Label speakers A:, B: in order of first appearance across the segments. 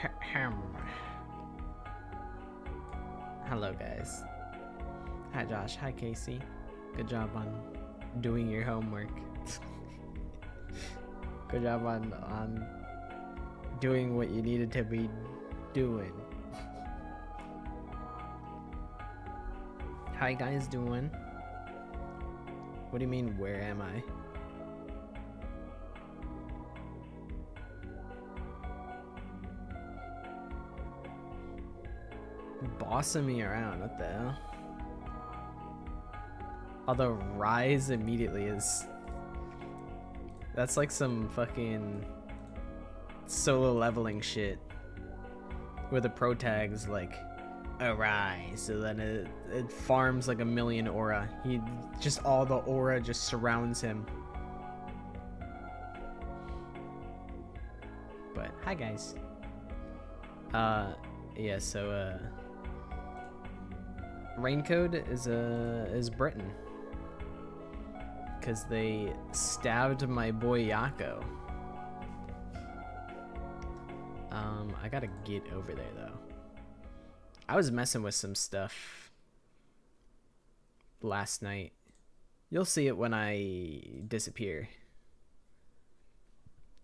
A: Ahem. Hello, guys. Hi, Josh. Hi, Casey. Good job on doing your homework. Good job on doing what you needed to be doing. How you guys doing? What do you mean, where am I? Bossing me around, what the hell? Although rise immediately is... That's like some fucking solo leveling shit. Where the pro tag's like, arise, so then it farms like 1,000,000 aura. He just, all the aura just surrounds him. But, hi guys. Yeah, so, Raincode is Britain. Because they stabbed my boy Yako. I gotta get over there though. I was messing with some stuff last night. You'll see it when I disappear.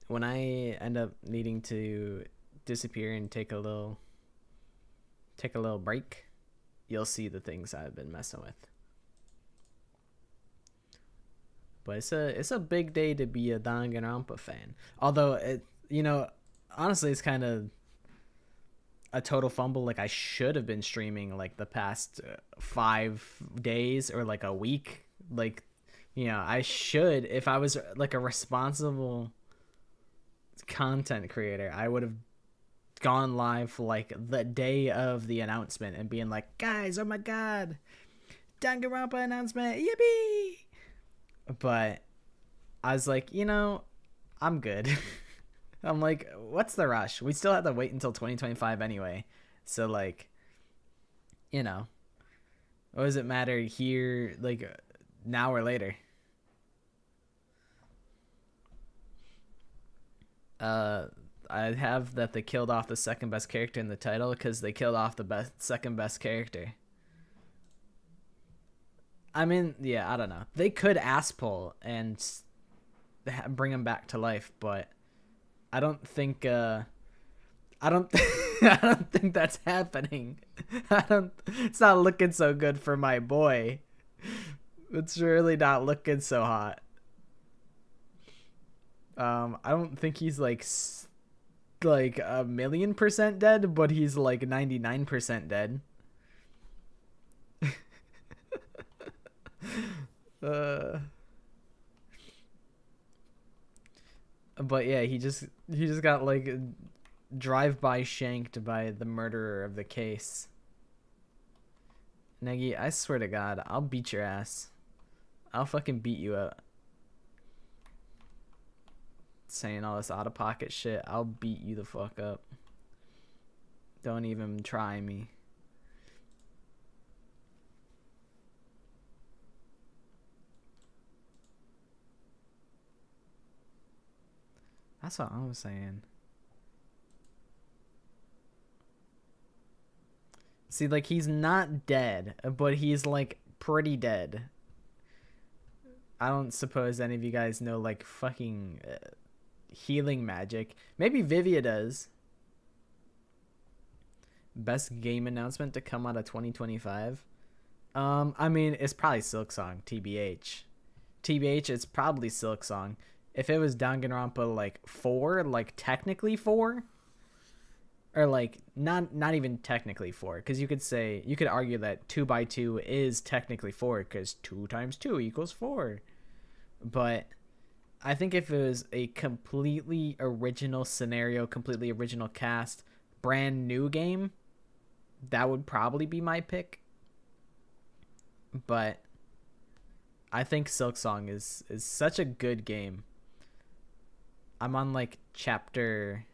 A: When I end up needing to disappear and take a little break, you'll see the things I've been messing with. But it's a big day to be a Danganronpa fan. Although it, honestly, it's kind of a total fumble. Like, I should have been streaming like the past 5 days or like a week. Like, I should, if I was like a responsible content creator, I would have gone live like the day of the announcement and being like, guys, oh my god, Danganronpa announcement, yippee! But I was like, I'm good. I'm like, what's the rush? We still have to wait until 2025 anyway. So like, what does it matter here, like now or later? I have that they killed off the second best character in the title because they killed off the second best character. I mean, yeah, I don't know. They could ass pull and bring him back to life, but I don't think. I don't. I don't think that's happening. It's not looking so good for my boy. It's really not looking so hot. I don't think he's like 1,000,000% dead, but he's like 99% dead. But yeah, he just got like drive-by shanked by the murderer of the case. Negi, I swear to God, I'll beat your ass. I'll fucking beat you up. Saying all this out-of-pocket shit, I'll beat you the fuck up. Don't even try me. That's what I was saying. See, like, he's not dead, but he's, like, pretty dead. I don't suppose any of you guys know, like, fucking healing magic. Maybe Vivia does. Best game announcement to come out of 2025? I mean, it's probably Silksong, TBH. TBH, it's probably Silksong. If it was Danganronpa like 4, like technically 4, or like not even technically 4, because you could argue that 2x2 is technically 4 because 2 times 2 equals 4. But I think if it was a completely original scenario, completely original cast, brand new game, that would probably be my pick. But I think Silksong is such a good game. I'm on like chapter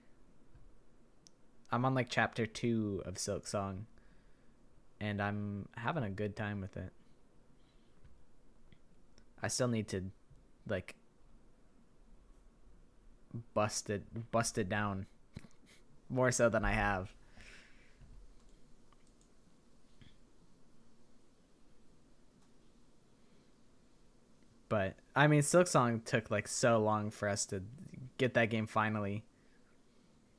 A: 2 of Silksong, and I'm having a good time with it. I still need to bust it down more so than I have. But I mean, Silksong took like so long for us to get that game finally.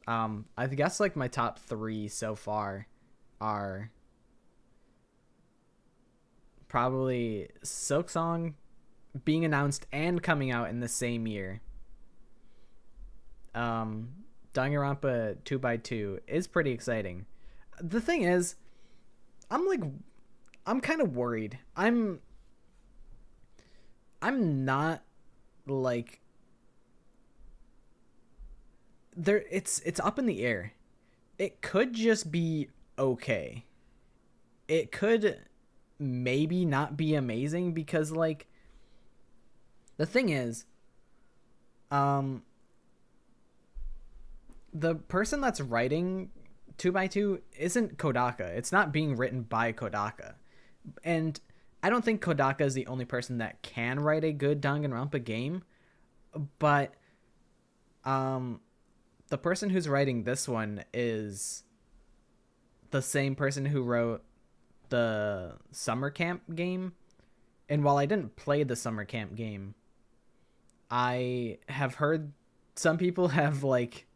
A: I guess like my top three so far are probably Silksong being announced and coming out in the same year. Um, Danganronpa 2x2 is pretty exciting. The thing is, I'm like, I'm kind of worried. I'm not like there. It's up in the air. It could just be okay. It could maybe not be amazing because like the thing is, um, the person that's writing 2x2 isn't Kodaka. It's not being written by Kodaka. And I don't think Kodaka is the only person that can write a good Danganronpa game, but the person who's writing this one is the same person who wrote the summer camp game. And while I didn't play the summer camp game, I have heard some people have like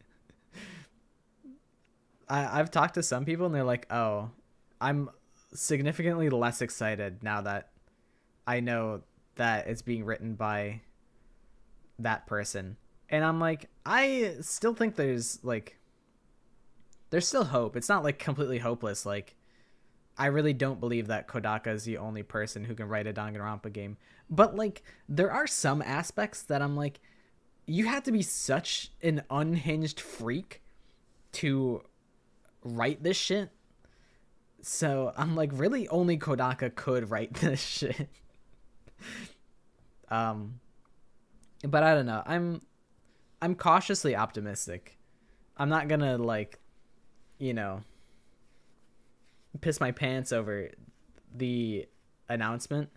A: I've talked to some people and they're like, "Oh, I'm significantly less excited now that I know that it's being written by that person." And I'm like, I still think there's still hope. It's not like completely hopeless. Like I really don't believe that Kodaka is the only person who can write a Danganronpa game. But like there are some aspects that I'm like, you have to be such an unhinged freak to write this shit. So I'm like, really only Kodaka could write this shit. um but I don't know. I'm cautiously optimistic. I'm not gonna like, you know, piss my pants over the announcement,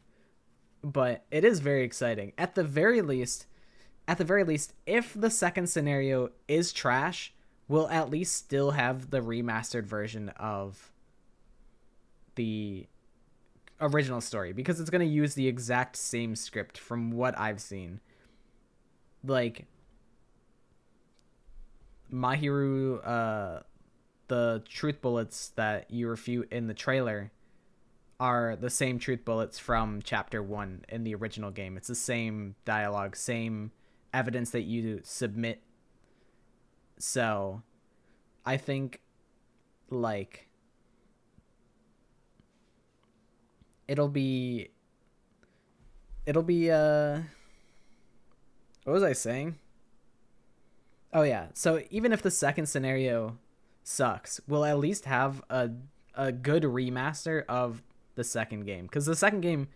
A: but it is very exciting. At the very least, if the second scenario is trash, we'll at least still have the remastered version of the original story because it's going to use the exact same script from what I've seen. Like Mahiru, the truth bullets that you refute in the trailer are the same truth bullets from chapter 1 in the original game. It's the same dialogue, same evidence that you submit. So I think like it'll be what was I saying? Oh yeah. So even if the second scenario sucks, we'll at least have a good remaster of the second game, because the second game,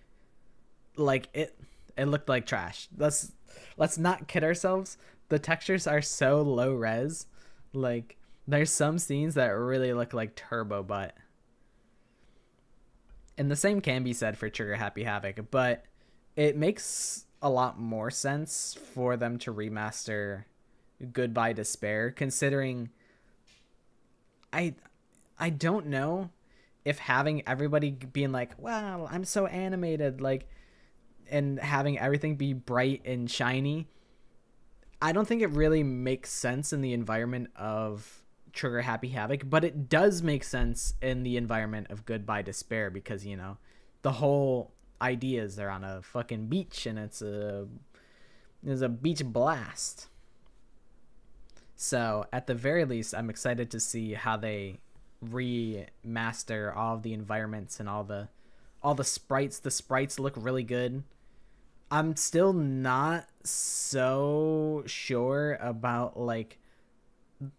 A: like it looked like trash. Let's not kid ourselves. The textures are so low res. Like there's some scenes that really look like turbo butt. And the same can be said for Trigger Happy Havoc, but it makes a lot more sense for them to remaster Goodbye Despair, considering I don't know if having everybody being like, wow, I'm so animated, like, and having everything be bright and shiny, I don't think it really makes sense in the environment of Trigger Happy Havoc, but it does make sense in the environment of Goodbye Despair, because, you know, the whole idea is they're on a fucking beach and it's a beach blast. So at the very least, I'm excited to see how they remaster all of the environments and all the sprites. The sprites look really good. I'm still not so sure about like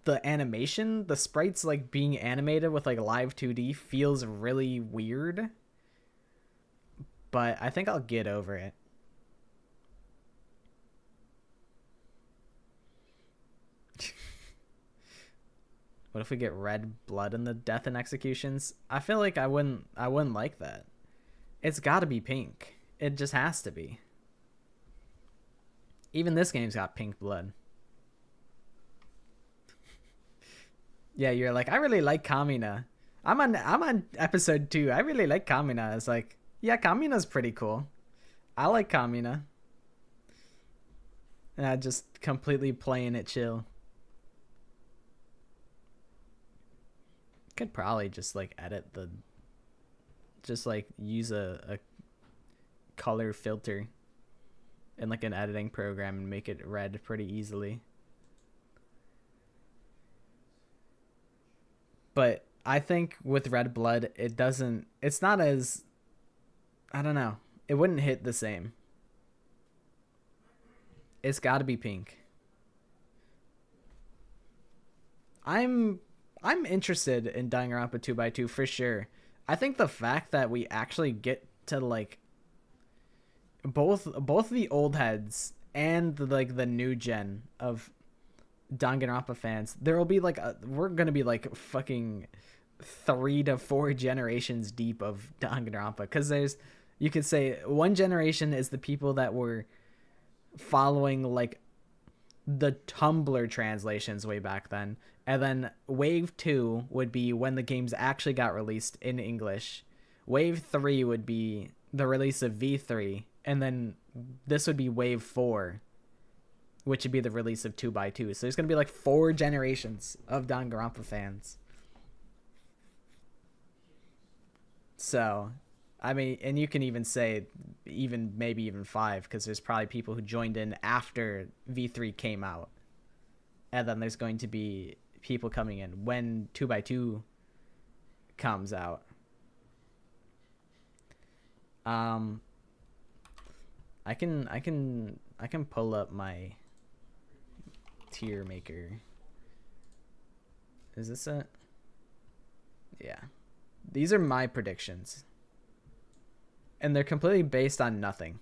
A: the animation. The sprites like being animated with like live 2D feels really weird, but I think I'll get over it. What if we get red blood in the death and executions? I feel like I wouldn't like that. It's got to be pink. It just has to be. Even this game's got pink blood. Yeah, you're like, I really like Kamina. I'm on episode 2. I really like Kamina. It's like, yeah, Kamina's pretty cool. I like Kamina. And I just completely playing it chill. Could probably just like edit the just like use a color filter in like an editing program and make it red pretty easily. But I think with Red Blood, it's not as, I don't know. It wouldn't hit the same. It's got to be pink. I'm I'm interested in Danganronpa 2x2 for sure. I think the fact that we actually get to like both the old heads and like the new gen of Danganronpa fans, there will be like we're gonna be like fucking 3 to 4 generations deep of Danganronpa, because there's, you could say one generation is the people that were following like the Tumblr translations way back then, and then wave 2 would be when the games actually got released in English. Wave 3 would be the release of V3, and then this would be wave 4, which would be the release of 2x2. So there's going to be like 4 generations of Danganronpa fans. So, I mean, and you can even say even maybe even 5, because there's probably people who joined in after V3 came out. And then there's going to be people coming in when 2x2 comes out. I can pull up my tier maker. Is this it? Yeah. These are my predictions. And they're completely based on nothing.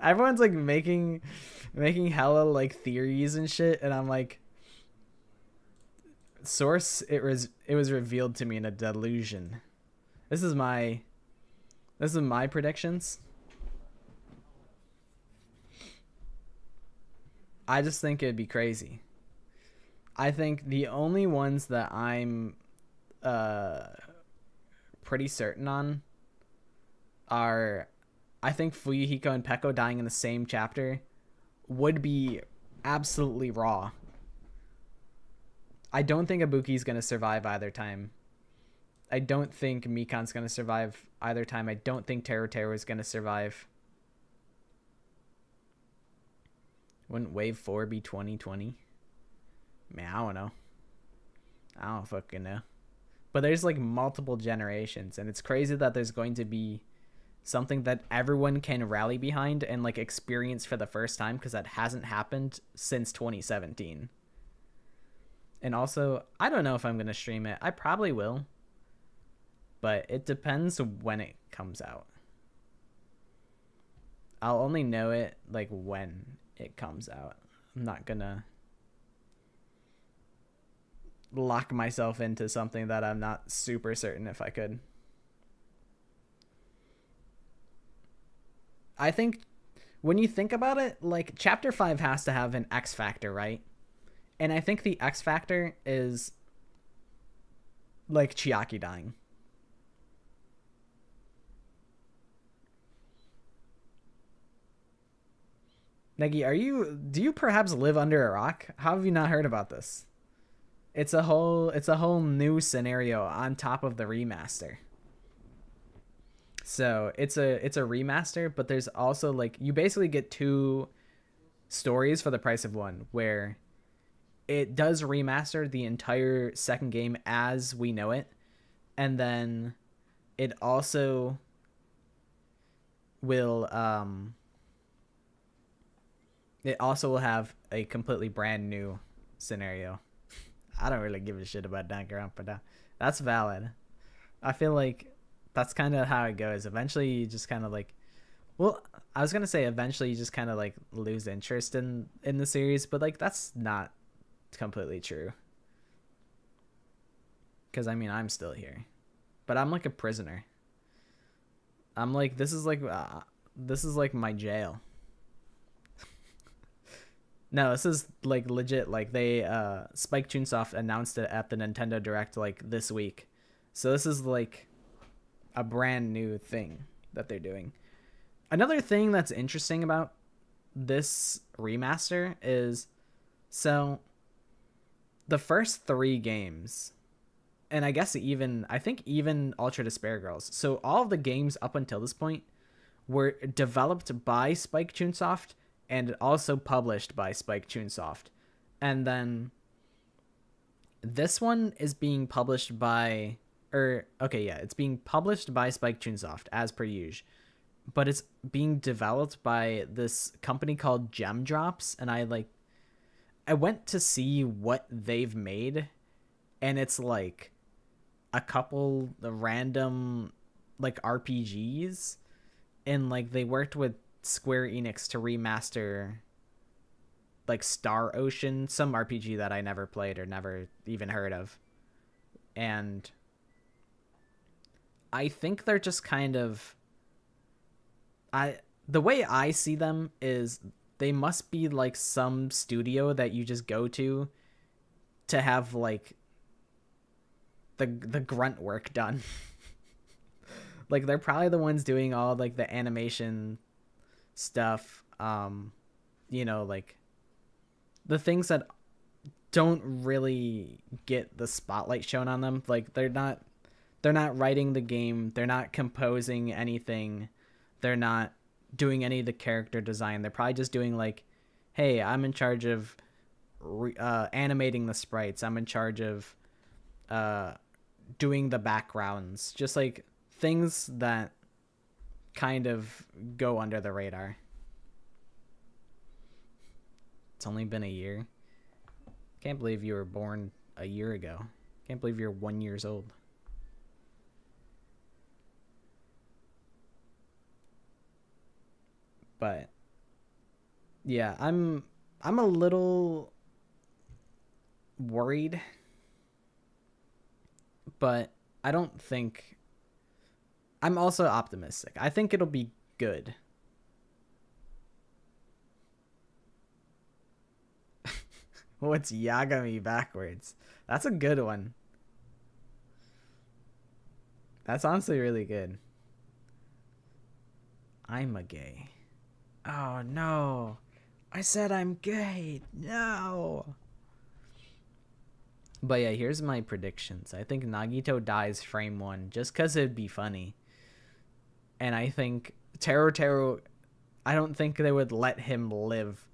A: Everyone's like making hella like theories and shit, and I'm like, source, it was revealed to me in a delusion. This is my predictions. I just think it'd be crazy. I think the only ones that I'm pretty certain on are, I think Fuyuhiko and Peko dying in the same chapter would be absolutely raw. I don't think Ibuki's going to survive either time. I don't think Mikan's going to survive either time. I don't think Teru is going to survive. Wouldn't Wave 4 be 2020? Man, I don't know. I don't fucking know. But there's like multiple generations, and it's crazy that there's going to be something that everyone can rally behind and like experience for the first time, because that hasn't happened since 2017. And also, I don't know if I'm going to stream it. I probably will. But it depends when it comes out. I'll only know it like when it comes out. I'm not going to lock myself into something that I'm not super certain if I could. I think when you think about it, like chapter 5 has to have an X factor, right? And I think the X factor is like Chiaki dying. Negi, do you perhaps live under a rock? How have you not heard about this? It's a whole new scenario on top of the remaster. So it's a remaster, but there's also like, you basically get 2 stories for the price of one, where it does remaster the entire second game as we know it, and then it also will have a completely brand new scenario. I don't really give a shit about Danganronpa. That's valid. I feel like that's kind of how it goes. Eventually you just kind of like, well, I was going to say eventually you just kind of like lose interest in the series, but like that's not completely true. Cuz I mean, I'm still here. But I'm like a prisoner. I'm like, this is like my jail. No, this is like legit. Like they Spike Chunsoft announced it at the Nintendo Direct like this week. So this is like a brand new thing that they're doing. Another thing that's interesting about this remaster is, so the first 3 games, and I think even Ultra Despair Girls. So all of the games up until this point were developed by Spike Chunsoft and also published by Spike Chunsoft. And then this one is being published by, it's being published by Spike Chunsoft as per usual, but it's being developed by this company called Gem Drops. And I went to see what they've made, and it's like a couple random like RPGs, and like they worked with Square Enix to remaster like Star Ocean, some RPG that I never played or never even heard of. And I think they're just kind of, the way I see them is they must be like some studio that you just go to have like the grunt work done. Like they're probably the ones doing all like the animation stuff, like the things that don't really get the spotlight shown on them. Like they're not writing the game, they're not composing anything, they're not doing any of the character design. They're probably just doing like, hey, I'm in charge of animating the sprites, I'm in charge of doing the backgrounds, just like things that kind of go under the radar. It's only been a year. Can't believe you were born a year ago. Can't believe you're 1 year old. But yeah, I'm a little worried, but I don't think, I'm also optimistic. I think it'll be good. What's Yagami backwards? That's a good one. That's honestly really good. I'm a gay. Oh no. I said I'm gay. No. But yeah, here's my predictions. I think Nagito dies frame 1 just because it'd be funny. And I think Teru, I don't think they would let him live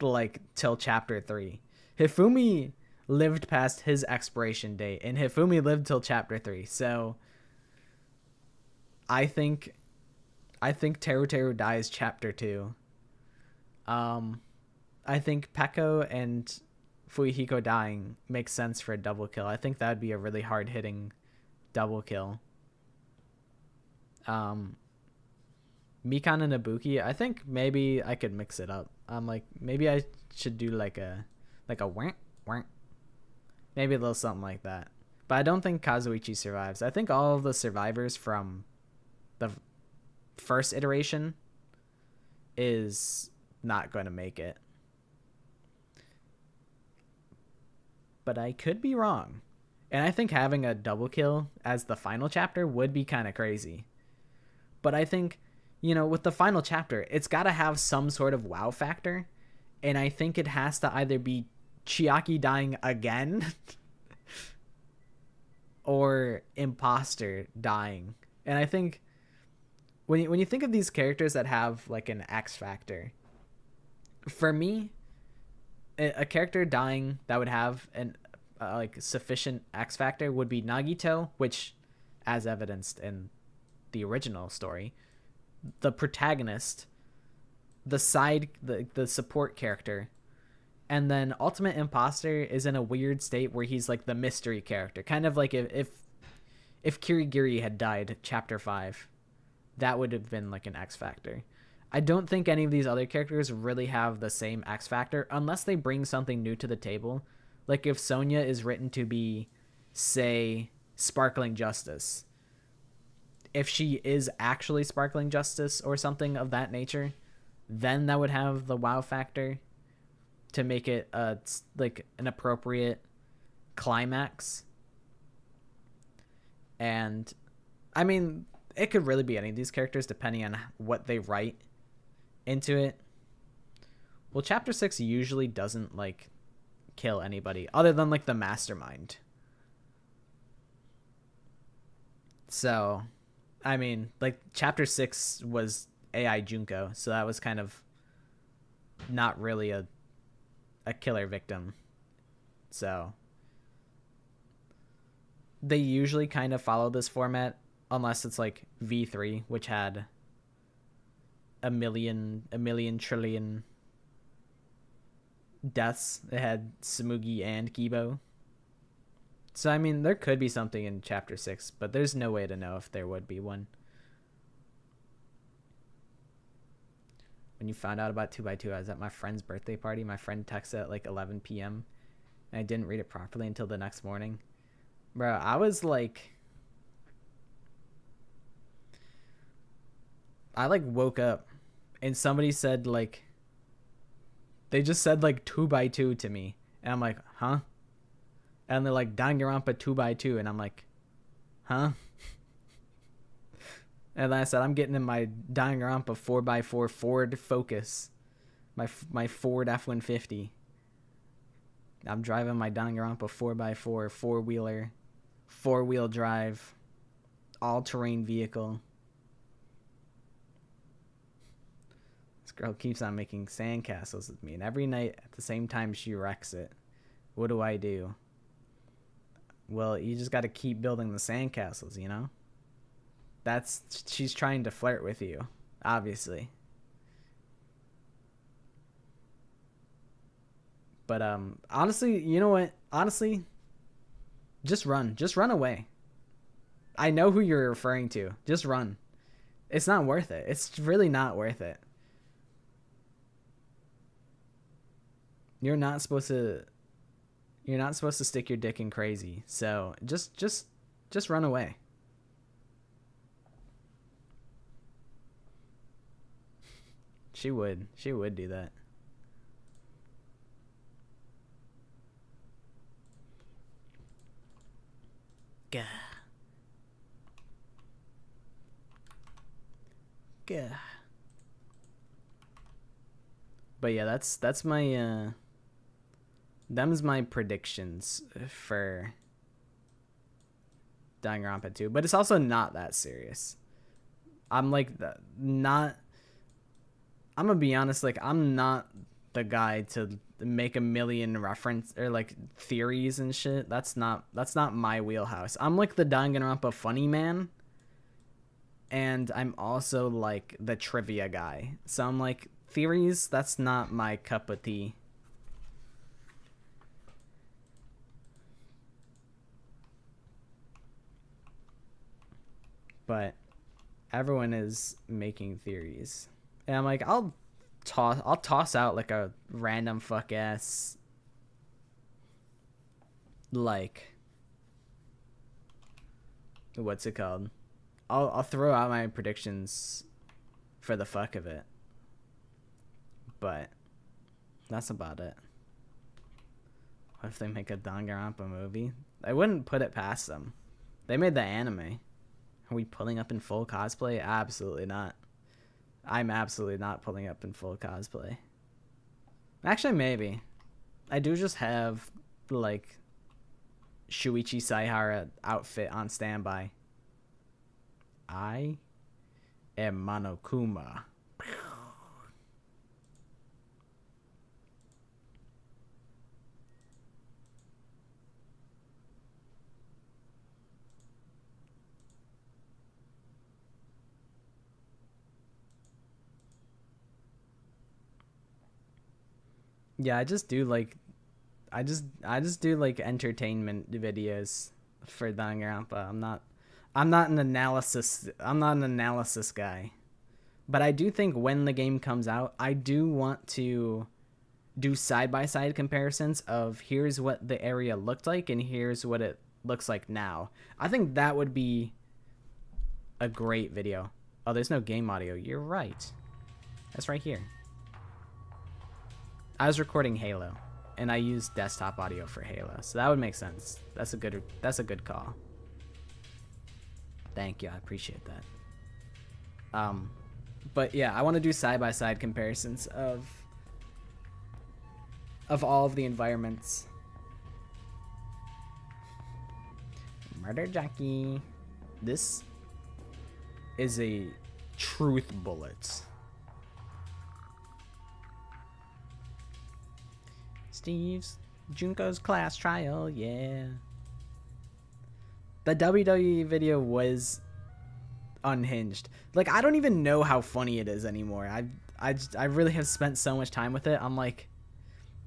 A: like till chapter 3. Hifumi lived past his expiration date, and Hifumi lived till chapter 3. So I think Teru dies chapter 2. I think Peko and Fuihiko dying makes sense for a double kill. I think that would be a really hard hitting double kill. Mikan and Ibuki, I think maybe I could mix it up. Like maybe I should do like a wank wank, maybe a little something like that. But I don't think Kazuichi survives. I think all of the survivors from the first iteration is not going to make it. But I could be wrong. And I think having a double kill as the final chapter would be kind of crazy. But I think, with the final chapter, it's got to have some sort of wow factor. And I think it has to either be Chiaki dying again or Imposter dying. And I think when you think of these characters that have like an X factor, for me, a character dying that would have an like sufficient X factor would be Nagito, which, as evidenced in the original story, the protagonist, the support character, and then Ultimate Imposter is in a weird state where he's like the mystery character, kind of like if Kirigiri had died chapter 5, that would have been like an X factor. I don't think any of these other characters really have the same X factor unless they bring something new to the table. Like if Sonya is written to be, say, Sparkling Justice. If she is actually Sparkling Justice or something of that nature, then that would have the wow factor. to make it like an appropriate climax. And I mean, it could really be any of these characters depending on what they write into it. Well, chapter 6 usually doesn't like kill anybody other than like the mastermind. So, I mean, like chapter 6 was AI Junko, so that was kind of not really a killer victim. So, they usually kind of follow this format unless it's like V3, which had a million trillion deaths. It had Smugi and Kibo. So I mean, there could be something in chapter 6, but there's no way to know if there would be one. When you found out about 2x2, I was at my friend's birthday party. My friend texted at like 11 p.m. and I didn't read it properly until the next morning. Bro, I was like, I like woke up and somebody said like, they just said like 2x2 to me. And I'm like, huh? And they're like, Danganronpa 2x2. And I'm like, huh? And then I said, I'm getting in my Danganronpa 4x4 Ford Focus. My Ford F-150. I'm driving my Danganronpa 4x4 four-wheeler, four-wheel drive, all-terrain vehicle. This girl keeps on making sandcastles with me, and every night at the same time she wrecks it. What do? Well, you just got to keep building the sandcastles, you know? She's trying to flirt with you, obviously. But honestly, you know what? Honestly, just run away. I know who you're referring to. Just run. It's not worth it. It's really not worth it. You're not supposed to stick your dick in crazy. So just run away. She would do that. Gah. But yeah, that's my them's my predictions for Danganronpa 2. But it's also not that serious. I'm like not. I'm gonna be honest. Like I'm not the guy to make a million reference or like theories and shit. That's not my wheelhouse. I'm like the Danganronpa funny man. And I'm also like the trivia guy. So I'm like, theories, that's not my cup of tea. But everyone is making theories. And I'm like, I'll toss out like a random fuck ass like what's it called? I'll throw out my predictions for the fuck of it. But that's about it. What if they make a Danganronpa movie? I wouldn't put it past them. They made the anime. Are we pulling up in full cosplay? Absolutely not. I'm absolutely not pulling up in full cosplay. Actually, maybe. I do just have, like, Shuichi Saihara outfit on standby. I am Monokuma. Yeah, I just do like entertainment videos for Danganronpa. I'm not an analysis guy. But I do think when the game comes out, I do want to do side-by-side comparisons of here's what the area looked like and here's what it looks like now. I think that would be a great video. Oh, there's no game audio. You're right. That's right here. I was recording Halo, and I used desktop audio for Halo, so that would make sense. That's a good call. Thank you, I appreciate that. But yeah, I want to do side-by-side comparisons of all of the environments. Murder Jackie. This is a truth bullet. Steve's Junko's class trial, yeah. The WWE video was unhinged. Like, I don't even know how funny it is anymore. I really have spent so much time with it. I'm like,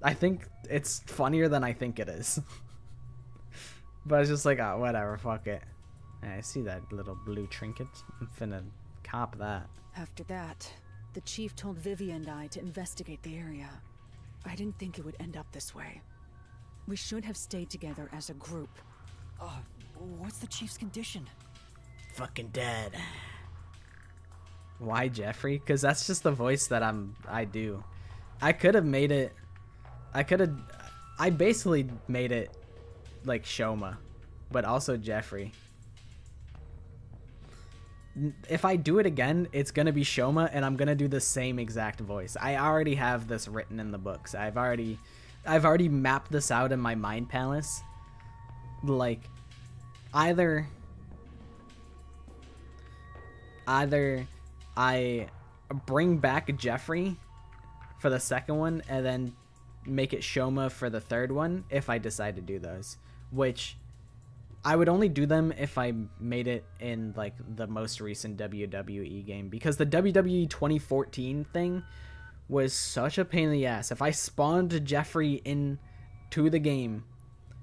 A: I think it's funnier than I think it is. But it's just like, oh, whatever, fuck it. Yeah, I see that little blue trinket. I'm finna cop that.
B: After that, the chief told Vivi and I to investigate the area. I didn't think it would end up this way. We should have stayed together as a group.
C: What's the chief's condition?
A: Fucking dead. Why Jeffrey? Because that's just the voice that I do. I could have made it. I basically made it like Shoma, but also Jeffrey. If I do it again, it's gonna be Shoma, and I'm gonna do the same exact voice. I already have this written in the books. I've already mapped this out in my mind palace. Like, either I bring back Jeffrey for the second one, and then make it Shoma for the third one if I decide to do those, which I would only do them if I made it in like the most recent WWE game, because the WWE 2014 thing was such a pain in the ass. If I spawned Jeffrey into the game,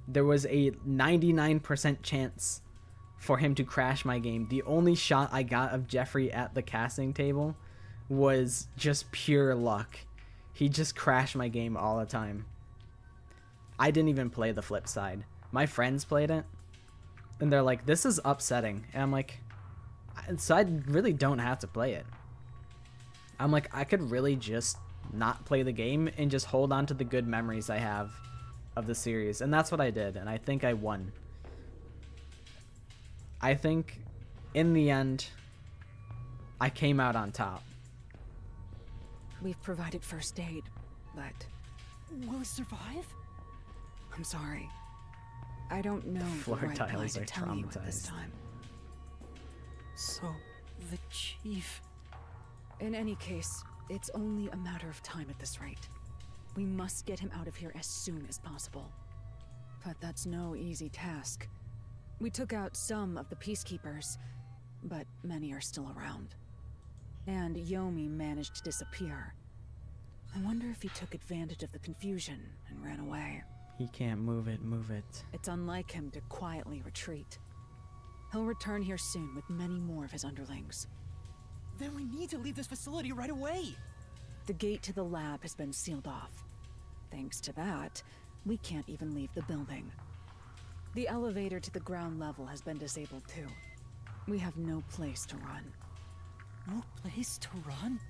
A: there was a 99% chance for him to crash my game. The only shot I got of Jeffrey at the casting table was just pure luck. He just crashed my game all the time. I didn't even play the flip side. My friends played it, and they're like, this is upsetting. And I'm like, so I really don't have to play it. I'm like, I could really just not play the game and just hold on to the good memories I have of the series. And that's what I did, and I think I won. I think in the end, I came out on top.
B: We've provided first aid, but...
C: Will he survive?
B: I'm sorry. I don't know the right line to tell you at this time.
C: So, the chief...
B: In any case, it's only a matter of time at this rate. We must get him out of here as soon as possible. But that's no easy task. We took out some of the peacekeepers, but many are still around. And Yomi managed to disappear. I wonder if he took advantage of the confusion and ran away.
A: He can't move it.
B: It's unlike him to quietly retreat. He'll return here soon with many more of his underlings.
C: Then we need to leave this facility right away!
B: The gate to the lab has been sealed off. Thanks to that, we can't even leave the building. The elevator to the ground level has been disabled too. We have no place to run.
C: No place to run?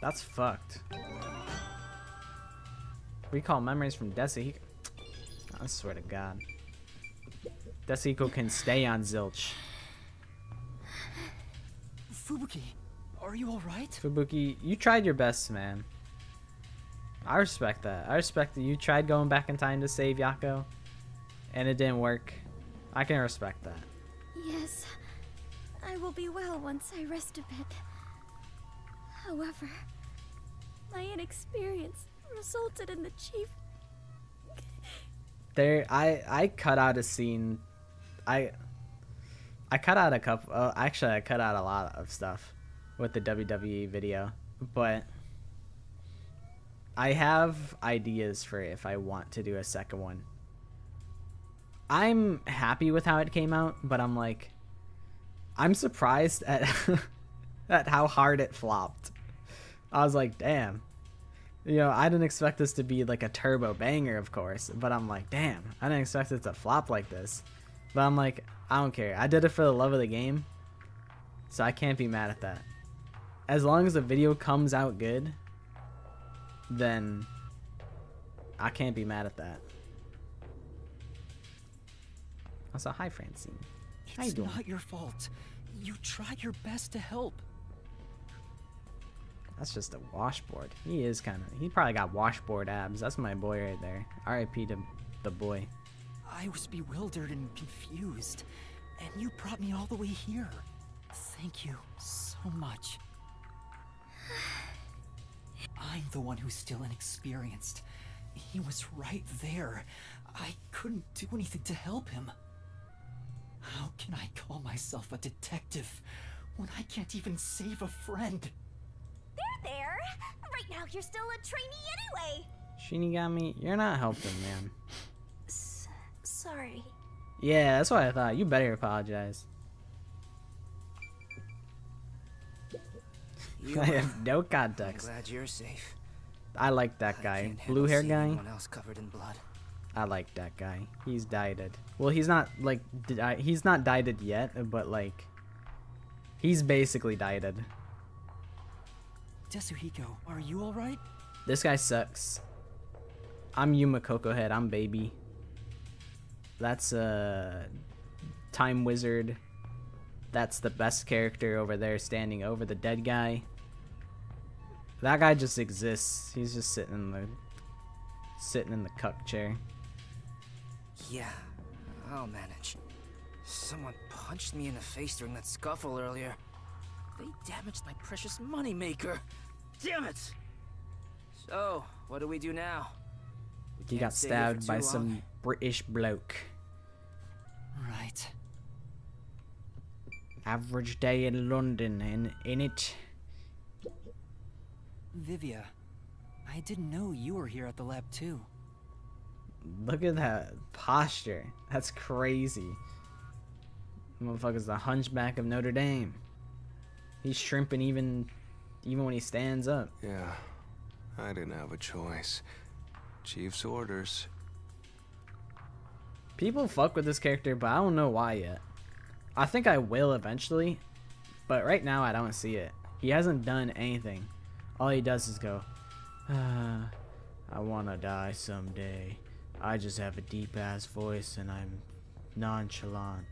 A: That's fucked. Recall memories from Desico. I swear to God. Desico can stay on Zilch.
C: Fubuki, are you alright?
A: Fubuki, you tried your best, man. I respect that. I respect that you tried going back in time to save Yako, and it didn't work. I can respect that.
D: Yes, I will be well once I rest a bit. However, my inexperience resulted in the chief...
A: I cut out a scene. I cut out a couple... actually, I cut out a lot of stuff with the WWE video, but I have ideas for if I want to do a second one. I'm happy with how it came out, but I'm like, I'm surprised at at how hard it flopped. I was like, damn. You know, I didn't expect this to be like a turbo banger, of course, but I'm like, damn, I didn't expect it to flop like this. But I'm like, I don't care. I did it for the love of the game, so I can't be mad at that. As long as the video comes out good, then I can't be mad at that. Also, hi Francine. How you
C: It's
A: doing?
C: not your fault. You tried your best to help.
A: That's just a washboard. He probably got washboard abs. That's my boy right there. R.I.P. to the boy.
C: I was bewildered and confused, and you brought me all the way here. Thank you so much. I'm the one who's still inexperienced. He was right there. I couldn't do anything to help him. How can I call myself a detective when I can't even save a friend?
D: There! Right now you're still a trainee anyway!
A: Shinigami, you're not helping, man.
D: Sorry.
A: Yeah, that's what I thought. You better apologize. I have no
E: I'm
A: context.
E: glad you're safe.
A: I like that
E: I
A: guy.
E: can't handle
A: Blue hair
E: seeing
A: guy.
E: anyone else covered in blood.
A: I like that guy. He's dyed. Well, he's not like he's not dyed yet, but like he's basically dyed.
C: Tetsuhiko, are you alright?
A: This guy sucks. I'm Yuma Coco Head. I'm baby. That's Time Wizard. That's the best character over there, standing over the dead guy. That guy just exists. He's just sitting in the cuck chair.
E: Yeah, I'll manage. Someone punched me in the face during that scuffle earlier. They damaged my precious moneymaker. Damn it! So, what do we do now? We
A: He
E: can't
A: got
E: stay here for
A: stabbed by
E: too
A: some
E: long.
A: British bloke.
C: Right.
A: Average day in London, in it.
C: Vivia, I didn't know you were here at the lab too.
A: Look at that posture. That's crazy. Motherfucker's the Hunchback of Notre Dame. He's shrimping even when he stands up.
F: Yeah, I didn't have a choice. Chief's orders.
A: People fuck with this character, but I don't know why yet. I think I will eventually, but right now I don't see it. He hasn't done anything. All he does is go, I wanna die someday. I just have a deep ass voice and I'm nonchalant.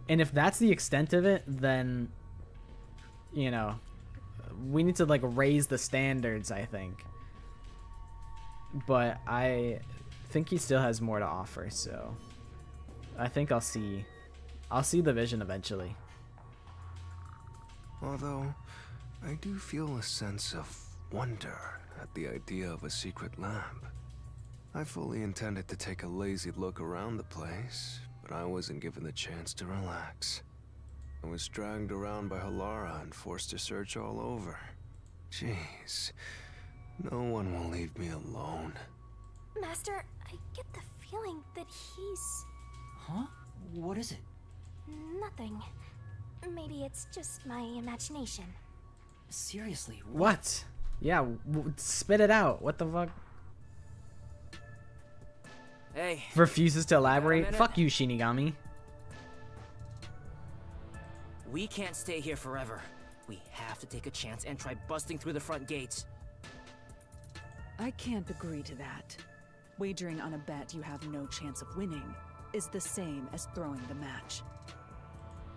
A: And if that's the extent of it, then, you know, we need to like raise the standards, I think. But I think he still has more to offer, so I think I'll see the vision eventually.
F: Although, I do feel a sense of wonder at the idea of a secret lab. I fully intended to take a lazy look around the place, but I wasn't given the chance to relax. I was dragged around by Halara and forced to search all over. Jeez, no one will leave me alone.
D: Master, I get the feeling that he's...
C: Huh? What is it?
D: nothing. Maybe it's just my imagination.
C: Seriously,
A: What? Yeah, spit it out. What the fuck?
E: Hey,
A: Refuses to elaborate?
E: minute?
A: Fuck you, Shinigami.
E: we can't stay here forever. We have to take a chance and try busting through the front gates.
B: I can't agree to that. Wagering on a bet you have no chance of winning is the same as throwing the match.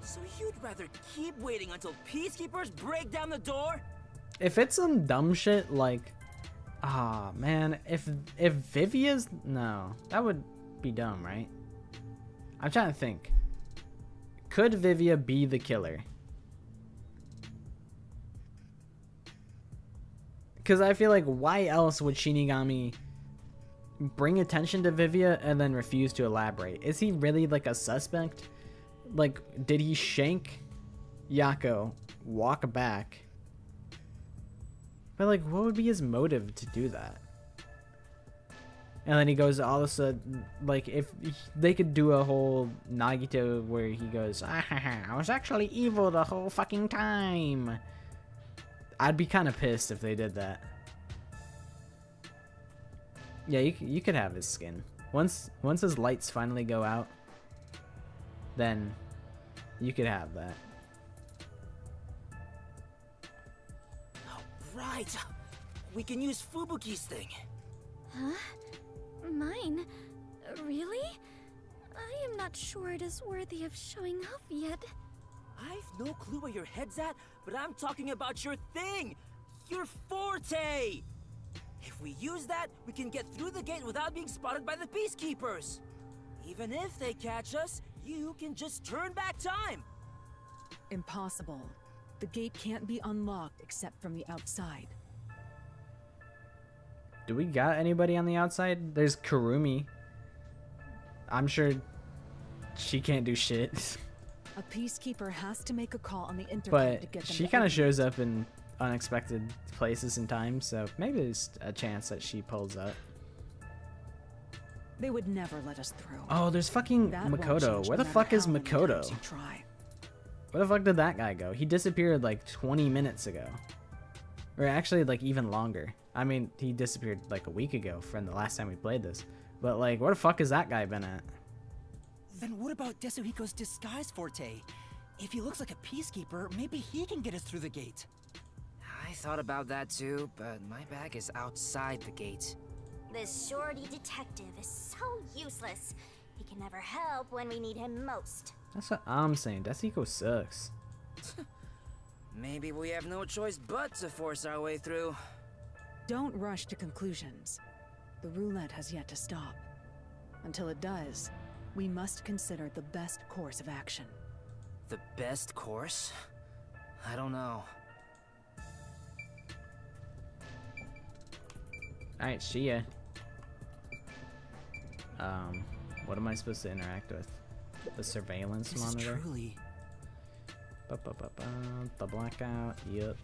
E: So you'd rather keep waiting until peacekeepers break down the door?
A: If it's some dumb shit like, man, if Vivia's, no, that would be dumb, right? I'm trying to think. Could Vivia be the killer? Because I feel like why else would Shinigami bring attention to Vivia and then refuse to elaborate? Is he really like a suspect? Like, did he shank Yako, walk back? But like, what would be his motive to do that? And then he goes all of a sudden, like, if they could do a whole Nagito where he goes, I was actually evil the whole fucking time. I'd be kind of pissed if they did that. Yeah, you could have his skin. Once his lights finally go out, then you could have that.
E: Right. we can use Fubuki's thing.
D: Huh? Mine? Really? I am not sure it is worthy of showing off yet.
E: I've no clue where your head's at, but I'm talking about your thing! Your forte! If we use that, we can get through the gate without being spotted by the Peacekeepers. Even if they catch us, you can just turn back time.
B: Impossible. The gate can't be unlocked except from the outside.
A: Do we got anybody on the outside? There's Kurumi. I'm sure she can't do shit.
B: A peacekeeper has to make a call on the intercom to
A: But
B: get them
A: she
B: to
A: kind of
B: open
A: shows
B: it.
A: up in unexpected places and times, so maybe there's a chance that she pulls up.
B: They would never let us through.
A: Oh, there's fucking
B: That won't
A: Makoto.
B: change
A: Where
B: no
A: the
B: matter
A: fuck is
B: how many
A: Makoto?
B: times you try.
A: Where the fuck did that guy go? He disappeared like 20 minutes ago. Or actually like even longer. I mean, he disappeared like a week ago from the last time we played this. But like, where the fuck has that guy been at?
C: Then what about Desuhiko's disguise forte? If he looks like a peacekeeper, maybe he can get us through the gate.
E: I thought about that too, but my bag is outside the gate.
G: This shorty detective is so useless. He can never help when we need him most.
A: That's what I'm saying. Desuhiko sucks.
E: Maybe we have no choice but to force our way through.
B: Don't rush to conclusions. The roulette has yet to stop. Until it does, we must consider the best course of action.
E: The best course? I don't know.
A: Alright, see ya. What am I supposed to interact with? The surveillance
C: This
A: monitor?
C: is truly...
A: Ba-ba-ba-ba, the blackout. Yep.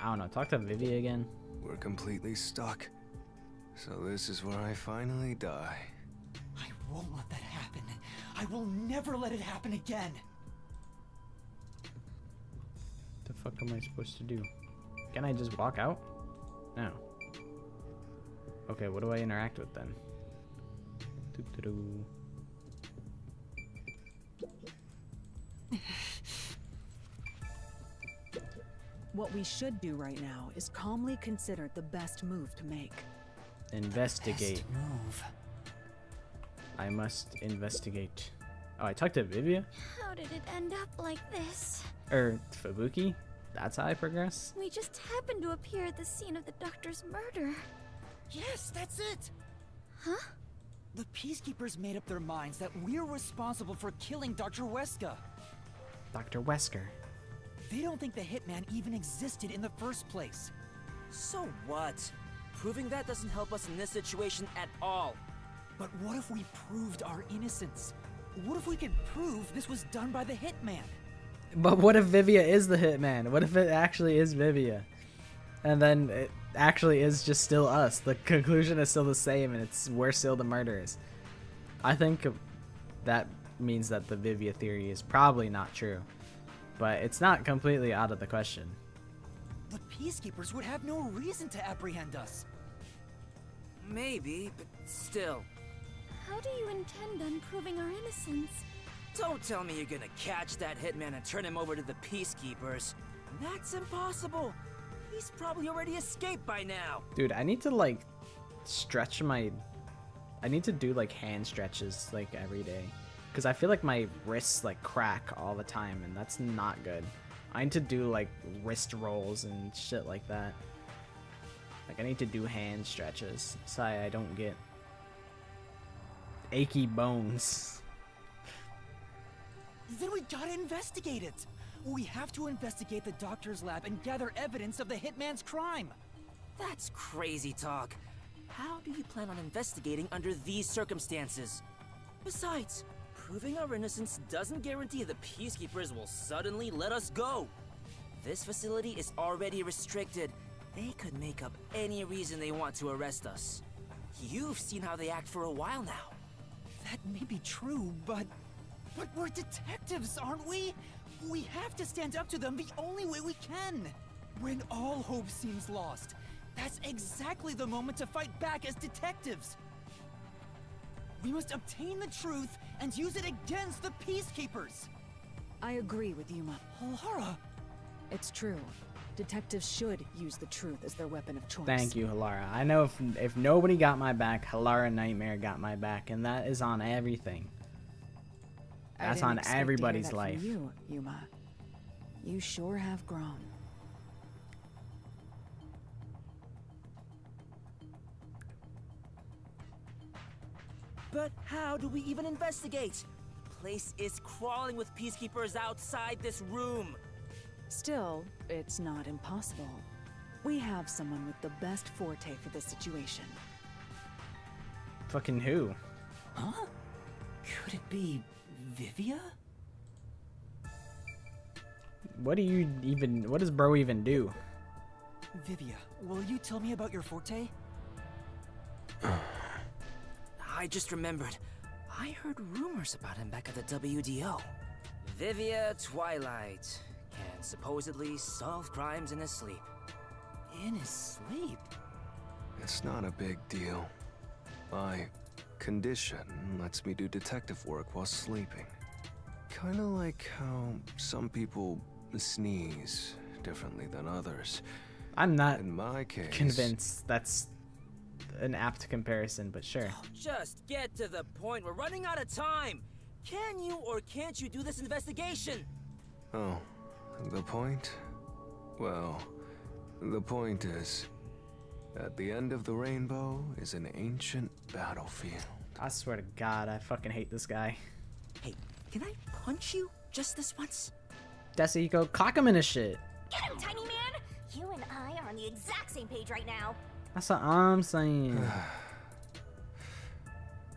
A: I don't know. Talk to Vivi again.
F: We're completely stuck. So this is where I finally die.
C: I won't let that happen. I will never let it happen again.
A: The fuck am I supposed to do? Can I just walk out? No. Okay, what do I interact with then? Doo-doo-doo.
B: What we should do right now is calmly consider the best move to make.
A: Investigate.
C: Best move.
A: I must investigate. Oh, I talked to Vivia?
D: How did it end up like this?
A: Or Fubuki? That's how I progress?
D: We just happened to appear at the scene of the doctor's murder.
C: Yes, that's it!
D: Huh?
C: The Peacekeepers made up their minds that we're responsible for killing Dr. Weska.
A: Dr. Wesker.
C: They don't think the Hitman even existed in the first place.
E: So what? Proving that doesn't help us in this situation at all.
C: But what if we proved our innocence? What if we could prove this was done by the Hitman?
A: But what if Vivia is the hitman? What if it actually is Vivia? And then it actually is just still us. The conclusion is still the same and we're still the murderers. I think that means that the Vivia theory is probably not true. But it's not completely out of the question.
C: The Peacekeepers would have no reason to apprehend us.
E: Maybe, but still.
D: How do you intend on proving our innocence?
E: Don't tell me you're gonna catch that hitman and turn him over to the Peacekeepers. That's impossible. He's probably already escaped by now.
A: Dude, I need to like stretch my... I need to do like hand stretches like every day. Because I feel like my wrists like crack all the time and that's not good. I need to do like wrist rolls and shit like that. Like I need to do hand stretches so I don't get achy bones.
C: Then we gotta investigate it. We have to investigate the doctor's lab and gather evidence of the Hitman's crime.
E: That's crazy talk. How do you plan on investigating under these circumstances? Besides, proving our innocence doesn't guarantee the Peacekeepers will suddenly let us go. This facility is already restricted. They could make up any reason they want to arrest us. You've seen how they act for a while now.
C: That may be true, but we're detectives, aren't we? We have to stand up to them the only way we can. When all hope seems lost, that's exactly the moment to fight back as detectives. We must obtain the truth and use it against the Peacekeepers.
B: I agree with Yuma.
C: Lara,
B: It's true. Detectives should use the truth as their weapon of choice.
A: Thank you, Halara. I know if nobody got my back, Halara Nightmare got my back, and that is on everything.
B: I
A: That's
B: didn't
A: on
B: expect to hear
A: everybody's
B: that from
A: life.
B: You, Yuma. You sure have grown.
E: But how do we even investigate? The place is crawling with peacekeepers outside this room.
B: Still, it's not impossible. We have someone with the best forte for this situation.
A: Fucking who?
C: Huh? Could it be Vivia?
A: What does bro even do?
C: Vivia, will you tell me about your forte?
E: I just remembered. I heard rumors about him back at the WDO. Vivia Twilight can supposedly solve crimes in his sleep.
C: In his sleep?
F: It's not a big deal. My condition lets me do detective work while sleeping. Kinda like how some people sneeze differently than others.
A: I'm not
F: In my case,
A: convinced that's an apt comparison, but sure.
E: Just get to the point. We're running out of time. Can you or can't you do this investigation?
F: Oh, the point? Well, the point is, at the end of the rainbow is an ancient battlefield.
A: I swear to God, I fucking hate this guy.
E: Hey, can I punch you just this once?
A: Desico, cock him in his shit.
G: Get him, tiny man! You and I are on the exact same page right now.
A: That's what I'm saying.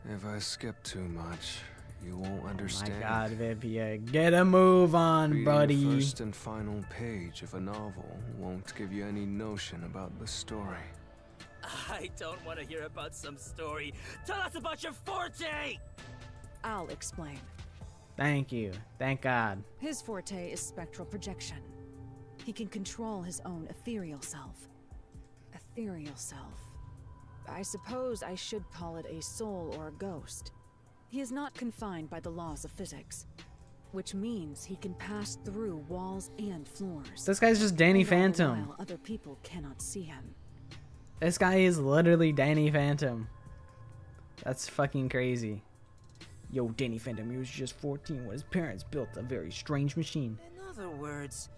F: If I skip too much, you won't
A: My
F: understand.
A: God, Vivia, get a move on,
F: Reading
A: buddy.
F: the first and final page of a novel won't give you any notion about the story.
E: I don't want to hear about some story. Tell us about your forte!
B: I'll explain.
A: Thank you. Thank God.
B: His forte is spectral projection. He can control his own ethereal self. Ethereal self. I suppose I should call it a soul or a ghost. He is not confined by the laws of physics, which means he can pass through walls and floors.
A: This guy's just Danny
B: And all the
A: Phantom.
B: while other people cannot see him.
A: This guy is literally Danny Phantom. That's fucking crazy. Yo, Danny Phantom, he was just 14 when his parents built a very strange machine.
E: In other words,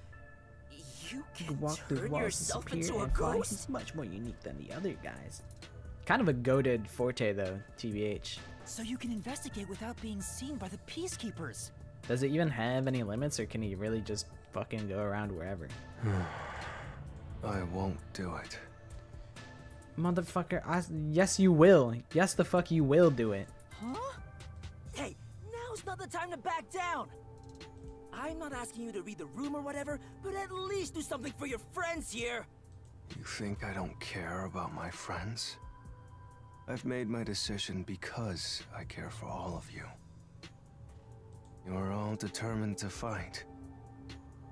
E: you
A: He
E: can
A: could walk through
E: turn
A: walls,
E: yourself
A: disappear,
E: into a
A: and fly.
E: ghost?
A: He's much more unique than the other guys. Kind of a goated forte though, TBH.
C: So you can investigate without being seen by the peacekeepers.
A: Does it even have any limits, or can he really just fucking go around wherever?
F: I won't do it.
A: Motherfucker, yes you will. Yes the fuck you will do it.
C: Huh?
E: Hey, now's not the time to back down. I'm not asking you to read the room or whatever, but at least do something for your friends here.
F: You think I don't care about my friends? I've made my decision because I care for all of you. You're all determined to fight.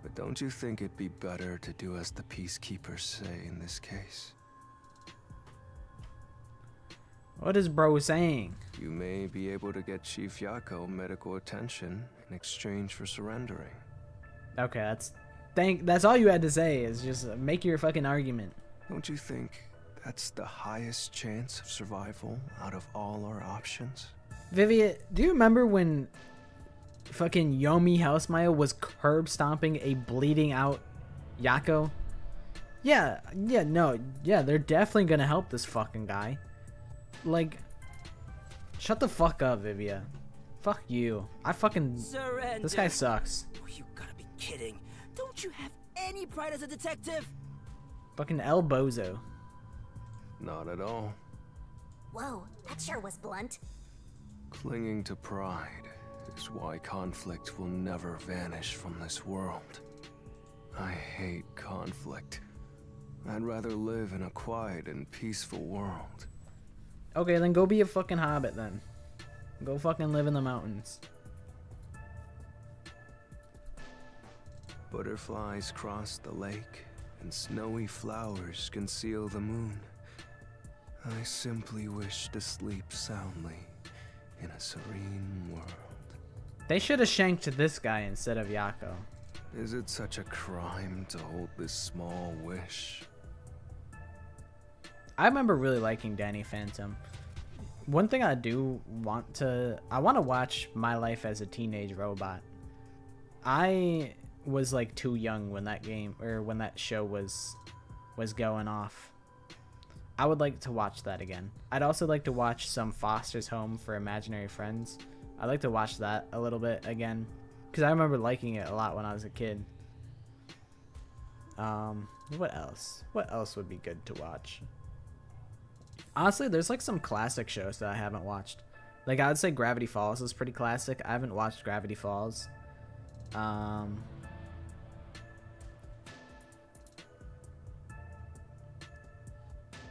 F: But don't you think it'd be better to do as the peacekeepers say in this case?
A: What is bro saying?
F: You may be able to get Chief Yako medical attention in exchange for surrendering.
A: Okay, that's all you had to say, is just make your fucking argument.
F: Don't you think that's the highest chance of survival out of all our options?
A: Vivia, do you remember when fucking Yomi Housemaya was curb stomping a bleeding out Yako? Yeah, they're definitely gonna help this fucking guy. Like, shut the fuck up, Vivia. Fuck you.
E: Surrender.
A: This guy sucks.
E: Oh, you gotta be kidding. Don't you have any pride as a detective?
A: Fucking El Bozo.
F: Not at all.
G: Whoa, that sure was blunt.
F: Clinging to pride is why conflict will never vanish from this world. I hate conflict. I'd rather live in a quiet and peaceful world.
A: Okay, then go be a fucking hobbit then. Go fucking live in the mountains.
F: Butterflies cross the lake, and snowy flowers conceal the moon. I simply wish to sleep soundly in a serene world.
A: They should have shanked this guy instead of Yako.
F: Is it such a crime to hold this small wish?
A: I remember really liking Danny Phantom. One thing I want to watch My Life as a Teenage Robot. I was like too young when that game or when that show was going off. I would like to watch that again. I'd also like to watch some Foster's Home for Imaginary Friends. I'd like to watch that a little bit again because I remember liking it a lot when I was a kid. What else? What else would be good to watch? Honestly, there's like some classic shows that I haven't watched. Like I would say Gravity Falls is pretty classic. I haven't watched Gravity Falls.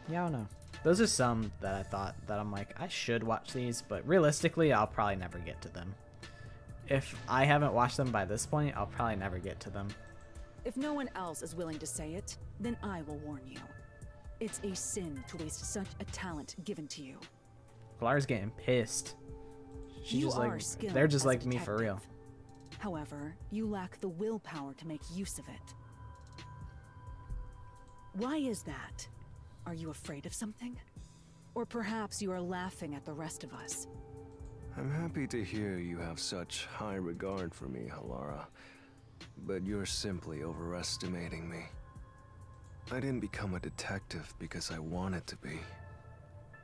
A: Yeah, I don't know. Those are some that I thought that I'm like, I should watch these, but realistically, I'll probably never get to them. If I haven't watched them by this point, I'll probably never get to them.
B: If no one else is willing to say it, then I will warn you. It's a sin to waste such a talent given to you.
A: Clara's getting pissed. She's
B: You
A: just
B: are
A: like,
B: skilled
A: they're just
B: as a
A: like me for real.
B: detective. However, you lack the willpower to make use of it. Why is that? Are you afraid of something? Or perhaps you are laughing at the rest of us.
F: I'm happy to hear you have such high regard for me, Halara. But you're simply overestimating me. I didn't become a detective because I wanted to be.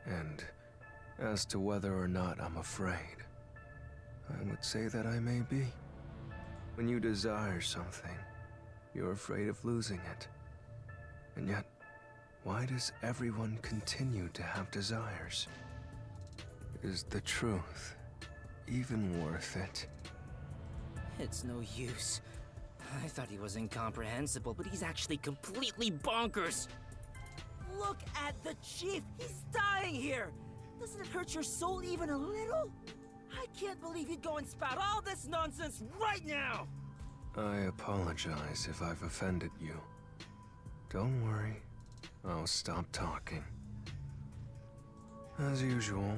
F: And as to whether or not I'm afraid, I would say that I may be. When you desire something, you're afraid of losing it. And yet, why does everyone continue to have desires? Is the truth even worth it?
E: It's no use. I thought he was incomprehensible, but he's actually completely bonkers. Look at the chief! He's dying here! Doesn't it hurt your soul even a little? I can't believe he'd go and spout all this nonsense right now!
F: I apologize if I've offended you. Don't worry, I'll stop talking. As usual,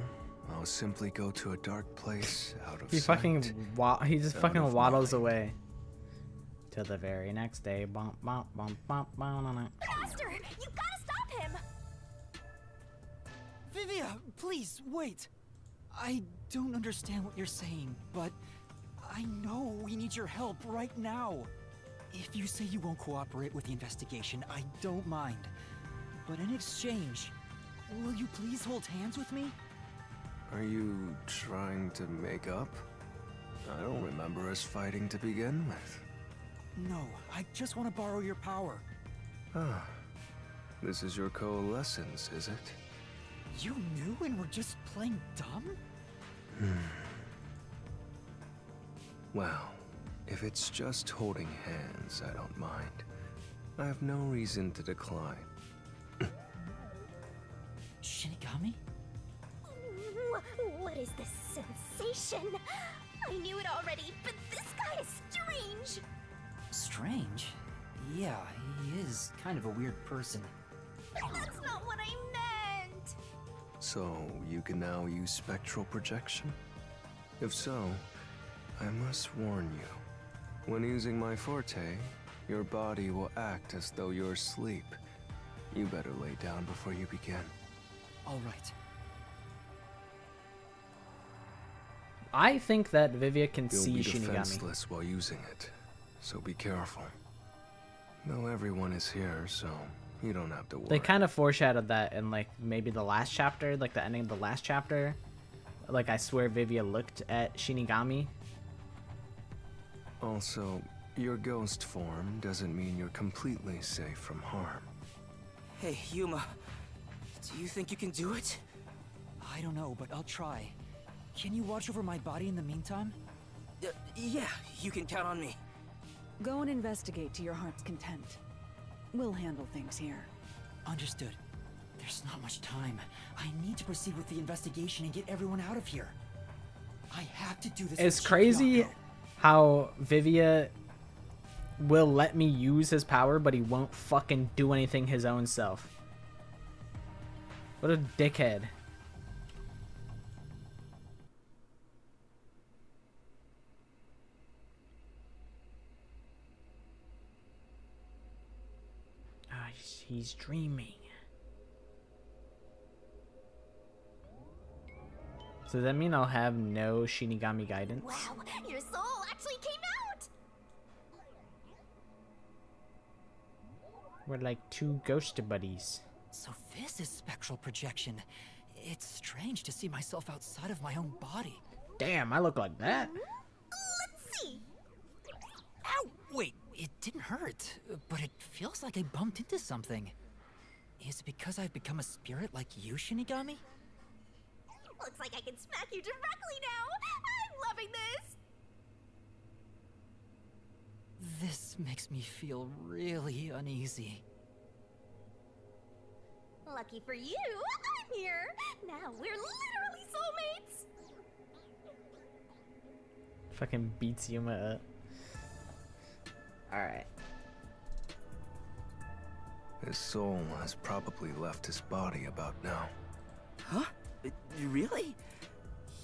F: I'll simply go to a dark place out of
A: He
F: sight.
A: he just
F: out
A: fucking
F: of
A: waddles
F: mind.
A: away. Till the very next day. Bump, bump, bump, bump, bump.
G: Faster! You gotta stop him!
C: Vivia, please, wait. I don't understand what you're saying, but I know we need your help right now. If you say you won't cooperate with the investigation, I don't mind. But in exchange, will you please hold hands with me?
F: Are you trying to make up? I don't remember us fighting to begin with.
C: No, I just want to borrow your power.
F: Ah, this is your coalescence, is it?
C: You knew and were just playing dumb?
F: Well, if it's just holding hands, I don't mind. I have no reason to decline.
C: Shinigami?
G: What is this sensation? I knew it already, but this guy is strange!
C: Strange? Yeah, he is kind of a weird person.
G: That's not what I meant!
F: So, you can now use spectral projection? If so, I must warn you. When using my forte, your body will act as though you're asleep. You better lay down before you begin.
C: All right.
A: I think that Vivia can
F: You'll
A: see
F: be
A: Shinigami.
F: defenseless while using it, so be careful. Though everyone is here, so you don't have to worry.
A: They kind of foreshadowed that in like maybe the last chapter, like the ending of the last chapter. Like I swear Vivia looked at Shinigami.
F: Also, your ghost form doesn't mean you're completely safe from harm.
E: Hey, Yuma. Do you think you can do it?
C: I don't know, but I'll try. Can you watch over my body in the meantime?
E: Yeah, you can count on me.
B: Go and investigate to your heart's content. We'll handle things here.
C: Understood. There's not much time. I need to proceed with the investigation and get everyone out of here. I have to do this.
A: It's
C: for Chief
A: crazy
C: Yako.
A: how Vivia will let me use his power, but he won't fucking do anything his own self. What a dickhead. He's dreaming. So does that mean I'll have no Shinigami guidance?
G: Wow, your soul actually came out!
A: We're like two ghost buddies.
C: So this is spectral projection. It's strange to see myself outside of my own body.
A: Damn, I look like that.
G: Let's see.
C: Ow! Wait, it didn't hurt, but it feels like I bumped into something. Is it because I've become a spirit like you, Shinigami?
G: Looks like I can smack you directly now. I'm loving this.
C: This makes me feel really uneasy.
G: Lucky for you, I'm here. Now we're literally soulmates.
A: Fucking beats Yuma up. Alright.
F: His soul has probably left his body about now.
E: Huh? Really?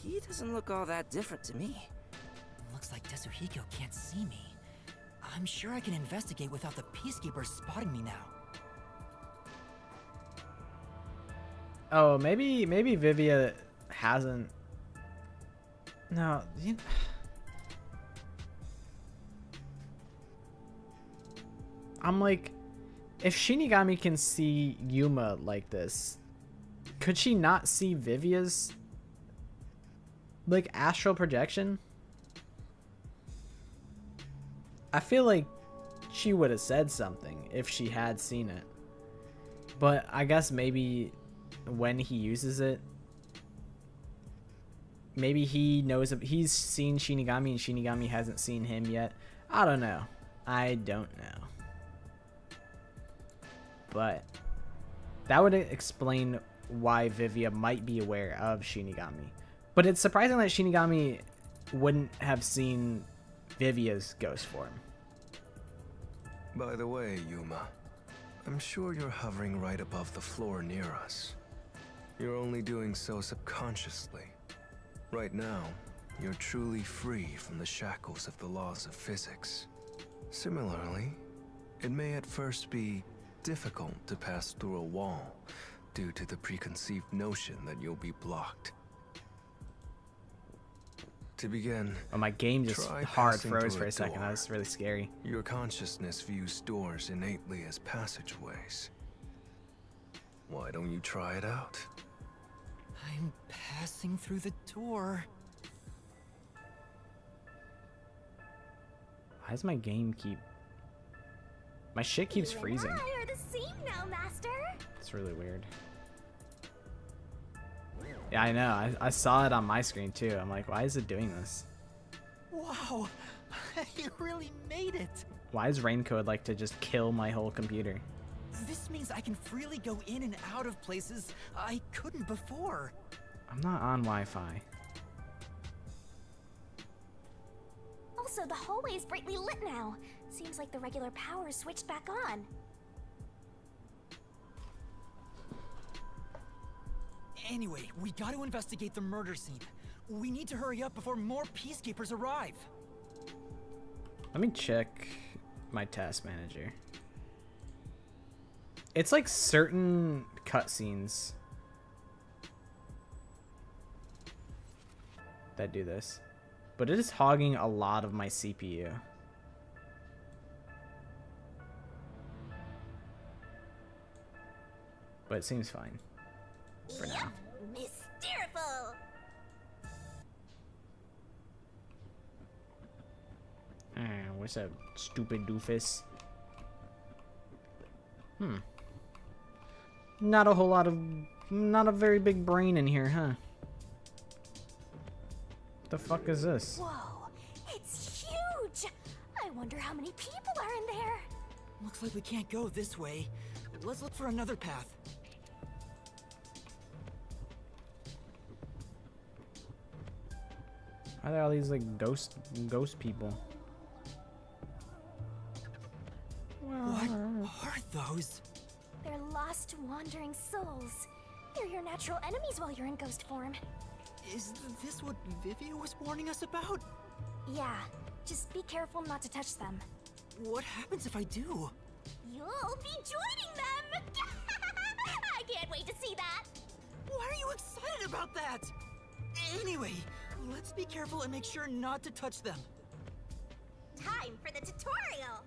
E: He doesn't look all that different to me.
C: Looks like Tetsuhiko can't see me. I'm sure I can investigate without the peacekeepers spotting me now.
A: Oh, maybe Vivia hasn't. No, I'm like, if Shinigami can see Yuma like this, could she not see Vivia's like astral projection? I feel like she would have said something if she had seen it. But I guess maybe when he uses it, maybe he knows he's seen Shinigami and Shinigami hasn't seen him yet. I don't know. I don't know. But that would explain why Vivia might be aware of Shinigami. But it's surprising that Shinigami wouldn't have seen Vivia's ghost form.
F: By the way, Yuma, I'm sure you're hovering right above the floor near us. You're only doing so subconsciously. Right now, you're truly free from the shackles of the laws of physics. Similarly, it may at first be difficult to pass through a wall due to the preconceived notion that you'll be blocked. To begin,
A: Oh, my game just
F: try
A: hard
F: passing
A: froze
F: through
A: for
F: a
A: a second. That
F: door.
A: was really scary.
F: Your consciousness views doors innately as passageways. Why don't you try it out?
C: I'm passing through the door.
A: Why does my game keep... My shit keeps
G: You
A: freezing.
G: and I are the same now, Master.
A: It's really weird. Yeah, I know. I saw it on my screen too. I'm like, why is it doing this?
C: Wow, you really made it.
A: Why is Raincode like to just kill my whole computer?
C: This means I can freely go in and out of places I couldn't before.
A: I'm not on Wi-Fi.
G: Also, the hallway is brightly lit now. Seems like the regular power is switched back on.
C: Anyway, we got to investigate the murder scene. We need to hurry up before more peacekeepers arrive.
A: Let me check my task manager. It's like certain cutscenes that do this, but it is hogging a lot of my CPU. But it seems fine for now.
G: Mysteriful.
A: What's up, stupid doofus? Not a whole lot of... Not a very big brain in here, huh? What the fuck is this?
G: Whoa, it's huge. I wonder how many people are in there.
C: Looks like we can't go this way. Let's look for another path.
A: Why are there all these like ghost people?
C: What are those?
G: They're lost, wandering souls. They're your natural enemies while you're in ghost form.
C: Is this what Vivia was warning us about?
G: Yeah, just be careful not to touch them.
C: What happens if I do?
G: You'll be joining them! I can't wait to see that!
C: Why are you excited about that? Anyway, let's be careful and make sure not to touch them.
G: Time for the tutorial!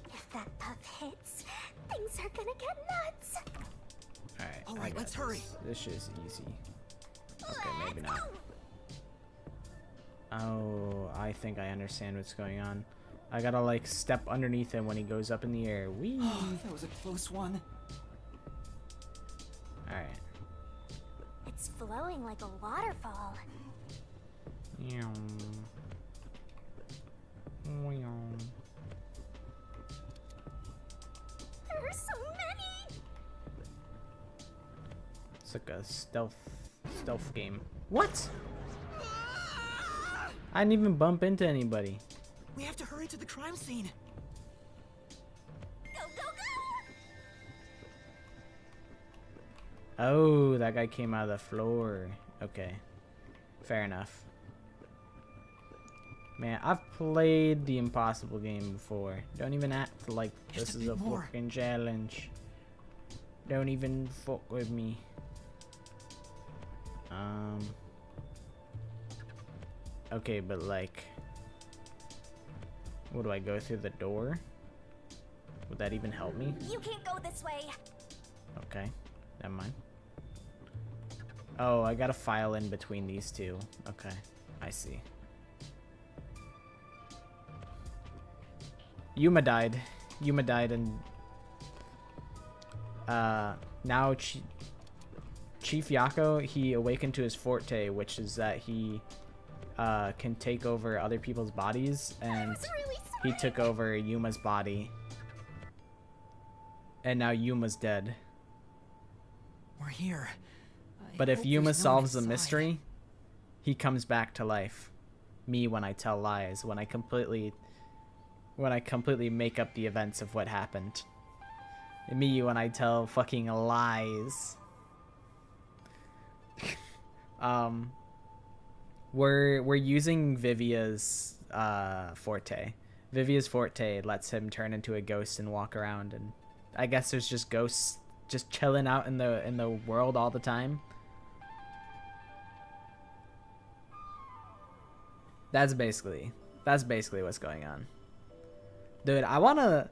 G: If that puff hits, things are gonna get nuts!
A: Alright.
C: All right, let's hurry.
A: This shit's easy. Okay, maybe not. Oh, I think I understand what's going on. I gotta like step underneath him when he goes up in the air. Whee!
C: Oh, that was a close one.
A: Alright.
G: It's flowing like a waterfall.
A: Meow. Meow.
G: There are so many!
A: It's like a stealth game. What? I didn't even bump into anybody.
C: We have to hurry to the crime scene.
G: Go, go, go!
A: Oh, that guy came out of the floor. Okay. Fair enough. Man, I've played the impossible game before. Don't even act like this is a fucking challenge. Don't even fuck with me. Okay, but like, what do I go through the door? Would that even help me?
G: You can't go this way!
A: Okay, never mind. Oh, I got a file in between these two. Okay, I see. Yuma died. Yuma died, and now Chief Yako, he awakened to his forte, which is that he can take over other people's bodies, and he took over Yuma's body, and now Yuma's dead.
C: We're here.
A: But if Yuma solves the mystery, he comes back to life. Me when I tell lies, when I completely make up the events of what happened. And me when I tell fucking lies. We're using Vivia's forte. Vivia's forte lets him turn into a ghost and walk around, and I guess there's just ghosts just chilling out in the world all the time. That's basically what's going on. Dude, I wanna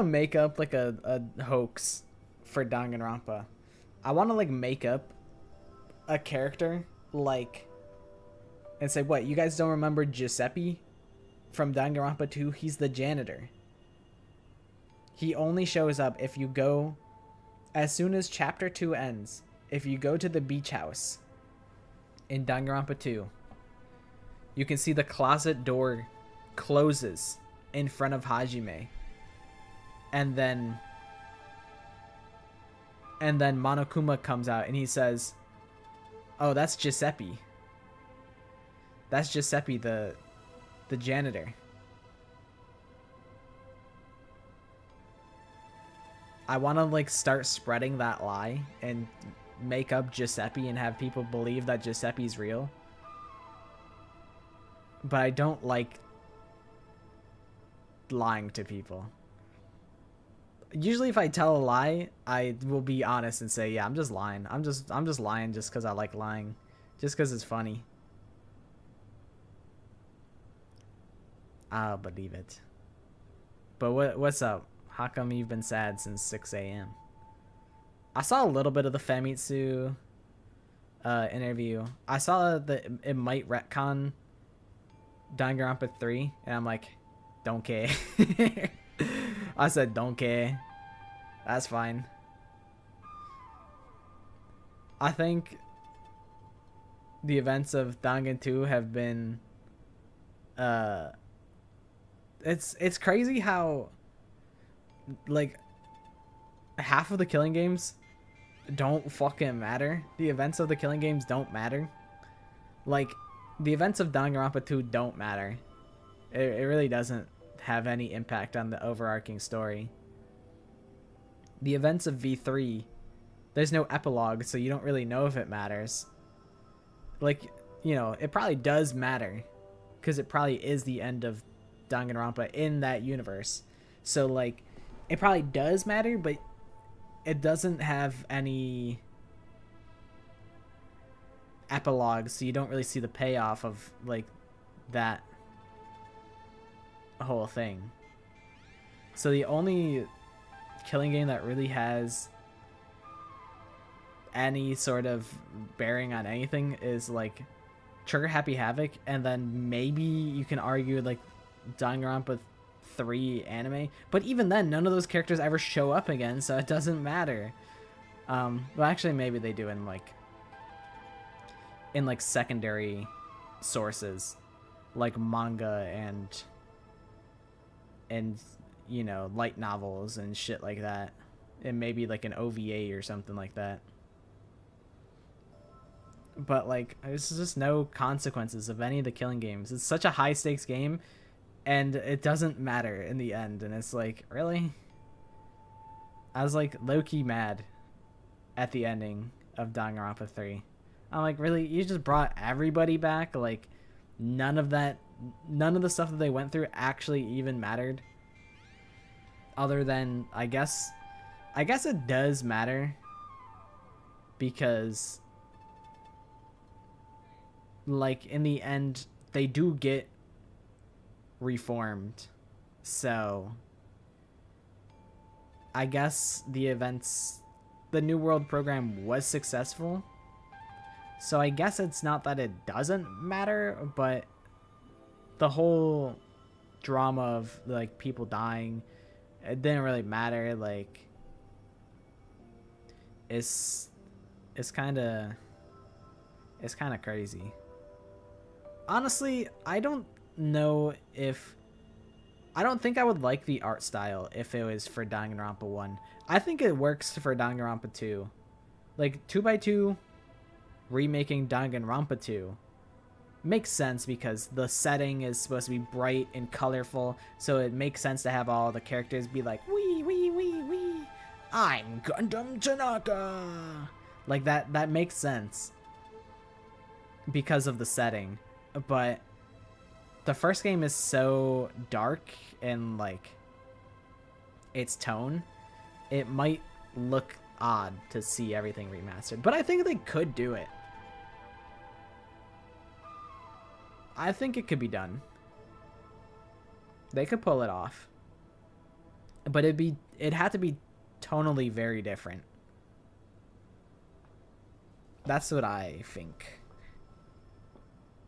A: make up like a hoax for Danganronpa. I wanna like make up a character like and say, what, you guys don't remember Giuseppe from Danganronpa 2? He's the janitor. He only shows up if you go, as soon as chapter 2 ends, if you go to the beach house in Danganronpa 2, you can see the closet door closes in front of Hajime. And then Monokuma comes out and he says, "Oh, that's Giuseppe. That's Giuseppe, the janitor." I want to like start spreading that lie and make up Giuseppe and have people believe that Giuseppe's real. But I don't like lying to people. Usually if I tell a lie, I will be honest and say, yeah, I'm just lying. I'm just lying just because I like lying. Just because it's funny. I'll believe it. But what's up? How come you've been sad since 6 a.m.? I saw a little bit of the Famitsu interview. I saw that it might retcon Danganronpa 3, and I'm like, don't care. I said, don't care. That's fine. I think the events of Dangan 2 have been it's crazy how like half of the killing games don't fucking matter. The events of the killing games don't matter. Like the events of Danganronpa 2 don't matter. It really doesn't have any impact on the overarching story. The events of V3, there's no epilogue, so you don't really know if it matters. Like, you know, it probably does matter, because it probably is the end of Danganronpa in that universe. So like it probably does matter, but it doesn't have any epilogue, so you don't really see the payoff of like that whole thing. So the only killing game that really has any sort of bearing on anything is like Trigger Happy Havoc, and then maybe you can argue like Danganronpa 3 anime, but even then none of those characters ever show up again, so it doesn't matter. Well, actually maybe they do in like secondary sources like manga and you know, light novels and shit like that, and maybe like an OVA or something like that. But like there's just no consequences of any of the killing games. It's such a high stakes game and it doesn't matter in the end, and it's like, really? I was like low-key mad at the ending of Danganronpa 3. I'm like, really? You just brought everybody back? Like none of the stuff that they went through actually even mattered, other than I guess it does matter, because like in the end they do get reformed. So I guess the New World program was successful. So I guess it's not that it doesn't matter, but the whole drama of like people dying, it didn't really matter. Like it's kind of crazy. Honestly, I don't think I would like the art style if it was for Danganronpa 1. I think it works for Danganronpa 2. Like 2x2 remaking Danganronpa 2 makes sense because the setting is supposed to be bright and colorful, so it makes sense to have all the characters be like, wee wee wee wee, I'm Gundam Tanaka. Like that makes sense because of the setting. But the first game is so dark and like its tone, it might look odd to see everything remastered, but I think they could do it. I think it could be done. They could pull it off, but it'd have to be tonally very different. That's what I think.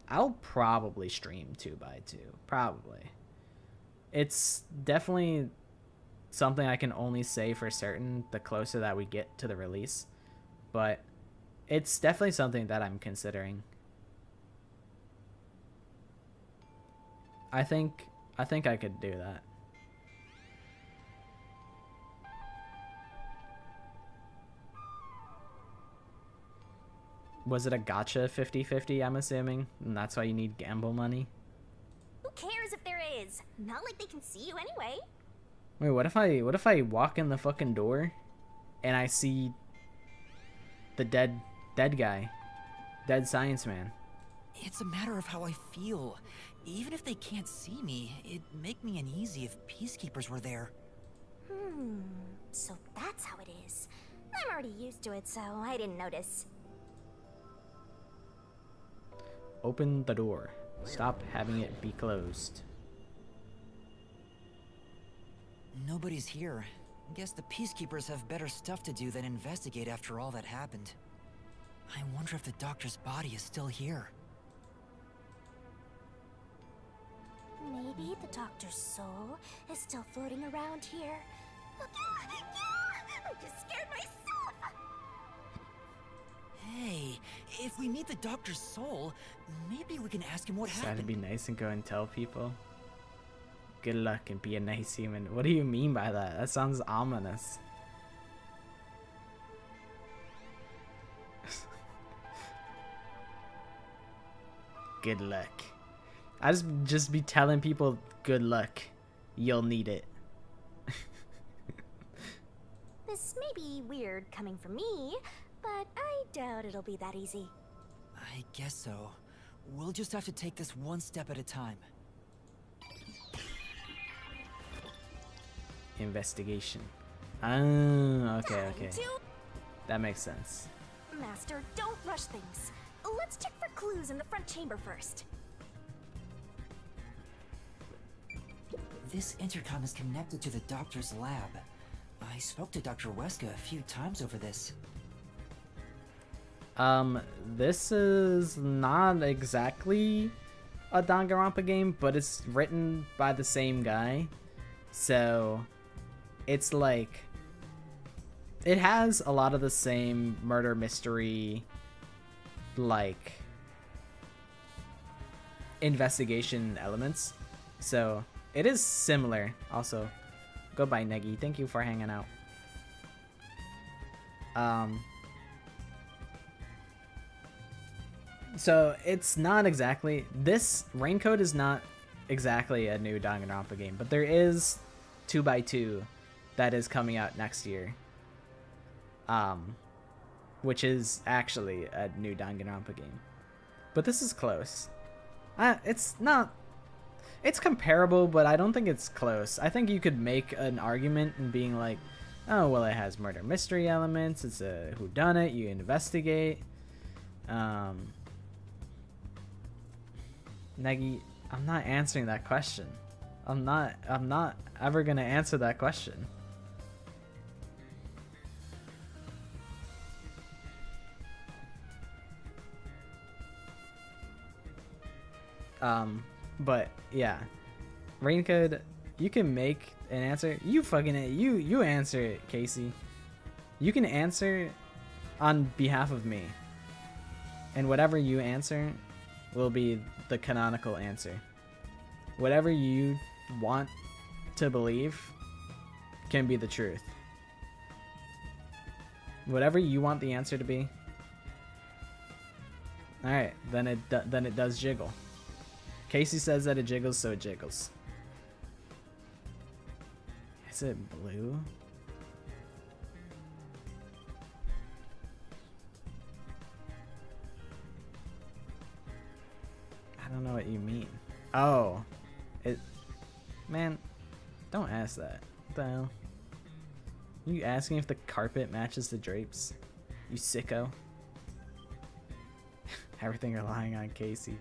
A: I'll probably stream 2x2. Probably. It's definitely something I can only say for certain the closer that we get to the release. But it's definitely something that I'm considering. I think I could do that. Was it a gacha 50-50, I'm assuming? And that's why you need gamble money?
G: Who cares if there is? Not like they can see you anyway.
A: Wait, what if I walk in the fucking door and I see the dead guy? Dead science man.
C: It's a matter of how I feel. Even if they can't see me, it'd make me uneasy if peacekeepers were there.
G: So that's how it is. I'm already used to it, so I didn't notice.
A: Open the door. Stop having it be closed.
C: Nobody's here. Guess the peacekeepers have better stuff to do than investigate after all that happened. I wonder if the doctor's body is still here.
G: Maybe the doctor's soul is still floating around here. I just scared myself!
C: Hey, if we meet the doctor's soul, maybe we can ask him what
A: Decide to
C: happened.
A: be nice and go and tell people. Good luck and be a nice human. What do you mean by that? That sounds ominous. Good luck. I just be telling people good luck. You'll need it.
G: This may be weird coming from me, but I doubt it'll be that easy.
C: I guess so. We'll just have to take this one step at a time.
A: Investigation. Ah, okay,
G: Time
A: okay.
G: to-
A: That makes sense.
G: Master, don't rush things. Let's check for clues in the front chamber first.
C: This intercom is connected to the doctor's lab. I spoke to Dr. Weska a few times over this.
A: This is not exactly a Danganronpa game, but it's written by the same guy. So, it's like, it has a lot of the same murder mystery, like, investigation elements. So, it is similar. Also, goodbye, Negi. Thank you for hanging out. So it's not exactly, this Raincoat is not exactly a new Danganronpa game, but there is 2x2 that is coming out next year, which is actually a new Danganronpa game. But this is close. It's not, it's comparable, but I don't think it's close. I think you could make an argument in being like, oh well, it has murder mystery elements, it's a whodunit, you investigate. Negi, I'm not answering that question. I'm not ever gonna answer that question. But yeah, Raincode, you can make an answer. You answer it, Casey. You can answer on behalf of me, and whatever you answer will be the canonical answer. Whatever you want to believe can be the truth. Whatever you want the answer to be. All right, then it does jiggle. Casey says that it jiggles, so it jiggles. Is it blue? I don't know what you mean. Oh, man, don't ask that. What the hell? You asking if the carpet matches the drapes? You sicko. Everything relying on Casey.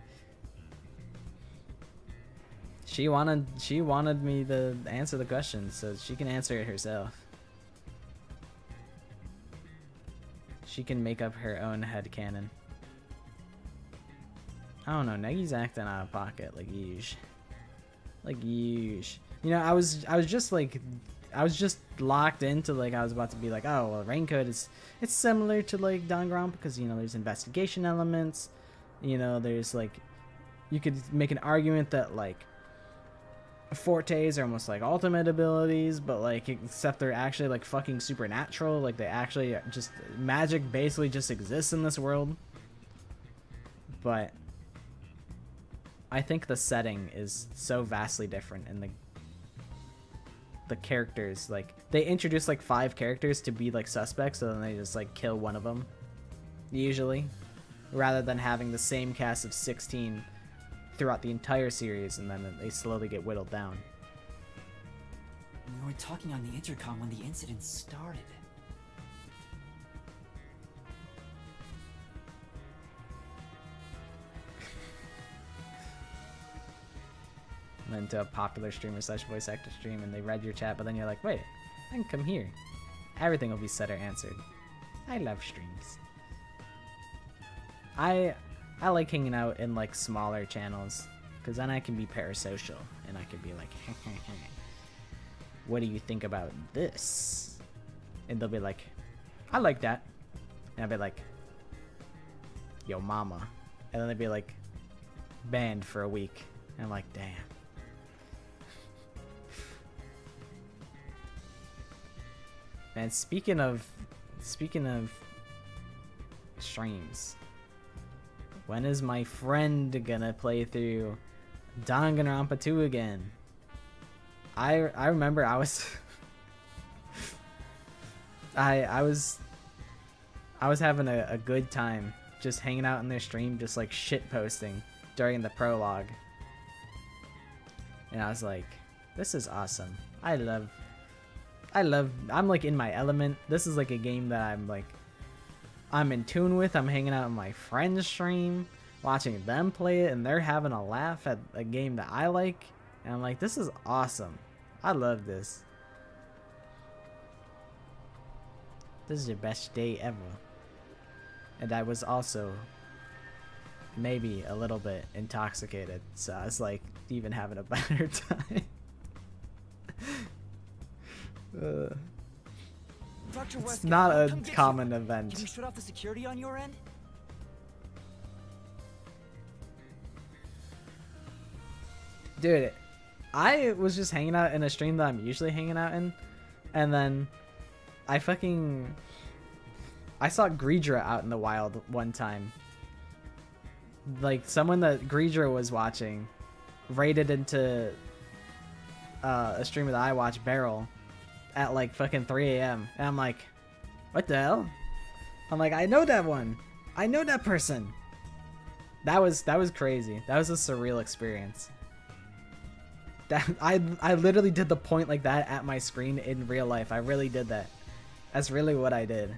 A: She wanted me to answer the question, so she can answer it herself. She can make up her own headcanon. I don't know, Negi's acting out of pocket like usual. Like usual. You know, I was just locked into, like, I was about to be like, oh well, Raincoat it's similar to like Danganronpa because, you know, there's investigation elements. You know, there's like, you could make an argument that like Fortes are almost like ultimate abilities, but like, except they're actually like fucking supernatural. Like, they actually just, magic basically just exists in this world. But I think the setting is so vastly different, and the characters, like, they introduce like 5 characters to be like suspects, so then they just like kill one of them usually, rather than having the same cast of 16 throughout the entire series, and then they slowly get whittled down.
C: We were talking on the intercom when the incident started.
A: Went to a popular streamer / voice actor stream, and they read your chat, but then you're like, wait, I can come here. Everything will be said or answered. I love streams. I like hanging out in like smaller channels, because then I can be parasocial, and I can be like, what do you think about this? And they'll be like, I like that. And I'll be like, yo mama. And then they'd be like, banned for a week. And I'm like, damn. Man, speaking of streams, when is my friend gonna play through Danganronpa 2 again? I remember I was I was having a good time just hanging out in their stream, just like shit posting during the prologue. And I was like, this is awesome. I love I'm like in my element. This is like a game that I'm in tune with. I'm hanging out in my friends' stream, watching them play it, and they're having a laugh at a game that I like. And I'm like, this is awesome. I love this. This is your best day ever. And I was also maybe a little bit intoxicated, so I was like even having a better time.
C: Dr.
A: It's
C: Wesker,
A: not
C: I'll
A: a
C: come get
A: common
C: you.
A: event.
C: Can you shut off the security on your end?
A: Dude, I was just hanging out in a stream that I'm usually hanging out in, and then I saw Greedra out in the wild one time. Like, someone that Greedra was watching raided into a streamer that I watch, Barrel, at like fucking 3 a.m. And I'm like, what the hell? I'm like, I know that one. I know that person. That was crazy. That was a surreal experience. That I literally did the point like that at my screen in real life. I really did that. That's really what I did.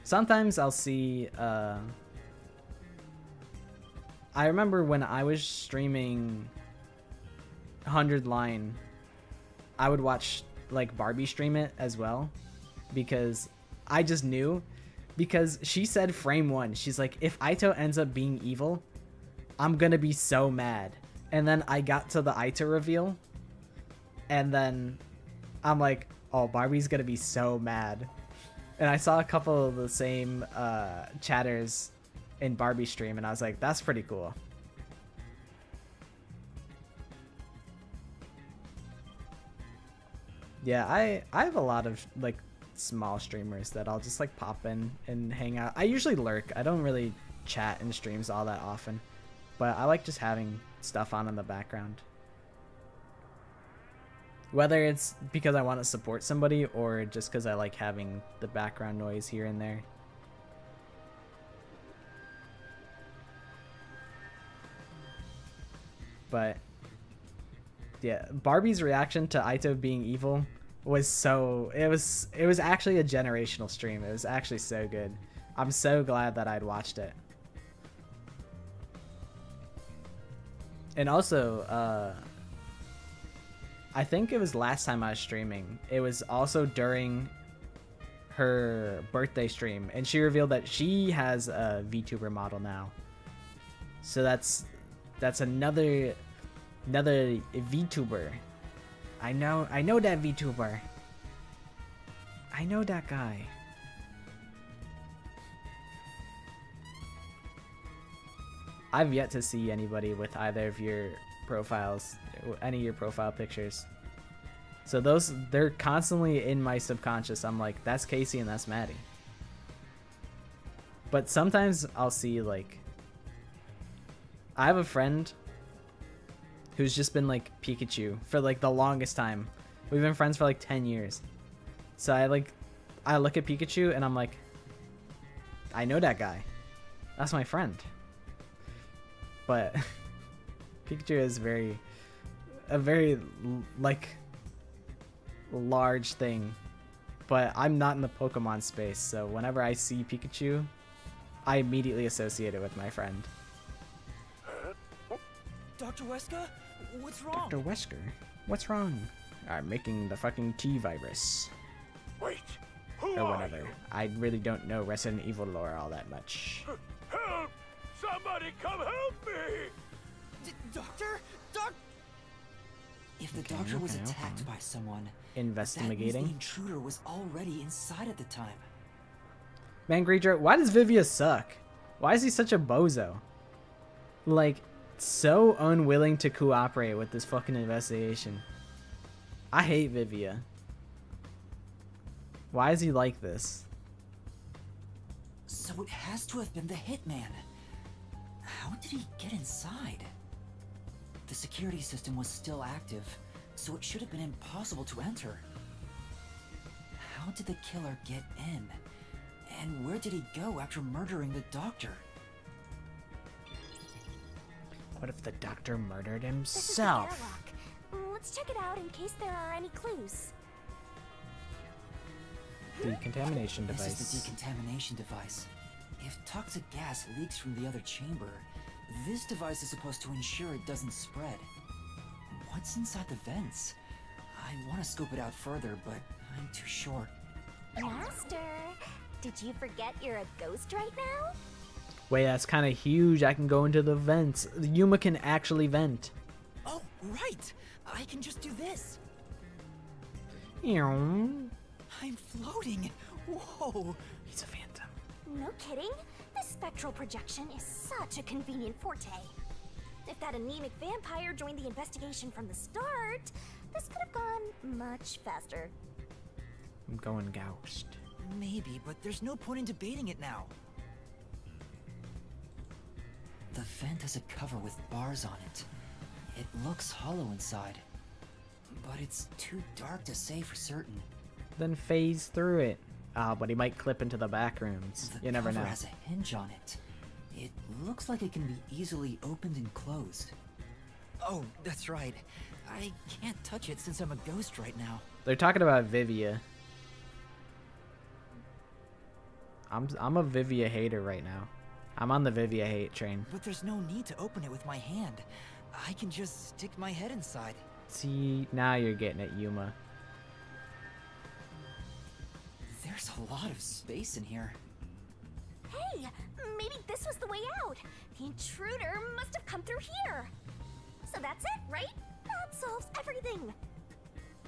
A: Sometimes I'll see I remember when I was streaming 100 Line, I would watch like Barbie stream it as well, because I just knew, because she said frame 1, she's like, if Aito ends up being evil, I'm gonna be so mad. And then I got to the Aito reveal, and then I'm like, oh, Barbie's gonna be so mad. And I saw a couple of the same chatters in Barbie stream, and I was like, that's pretty cool. Yeah, I have a lot of like small streamers that I'll just like pop in and hang out. I usually lurk. I don't really chat in streams all that often, but I like just having stuff on in the background. Whether it's because I want to support somebody or just because I like having the background noise here and there. But yeah, Barbie's reaction to Aito being evil was so, it was actually a generational stream. It was actually so good. I'm so glad that I'd watched it. And also, I think it was last time I was streaming. It was also during her birthday stream, and she revealed that she has a VTuber model now. So that's another VTuber. I know that VTuber. I know that guy. I've yet to see anybody with either of your profiles, any of your profile pictures. So they're constantly in my subconscious. I'm like, that's Casey and that's Maddie. But sometimes I'll see, like, I have a friend who's just been like Pikachu for like the longest time. We've been friends for like 10 years. So I look at Pikachu and I'm like, I know that guy. That's my friend. But Pikachu is a very like large thing. But I'm not in the Pokemon space, so whenever I see Pikachu, I immediately associate it with my friend.
C: Dr. Wesker? What's wrong?
A: Dr. Wesker? What's wrong? I'm making the fucking T-virus.
H: Wait, who
A: Or
H: are
A: whatever.
H: you?
A: I really don't know Resident Evil lore all that much.
H: Help! Somebody come help me!
C: Doctor? If the doctor was attacked by someone, that means the
A: Investigating.
C: intruder was already inside at the time.
A: Man, Greedra, why does Vivia suck? Why is he such a bozo? Like, so unwilling to cooperate with this fucking investigation. I hate Vivia. Why is he like this?
C: So it has to have been the hitman. How did he get inside? The security system was still active, so it should have been impossible to enter. How did the killer get in? And where did he go after murdering the doctor?
A: What if the doctor murdered
G: This is the
A: himself?
G: airlock. Let's check it out in case there are any clues.
A: Decontamination
C: This
A: device.
C: is the decontamination device. If toxic gas leaks from the other chamber, this device is supposed to ensure it doesn't spread. What's inside the vents? I want to scope it out further, but I'm too short.
G: Master, did you forget you're a ghost right now?
A: Wait, that's kind of huge. I can go into the vents. Yuma can actually vent.
C: Oh, right! I can just do this!
A: He's
C: I'm floating! Whoa!
A: a phantom.
G: No kidding. This spectral projection is such a convenient forte. If that anemic vampire joined the investigation from the start, this could have gone much faster.
A: I'm going ghost.
C: Maybe, but there's no point in debating it now. The vent has a cover with bars on it. It looks hollow inside, but it's too dark to say for certain.
A: Then phase through it. Ah, but he might clip into the back rooms.
C: The
A: You never
C: cover
A: know.
C: has a hinge on it. It looks like it can be easily opened and closed. Oh, that's right. I can't touch it since I'm a ghost right now.
A: They're talking about Vivia. I'm a Vivia hater right now. I'm on the Vivia hate train.
C: But there's no need to open it with my hand. I can just stick my head inside.
A: See, now you're getting it, Yuma.
C: There's a lot of space in here.
G: Hey, maybe this was the way out. The intruder must have come through here. So that's it, right? That solves everything.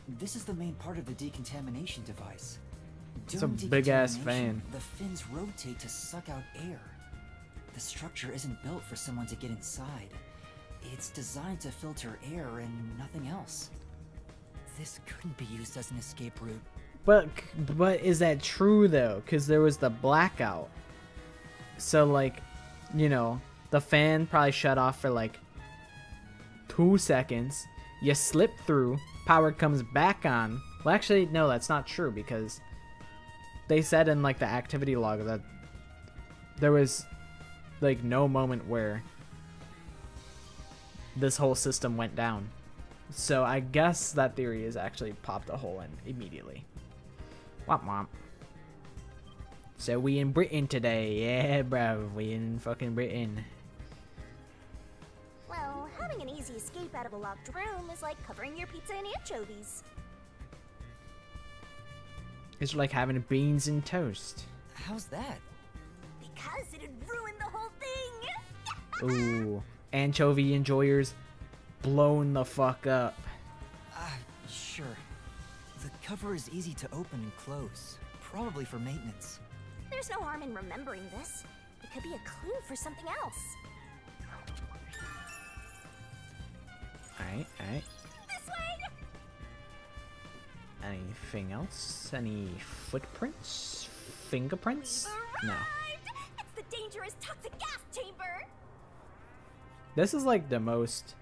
C: This is the main part of the decontamination device.
A: It's a
C: During
A: big-ass
C: decontamination,
A: fan.
C: The fins rotate to suck out air. The structure isn't built for someone to get inside. It's designed to filter air and nothing else. This couldn't be used as an escape route.
A: But is that true though? Because there was the blackout. So like, you know, the fan probably shut off for like 2 seconds. You slip through, power comes back on. Well, actually, no, that's not true because they said in like the activity log that there was like no moment where this whole system went down. So I guess that theory is actually popped a hole in immediately. Womp womp. So we in Britain today, yeah, bro. We in fucking Britain.
G: Well, having an easy escape out of a locked room is like covering your pizza in anchovies.
A: It's like having beans and toast.
C: How's that?
G: Because it'd ruin the whole thing.
A: Ooh, anchovy enjoyers, blown the fuck up.
C: Sure. The cover is easy to open and close, probably for maintenance.
G: There's no harm in remembering this. It could be a clue for something else.
A: Alright, alright.
G: This way!
A: Anything else? Any footprints? Fingerprints? No.
G: Arrived! It's the dangerous toxic gas chamber!
A: This is like the most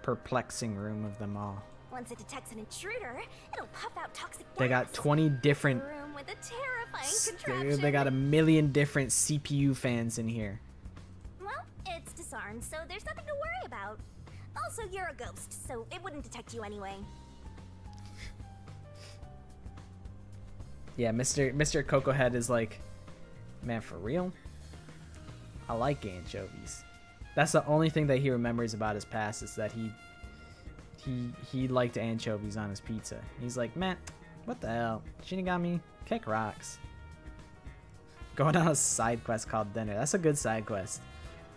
A: perplexing room of them all.
G: Once it detects an intruder, it'll puff out toxic gas.
A: They got 20 different.
G: Room with a terrifying contraption.
A: They got a million different CPU fans in here.
G: Well, it's disarmed, so there's nothing to worry about. Also, you're a ghost, so it wouldn't detect you anyway.
A: Yeah, Mr. Cocoa Head is like, man, for real? I like anchovies. That's the only thing that he remembers about his past is that he liked anchovies on his pizza. He's like, man, what the hell? Shinigami, kick rocks. Going on a side quest called Dinner. That's a good side quest.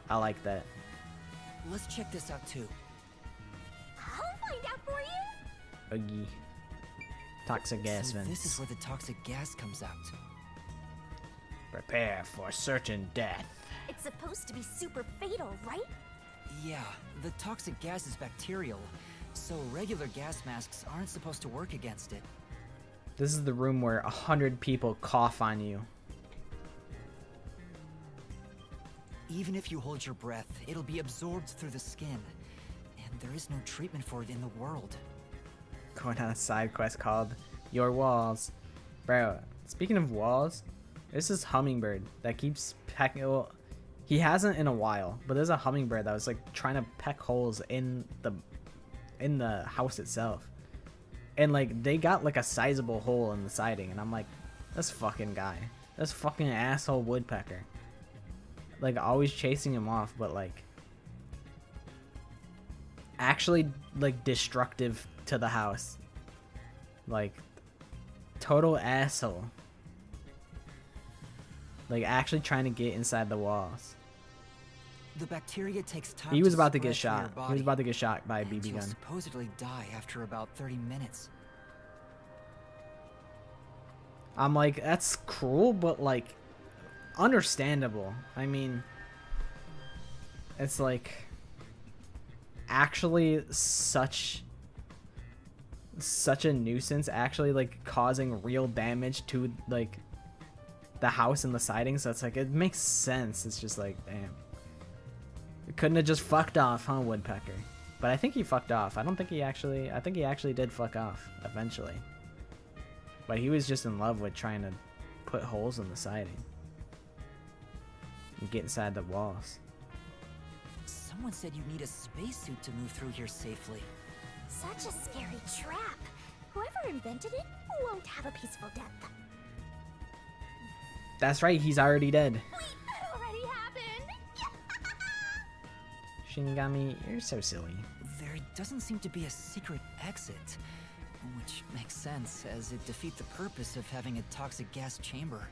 A: I like that.
C: Let's check this out too.
G: I'll find out for you.
A: Oogie. Toxic gas
C: So
A: vents.
C: this is where the toxic gas comes out.
A: Prepare for certain death.
G: It's supposed to be super fatal, right?
C: Yeah, the toxic gas is bacterial, so regular gas masks aren't supposed to work against it.
A: This is the room where 100 people cough on you.
C: Even if you hold your breath, it'll be absorbed through the skin. And there is no treatment for it in the world.
A: Going on a side quest called Your Walls. Bro, speaking of walls, there's this hummingbird that keeps pecking. Well, he hasn't in a while, but there's a hummingbird that was like trying to peck holes in the in the house itself. And like they got like a sizable hole in the siding, and I'm like, this fucking guy, this fucking asshole woodpecker, like always chasing him off, but like actually like destructive to the house, like total asshole, like actually trying to get inside the walls.
C: The bacteria takes time.
A: He was about to
C: spread
A: get
C: through your
A: shot. He
C: body,
A: was about to get shot by a
C: and
A: BB
C: you'll
A: gun.
C: supposedly die after about 30 minutes.
A: I'm like, that's cruel, but like understandable. I mean, it's like actually such a nuisance, actually like causing real damage to like the house and the siding. So it's like, it makes sense. It's just like, damn, it couldn't have just fucked off, huh, woodpecker? But I think he fucked off. I think he actually did fuck off eventually, but he was just in love with trying to put holes in the siding and get inside the walls.
C: Someone said you need a spacesuit to move through here safely.
G: Such a scary trap. Whoever invented it won't have a peaceful death.
A: That's right, he's already dead.
G: Wait, that already happened.
A: Shinigami, you're so silly.
C: There doesn't seem to be a secret exit, which makes sense, as it defeats the purpose of having a toxic gas chamber.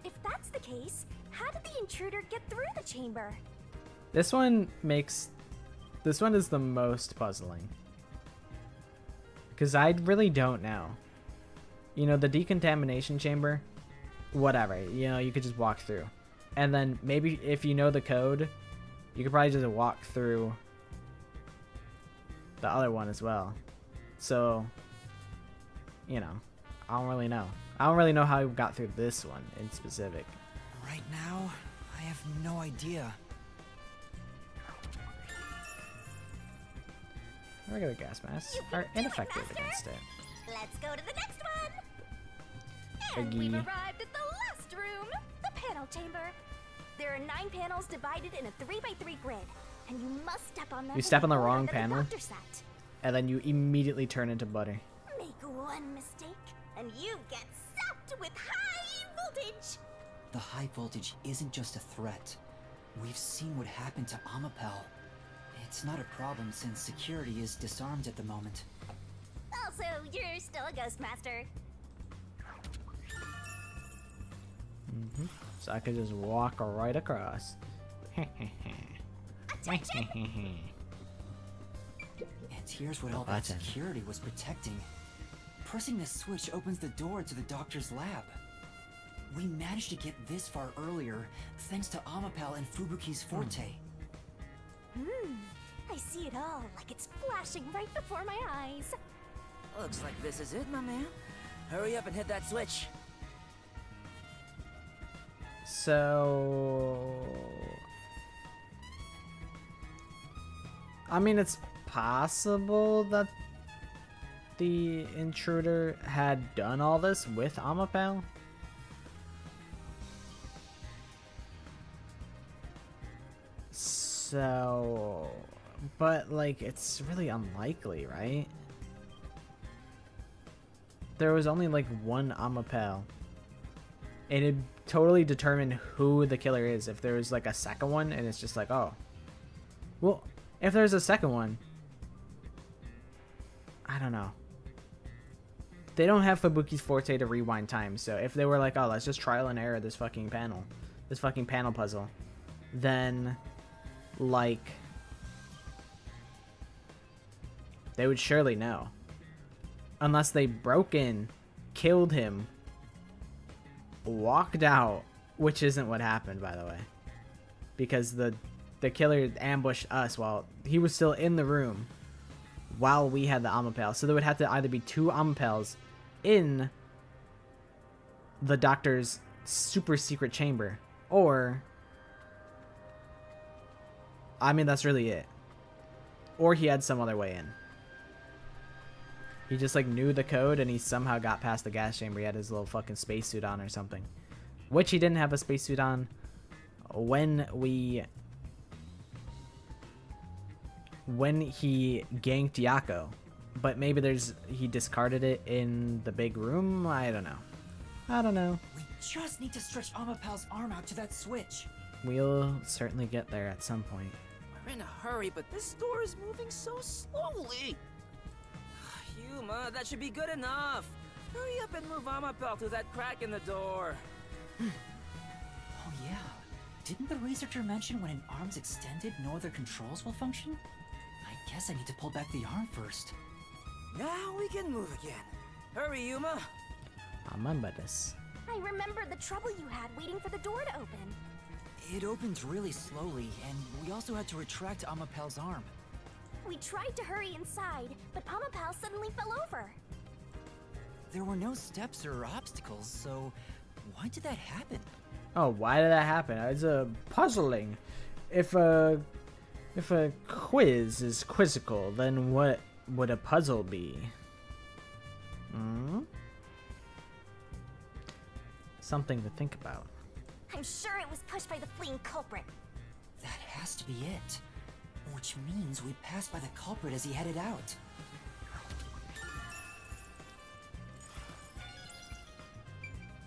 G: If that's the case, how did the intruder get through the chamber?
A: This one is the most puzzling, because I really don't know. You know, the decontamination chamber, whatever, you know, you could just walk through, and then maybe if you know the code, you could probably just walk through the other one as well. So, you know, I don't really know. I don't really know how we got through this one in specific.
C: Right now, I have no idea.
A: Regular gas masks are ineffective against it.
G: Let's go to the next one. And we've arrived at the last room, the panel chamber. There are 9 panels divided in a 3x3 grid, and you must step on them.
A: You step on the wrong
G: that
A: panel,
G: doctor set.
A: and then you immediately turn into butter.
G: Make one mistake, and you get zapped with high voltage.
C: The high voltage isn't just a threat. We've seen what happened to Amapel. It's not a problem since security is disarmed at the moment.
G: Also, you're still a ghost master.
A: So I could just walk right across.
G: Attention!
C: And here's what all that security was protecting. Pressing the switch opens the door to the doctor's lab. We managed to get this far earlier thanks to Amapel and Fubuki's forte.
G: I see it all like it's flashing right before my eyes.
E: Looks like this is it, my man. Hurry up and hit that switch.
A: So, I mean, it's possible that the intruder had done all this with Amapel. So, but like, it's really unlikely, right? There was only like one Amapel, and it totally determined who the killer is. If there was like a second one, and it's just like, oh, well, if there's a second one, I don't know. They don't have Fubuki's forte to rewind time, so if they were like, oh, let's just trial and error this fucking panel puzzle, then like they would surely know, unless they broke in, killed him, walked out, which isn't what happened, by the way, because the killer ambushed us while he was still in the room while we had the Amapel. So there would have to either be 2 Amapels in the doctor's super secret chamber, or I mean, that's really it, or he had some other way in. He just like knew the code and he somehow got past the gas chamber. He had his little fucking spacesuit on or something, which he didn't have a spacesuit on when we when he ganked Yako. But maybe he discarded it in the big room? I don't know.
C: We just need to stretch Amapal's arm out to that switch.
A: We'll certainly get there at some point.
E: We're in a hurry, but this door is moving so slowly. Yuma, that should be good enough. Hurry up and move Amapel through that crack in the door.
C: Oh yeah. Didn't the researcher mention when an arm's extended, no other controls will function? I guess I need to pull back the arm first.
E: Now we can move again. Hurry, Yuma.
A: I remember this.
G: I remember the trouble you had waiting for the door to open.
C: It opened really slowly, and we also had to retract Amapel's arm.
G: We tried to hurry inside, but Amapal suddenly fell over.
C: There were no steps or obstacles, so why did that happen?
A: Oh, why did that happen? It's puzzling. If a quiz is quizzical, then what would a puzzle be? Something to think about.
G: I'm sure it was pushed by the fleeing culprit.
C: That has to be it. Which means we passed by the culprit as he headed out.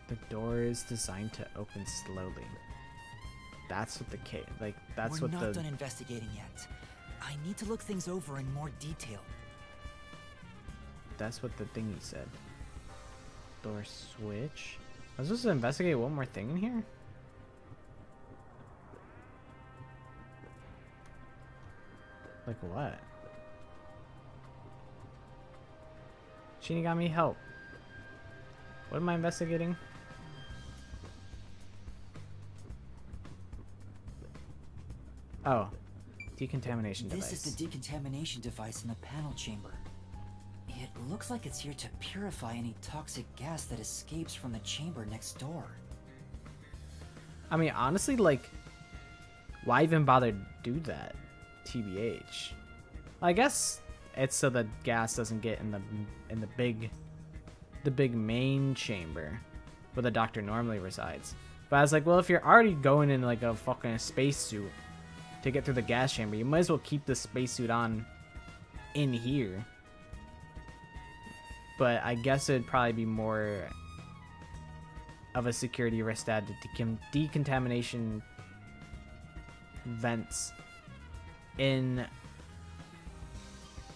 A: The door is designed to open slowly. That's what
C: We're not done investigating yet. I need to look things over in more detail.
A: That's what the thingy said. Door switch. I was supposed to investigate one more thing in here? Like what? Shinigami, help. What am I investigating? Oh. Decontamination device.
C: This is the decontamination device in the panel chamber. It looks like it's here to purify any toxic gas that escapes from the chamber next door.
A: I mean, honestly, like, why even bother do that? TBH. I guess it's so that gas doesn't get in the big main chamber where the doctor normally resides. But I was like, well, if you're already going in like a fucking spacesuit to get through the gas chamber, you might as well keep the spacesuit on in here. But I guess it'd probably be more of a security risk to add the decontamination vents in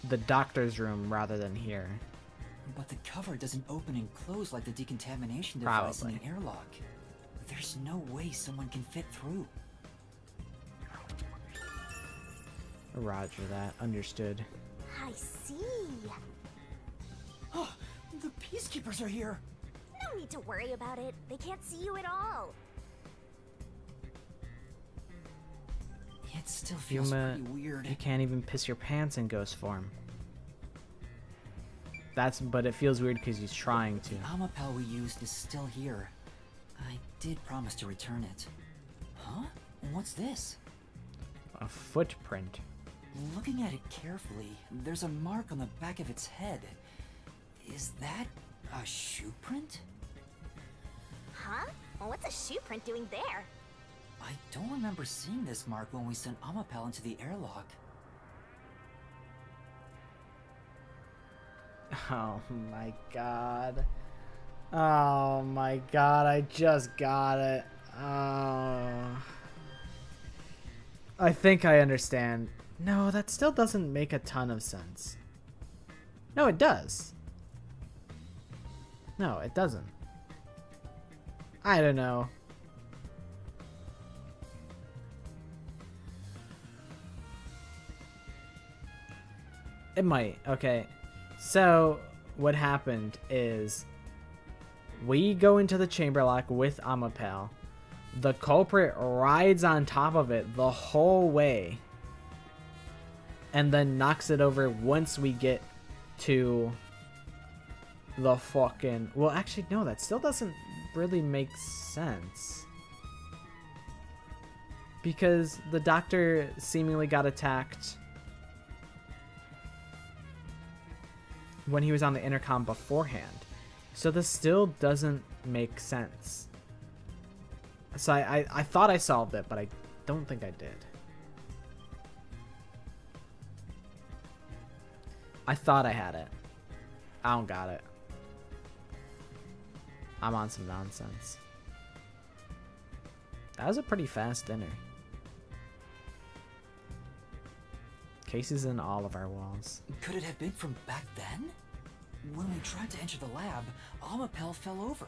A: the doctor's room rather than here.
C: But the cover doesn't open and close like the decontamination device in the airlock. There's no way someone can fit through.
A: Roger that. Understood.
G: I see.
C: Oh, the peacekeepers are here.
G: No need to worry about it. They can't see you at all.
C: It still feels
A: Yuma,
C: pretty weird.
A: you can't even piss your pants in ghost form. But it feels weird because he's trying to.
C: The Amapel we used is still here. I did promise to return it. Huh? What's this?
A: A footprint.
C: Looking at it carefully, there's a mark on the back of its head. Is that a shoe print?
G: Huh? Well, what's a shoe print doing there?
C: I don't remember seeing this mark when we sent Amapel into the airlock.
A: Oh my god. Oh my god, I just got it. Oh. I think I understand. No, that still doesn't make a ton of sense. No, it does. No, it doesn't. I don't know. It might. Okay. So, what happened is we go into the chamber lock with Amapel. The culprit rides on top of it the whole way and then knocks it over once we get to the fucking... Well, actually, no, that still doesn't really make sense. Because the doctor seemingly got attacked when he was on the intercom beforehand. So this still doesn't make sense. So I thought I solved it, but I don't think I did. I thought I had it. I don't got it. I'm on some nonsense. That was a pretty fast dinner. Cases in all of our walls.
C: Could it have been from back then? When we tried to enter the lab, Amapel fell over.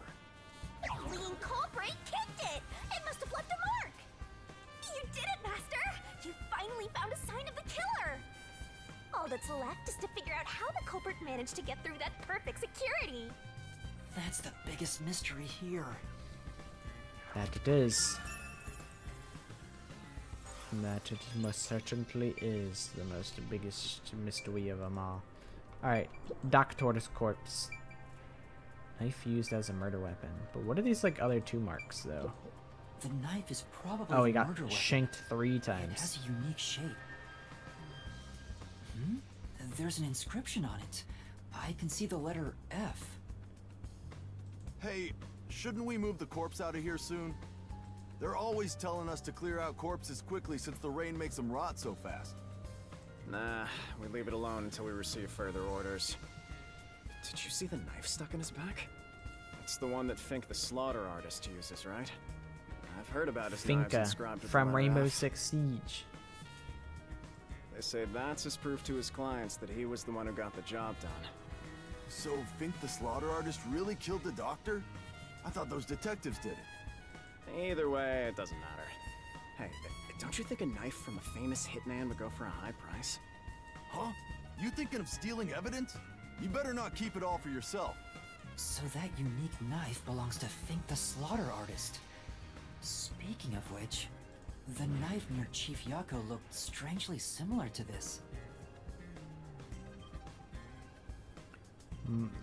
G: The fleeing culprit kicked it! It must have left a mark! You did it, Master! You finally found a sign of the killer! All that's left is to figure out how the culprit managed to get through that perfect security!
C: That's the biggest mystery here.
A: That it is. That it most certainly is the most biggest mystery of them all. Alright, Doc Tortoise corpse. Knife used as a murder weapon. But what are these like other 2 marks though?
C: The knife is probably
A: Oh, he
C: the
A: got
C: murder weapon.
A: shanked 3
C: It
A: times.
C: has a unique shape. There's an inscription on it. I can see the letter F.
I: Hey, shouldn't we move the corpse out of here soon? They're always telling us to clear out corpses quickly since the rain makes them rot so fast.
J: Nah, we leave it alone until we receive further orders. Did you see the knife stuck in his back? It's the one that Fink the slaughter artist uses, right? I've heard about his knives
A: Finka
J: inscribed with the
A: from
J: letter
A: Rainbow
J: F.
A: Six Siege.
J: They say that's his proof to his clients that he was the one who got the job done.
I: So Fink the slaughter artist really killed the doctor? I thought those detectives did it.
J: Either way, it doesn't matter. Hey, don't you think a knife from a famous hitman would go for a high price?
I: Huh? You thinking of stealing evidence? You better not keep it all for yourself.
C: So that unique knife belongs to Fink the slaughter artist. Speaking of which, the knife near Chief Yako looked strangely similar to this.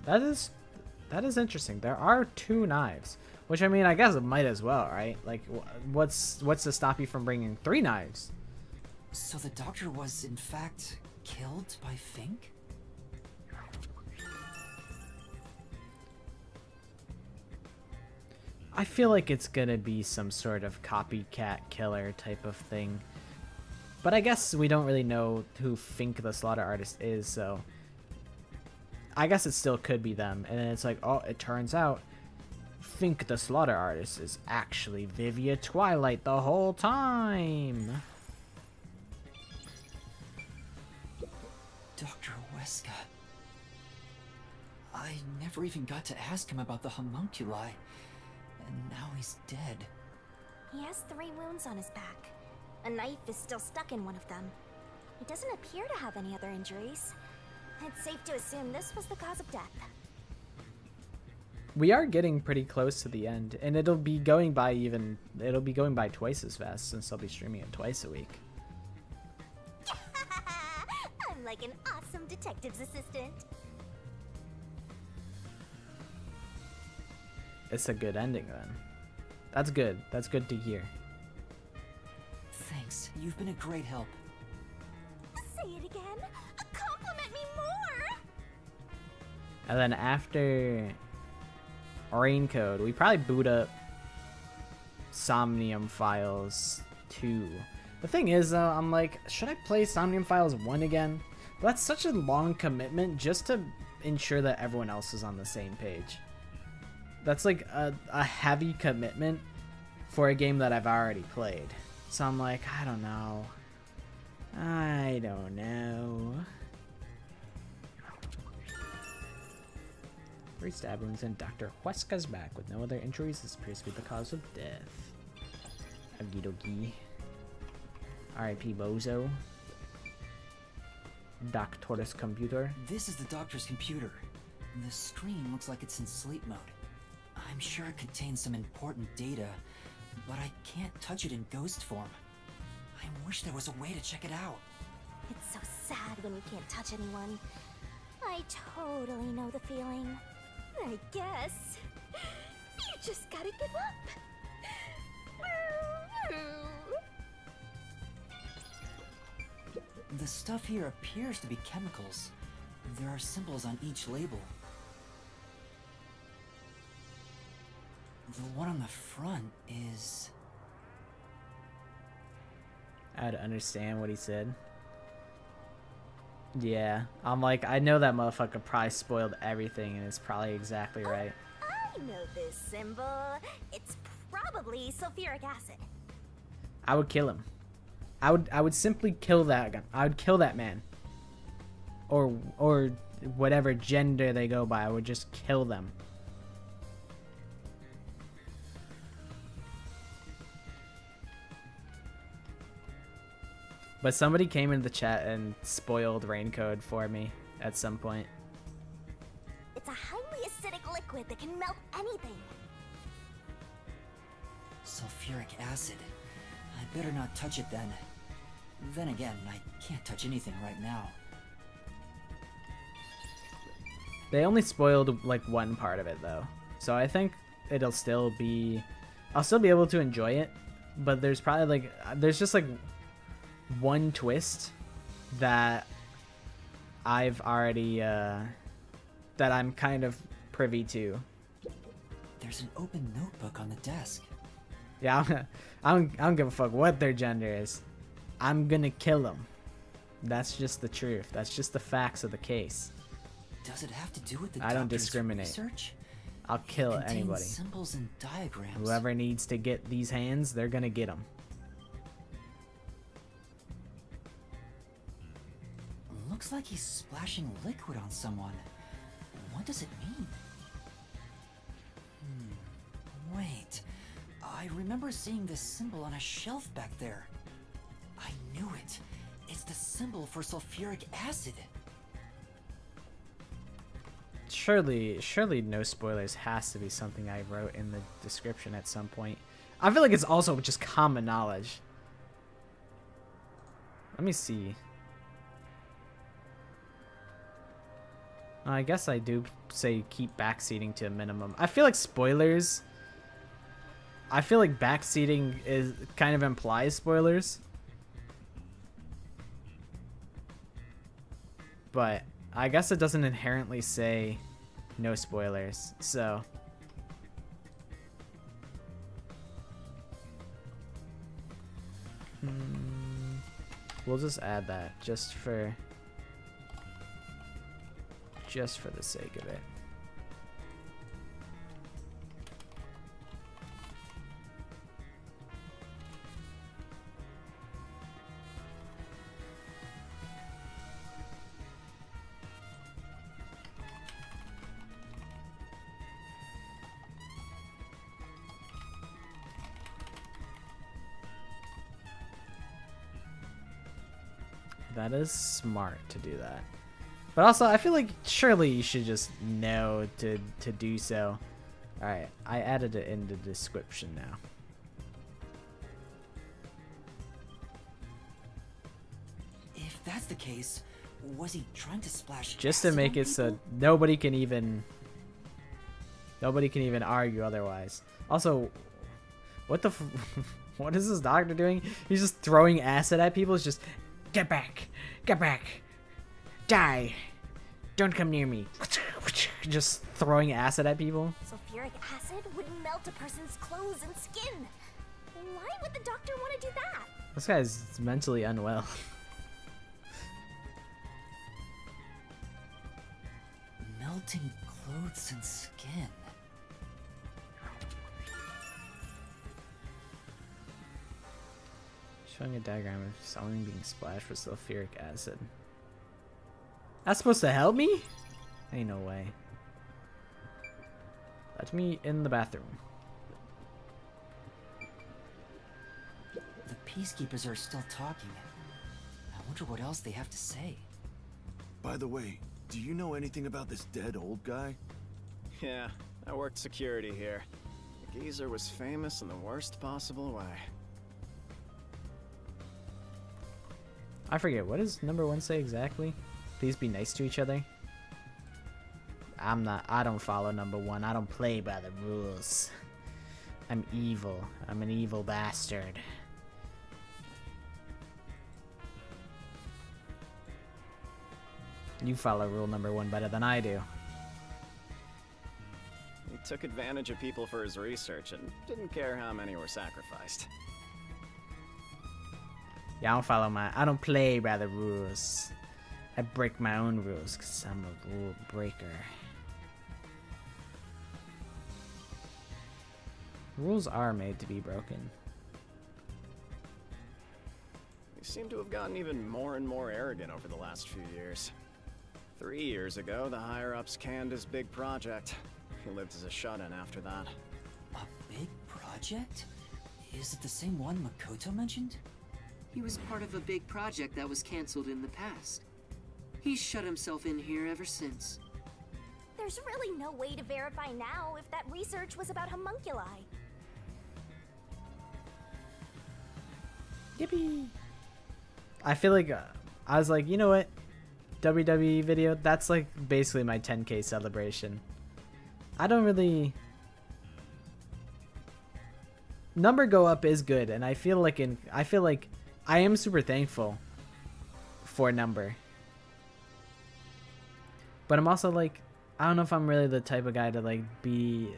A: That is interesting. There are 2 knives, which I mean, I guess it might as well, right? Like, what's to stop you from bringing 3 knives?
C: So the doctor was, in fact, killed by Fink?
A: I feel like it's gonna be some sort of copycat killer type of thing. But I guess we don't really know who Fink the slaughter artist is, so I guess it still could be them. And then it's like, oh, it turns out Fink the slaughter artist is actually Vivia Twilight the whole time.
C: Dr. Weska. I never even got to ask him about the homunculi, and now he's dead.
G: He has 3 wounds on his back. A knife is still stuck in one of them. He doesn't appear to have any other injuries. It's safe to assume this was the cause of death.
A: We are getting pretty close to the end, and it'll be going by twice as fast since I'll be streaming it twice a week.
G: I'm like an awesome detective's assistant.
A: It's a good ending then. That's good. That's good to hear.
C: Thanks, you've been a great help.
G: Say it again. Compliment me more.
A: And then after Rain Code, we probably boot up Somnium Files 2. The thing is, though, I'm like, should I play Somnium Files 1 again? But that's such a long commitment just to ensure that everyone else is on the same page. That's like a heavy commitment for a game that I've already played. So I'm like, I don't know. I don't know. 3 stab wounds and Dr. Huesca's back with no other injuries. This appears to be the cause of death. Okie dokie. R.I.P. Bozo. Doc Tortoise computer.
C: This is the doctor's computer. The screen looks like it's in sleep mode. I'm sure it contains some important data, but I can't touch it in ghost form. I wish there was a way to check it out.
G: It's so sad when you can't touch anyone. I totally know the feeling. I guess you just gotta give up.
C: The stuff here appears to be chemicals. There are symbols on each label. The one on the front is...
A: I had to understand what he said. Yeah, I'm like, I know that motherfucker probably spoiled everything, and it's probably exactly right.
G: I know this symbol. It's probably sulfuric acid.
A: I would kill him. I would simply kill that guy. I would kill that man. Or whatever gender they go by. I would just kill them. But somebody came into the chat and spoiled Raincode for me at some point.
G: It's a highly acidic liquid that can melt anything.
C: Sulfuric acid. I better not touch it then. Then again, I can't touch anything right now.
A: They only spoiled like one part of it though. So I think it'll still be... I'll still be able to enjoy it. But there's probably like... There's just like one twist that I've already... that I'm kind of privy to.
C: There's an open notebook on the desk.
A: Yeah, I don't give a fuck what their gender is. I'm gonna kill them. That's just the truth. That's just the facts of the case.
C: Does it have to do with the
A: I don't
C: doctor's
A: discriminate.
C: research?
A: I'll kill
C: It contains
A: anybody.
C: Symbols and diagrams.
A: Whoever needs to get these hands, they're gonna get them.
C: Looks like he's splashing liquid on someone. What does it mean? Wait. I remember seeing this symbol on a shelf back there. I knew it. It's the symbol for sulfuric acid.
A: Surely no spoilers has to be something I wrote in the description at some point. I feel like it's also just common knowledge. Let me see. I guess I do say keep backseating to a minimum. I feel like spoilers... I feel like backseating is kind of implies spoilers. But I guess it doesn't inherently say no spoilers, so... We'll just add that just for the sake of it. That is smart to do that. But also, I feel like surely you should just know to do so. Alright, I added it in the description now.
C: If that's the case, was he trying to splash
A: Just to
C: acid
A: make
C: on
A: it so
C: people?
A: nobody can even argue otherwise. Also, what the what is this doctor doing? He's just throwing acid at people. It's just get back, die, don't come near me. Just throwing acid at people.
G: Sulfuric acid would melt a person's clothes and skin. Why would the doctor want to do that?
A: This guy's mentally unwell.
C: Melting clothes and skin.
A: Showing a diagram of someone being splashed with sulfuric acid. That's supposed to help me? Ain't no way. Let me in the bathroom.
C: The peacekeepers are still talking. I wonder what else they have to say.
I: By the way, do you know anything about this dead old guy?
J: Yeah, I worked security here. The geezer was famous in the worst possible way.
A: I forget, what does number 1 say exactly? Please be nice to each other. I don't follow number 1. I don't play by the rules. I'm evil. I'm an evil bastard. You follow rule number 1 better than I do.
J: He took advantage of people for his research and didn't care how many were sacrificed.
A: Yeah, I don't play by the rules. I break my own rules because I'm a rule breaker. Rules are made to be broken.
J: You seem to have gotten even more and more arrogant over the last few years. 3 years ago, the higher-ups canned his big project. He lived as a shut-in after that.
C: A big project? Is it the same one Makoto mentioned?
K: He was part of a big project that was cancelled in the past. He's shut himself in here ever since.
G: There's really no way to verify now if that research was about homunculi.
A: Yippee! I feel like I was like, you know what? WWE video, that's like basically my 10K celebration. I don't really... Number go up is good, and I feel like I am super thankful for number. But I'm also like, I don't know if I'm really the type of guy to like you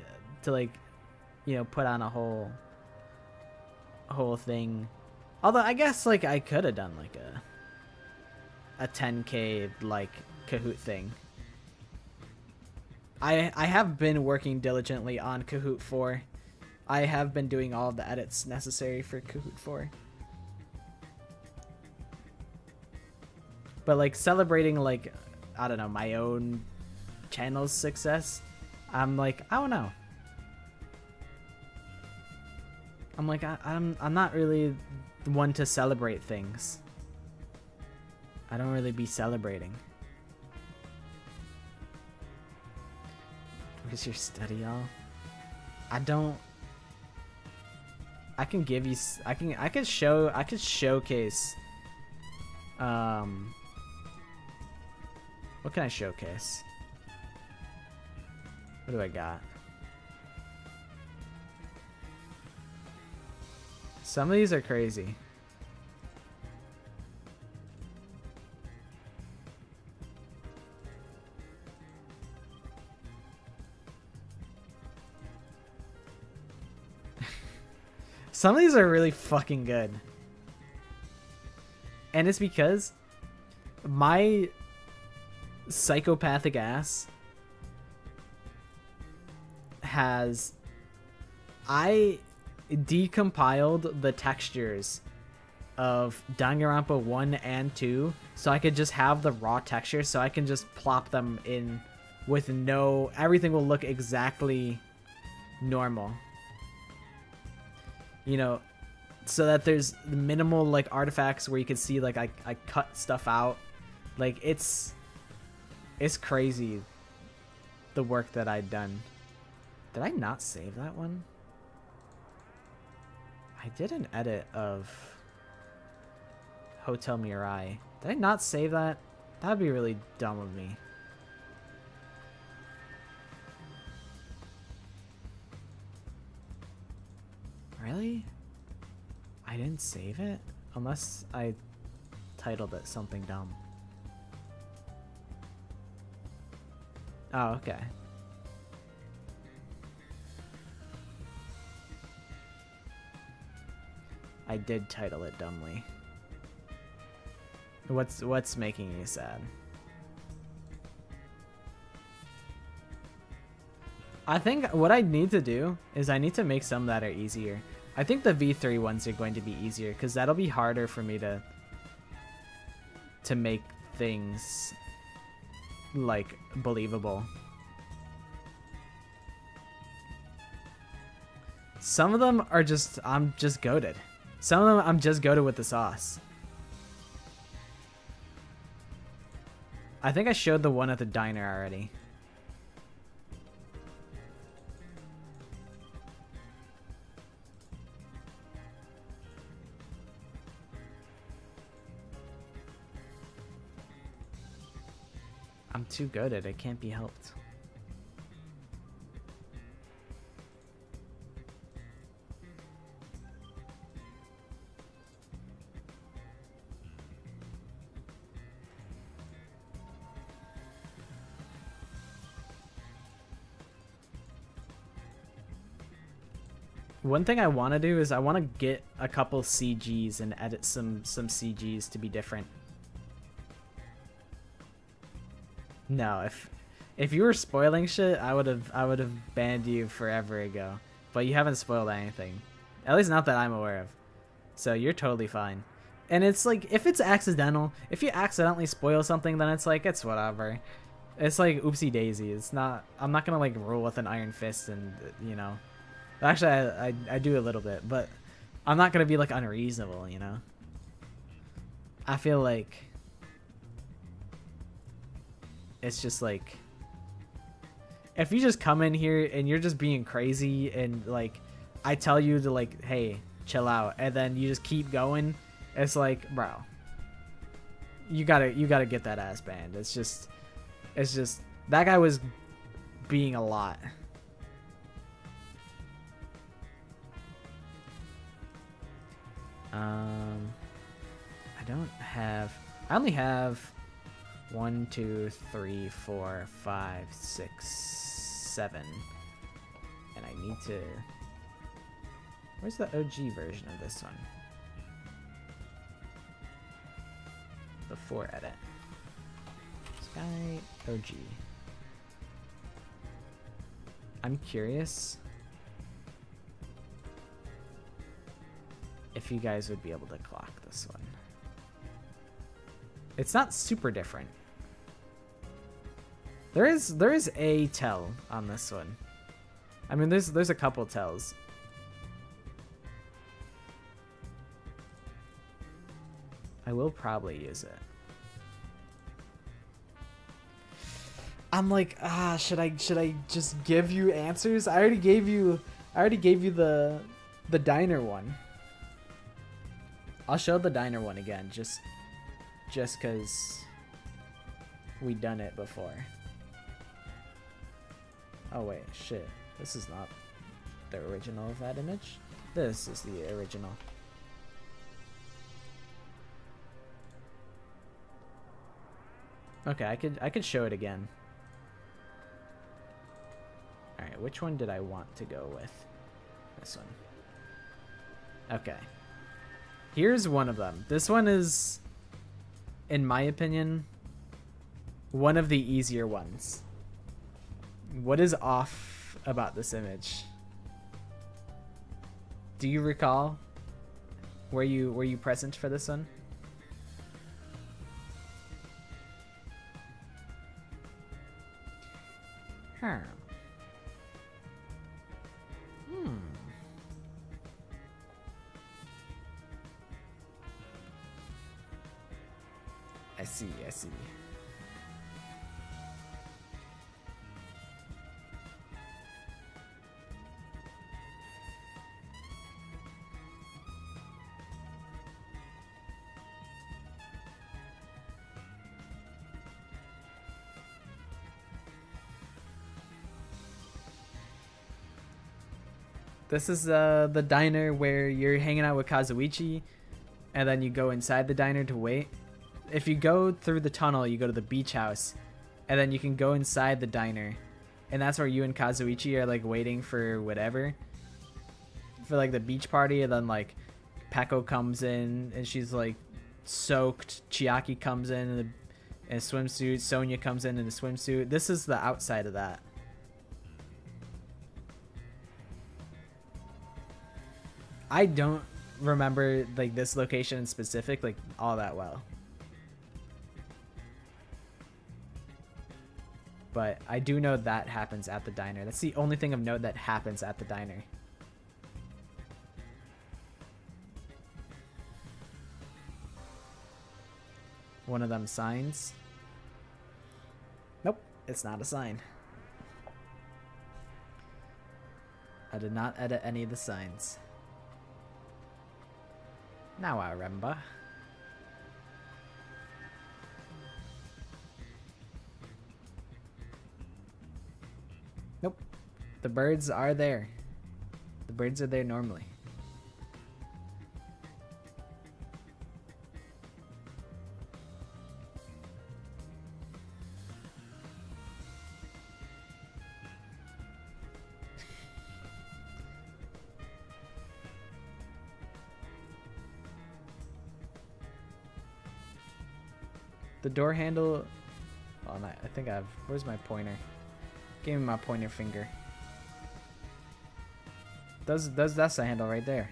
A: know, put on a whole thing. Although I guess like I could have done like a 10K like Kahoot thing. I have been working diligently on Kahoot 4. I have been doing all the edits necessary for Kahoot 4. But like celebrating like, I don't know, my own channel's success, I'm like, I don't know. I'm like, I'm not really the one to celebrate things. I don't really be celebrating. Where's your study, y'all? I can give you, I could showcase, what can I showcase? What do I got? Some of these are crazy. Some of these are really fucking good. And it's because my psychopathic ass I decompiled the textures of Danganronpa 1 and 2 so I could just have the raw textures, so I can just plop them in with everything will look exactly normal. You know, so that there's minimal like artifacts where you can see like I cut stuff out. Like it's crazy the work that I'd done. Did I not save that one? I did an edit of Hotel Mirai. Did I not save that? That'd be really dumb of me. Really? I didn't save it? Unless I titled it something dumb. Oh, okay. I did title it dumbly. What's making you sad? I think what I need to do is I need to make some that are easier. I think the V3 ones are going to be easier because that'll be harder for me to make things like believable. Some of them are just, I'm just goated. Some of them I'm just goated with the sauce. I think I showed the one at the diner already. I'm too good at it, can't be helped. One thing I want to do is I want to get a couple CGs and edit some CGs to be different. No, if you were spoiling shit, I would have banned you forever ago. But you haven't spoiled anything. At least not that I'm aware of. So you're totally fine. And it's like, if it's accidental, if you accidentally spoil something, then it's like, it's whatever. It's like oopsie daisy. It's not, I'm not gonna like rule with an iron fist and, you know. Actually, I do a little bit, but I'm not gonna be like unreasonable, you know. I feel like it's just like, if you just come in here and you're just being crazy and like I tell you to like, hey, chill out, and then you just keep going, it's like, bro, you gotta get that ass banned. It's just that guy was being a lot. I only have 1, 2, 3, 4, 5, 6, 7. And I need to... Where's the OG version of this one? The 4 edit. Sky OG. I'm curious if you guys would be able to clock this one. It's not super different. There is a tell on this one. I mean, there's a couple tells. I will probably use it. I'm like, should I just give you answers? I already gave you the diner one. I'll show the diner one again, just cause we done it before. Oh wait, shit. This is not the original of that image. This is the original. Okay, I could show it again. Alright, which one did I want to go with? This one. Okay. Here's one of them. This one is, in my opinion, one of the easier ones. What is off about this image? Do you recall? Were you present for this one? Huh. I see. This is the diner where you're hanging out with Kazuichi, and then you go inside the diner to wait. If you go through the tunnel, you go to the beach house, and then you can go inside the diner, and that's where you and Kazuichi are like waiting for whatever, for like the beach party. And then like Peko comes in and she's like soaked. Chiaki comes in a swimsuit. Sonya comes in a swimsuit. This is the outside of that. I don't remember like this location in specific like all that well. But I do know that happens at the diner. That's the only thing of note that happens at the diner. One of them signs. Nope, it's not a sign. I did not edit any of the signs. Now I remember. Nope. The birds are there. The birds are there normally. The door handle... Oh, on. I think I've... Where's my pointer? Give me my pointer finger. That's the handle right there.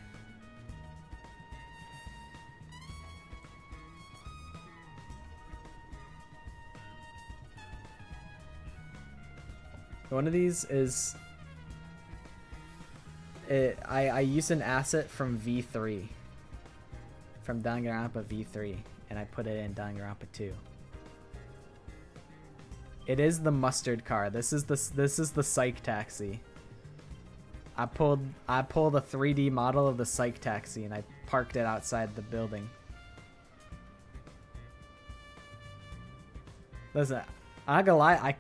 A: One of these is... I used an asset from V3. From Danganronpa V3. And I put it in Danganronpa 2. It is the mustard car. This is the psych taxi. I pulled a 3D model of the psych taxi and I parked it outside the building. Listen, I'm not gonna lie,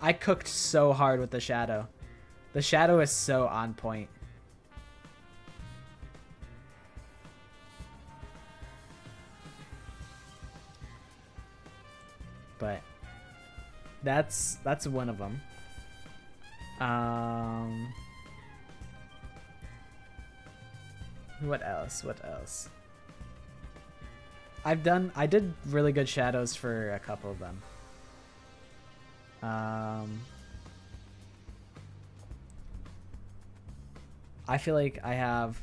A: I cooked so hard with the shadow. The shadow is so on point. But that's one of them. What else? What else? I did really good shadows for a couple of them. I feel like I have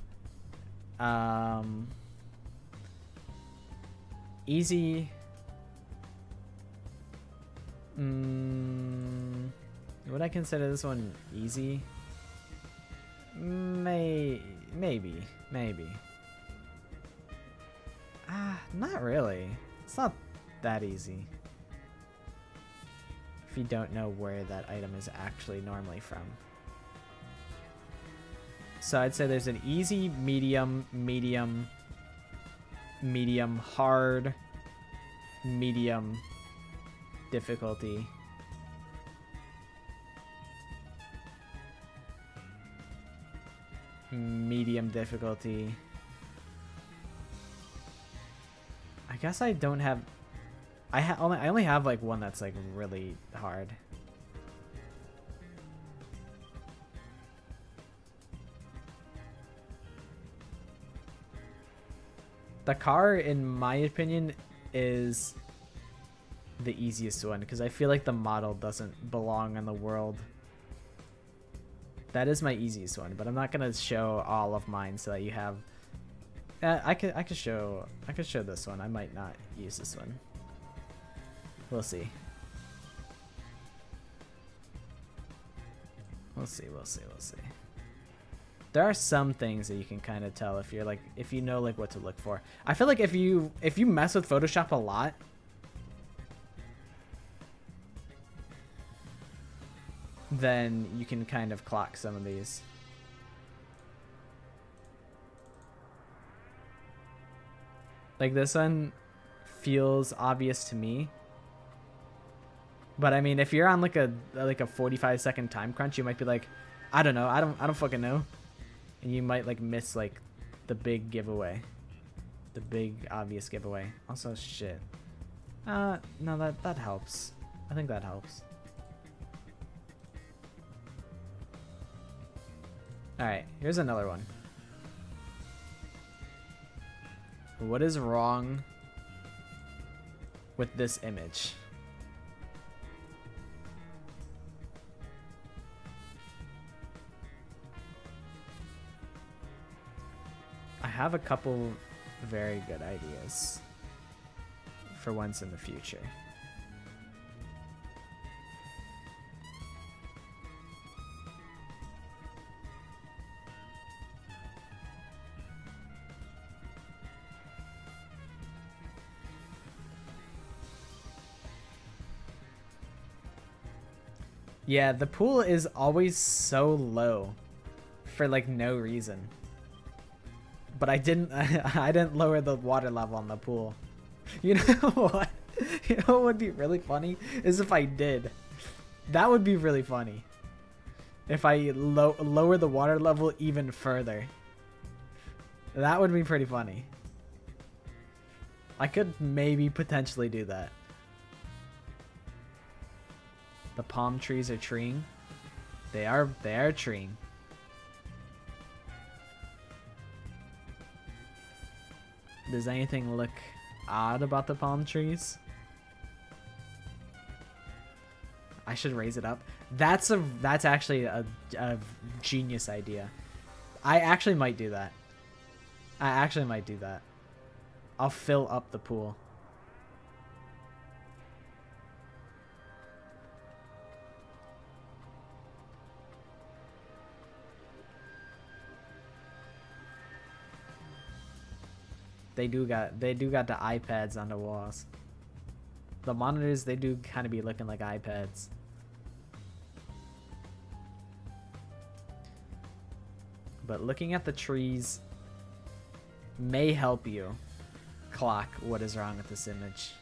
A: easy. Would I consider this one easy? Maybe. Not really. It's not that easy. If you don't know where that item is actually normally from. So I'd say there's an easy, medium, hard, medium difficulty. Medium difficulty. I guess I don't have... I only have like one that's like really hard. The car, in my opinion, is the easiest one because I feel like the model doesn't belong in the world. That is my easiest one, but I'm not gonna show all of mine so that you have. I could show this one. I might not use this one. We'll see. We'll see. There are some things that you can kind of tell if you're like if you know like what to look for. I feel like if you mess with Photoshop a lot, then you can kind of clock some of these. Like this one feels obvious to me. But I mean, if you're on like a 45-second time crunch, you might be like, I don't know, I don't fucking know. And you might like miss like the big giveaway. The big obvious giveaway. Also shit. No, that helps. I think that helps. Alright, here's another one. What is wrong with this image? I have a couple very good ideas for once in the future. Yeah, the pool is always so low for like no reason. But I didn't lower the water level on the pool. You know what? You know what would be really funny is if I did. That would be really funny. If I lower the water level even further. That would be pretty funny. I could maybe potentially do that. The palm trees are treeing. They are treeing. Does anything look odd about the palm trees? should raise it up. That's actually a genius idea. I actually might do that. I'll fill up the pool. They do got the iPads on the walls. The monitors, they do kind of be looking like iPads. But looking at the trees may help you clock what is wrong with this image.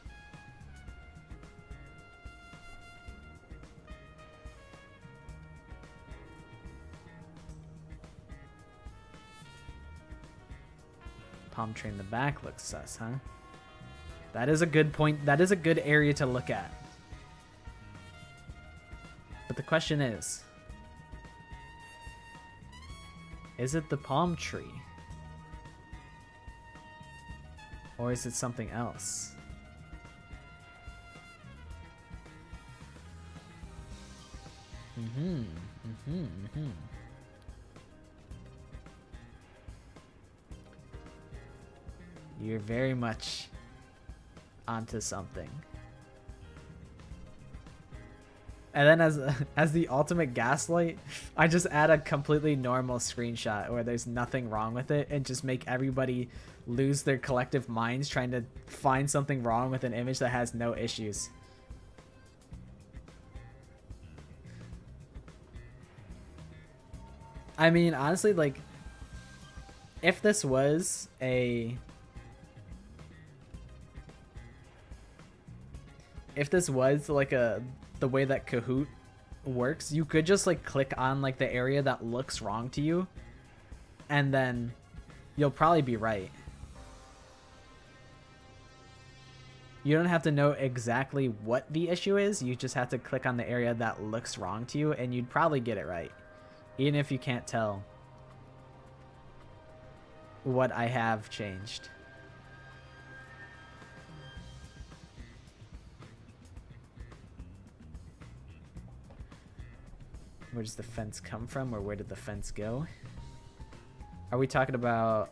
A: Palm tree in the back looks sus, huh? That is a good point. That is a good area to look at. But the question is it the palm tree? Or is it something else? You're very much onto something. And then as the ultimate gaslight, I just add a completely normal screenshot where there's nothing wrong with it and just make everybody lose their collective minds trying to find something wrong with an image that has no issues. I mean, honestly, like, if this was a... If this was like the way that Kahoot works, you could just like click on like the area that looks wrong to you, and then you'll probably be right. You don't have to know exactly what the issue is, you just have to click on the area that looks wrong to you, and you'd probably get it right, even if you can't tell what I have changed. Where does the fence come from, or where did the fence go? Are we talking about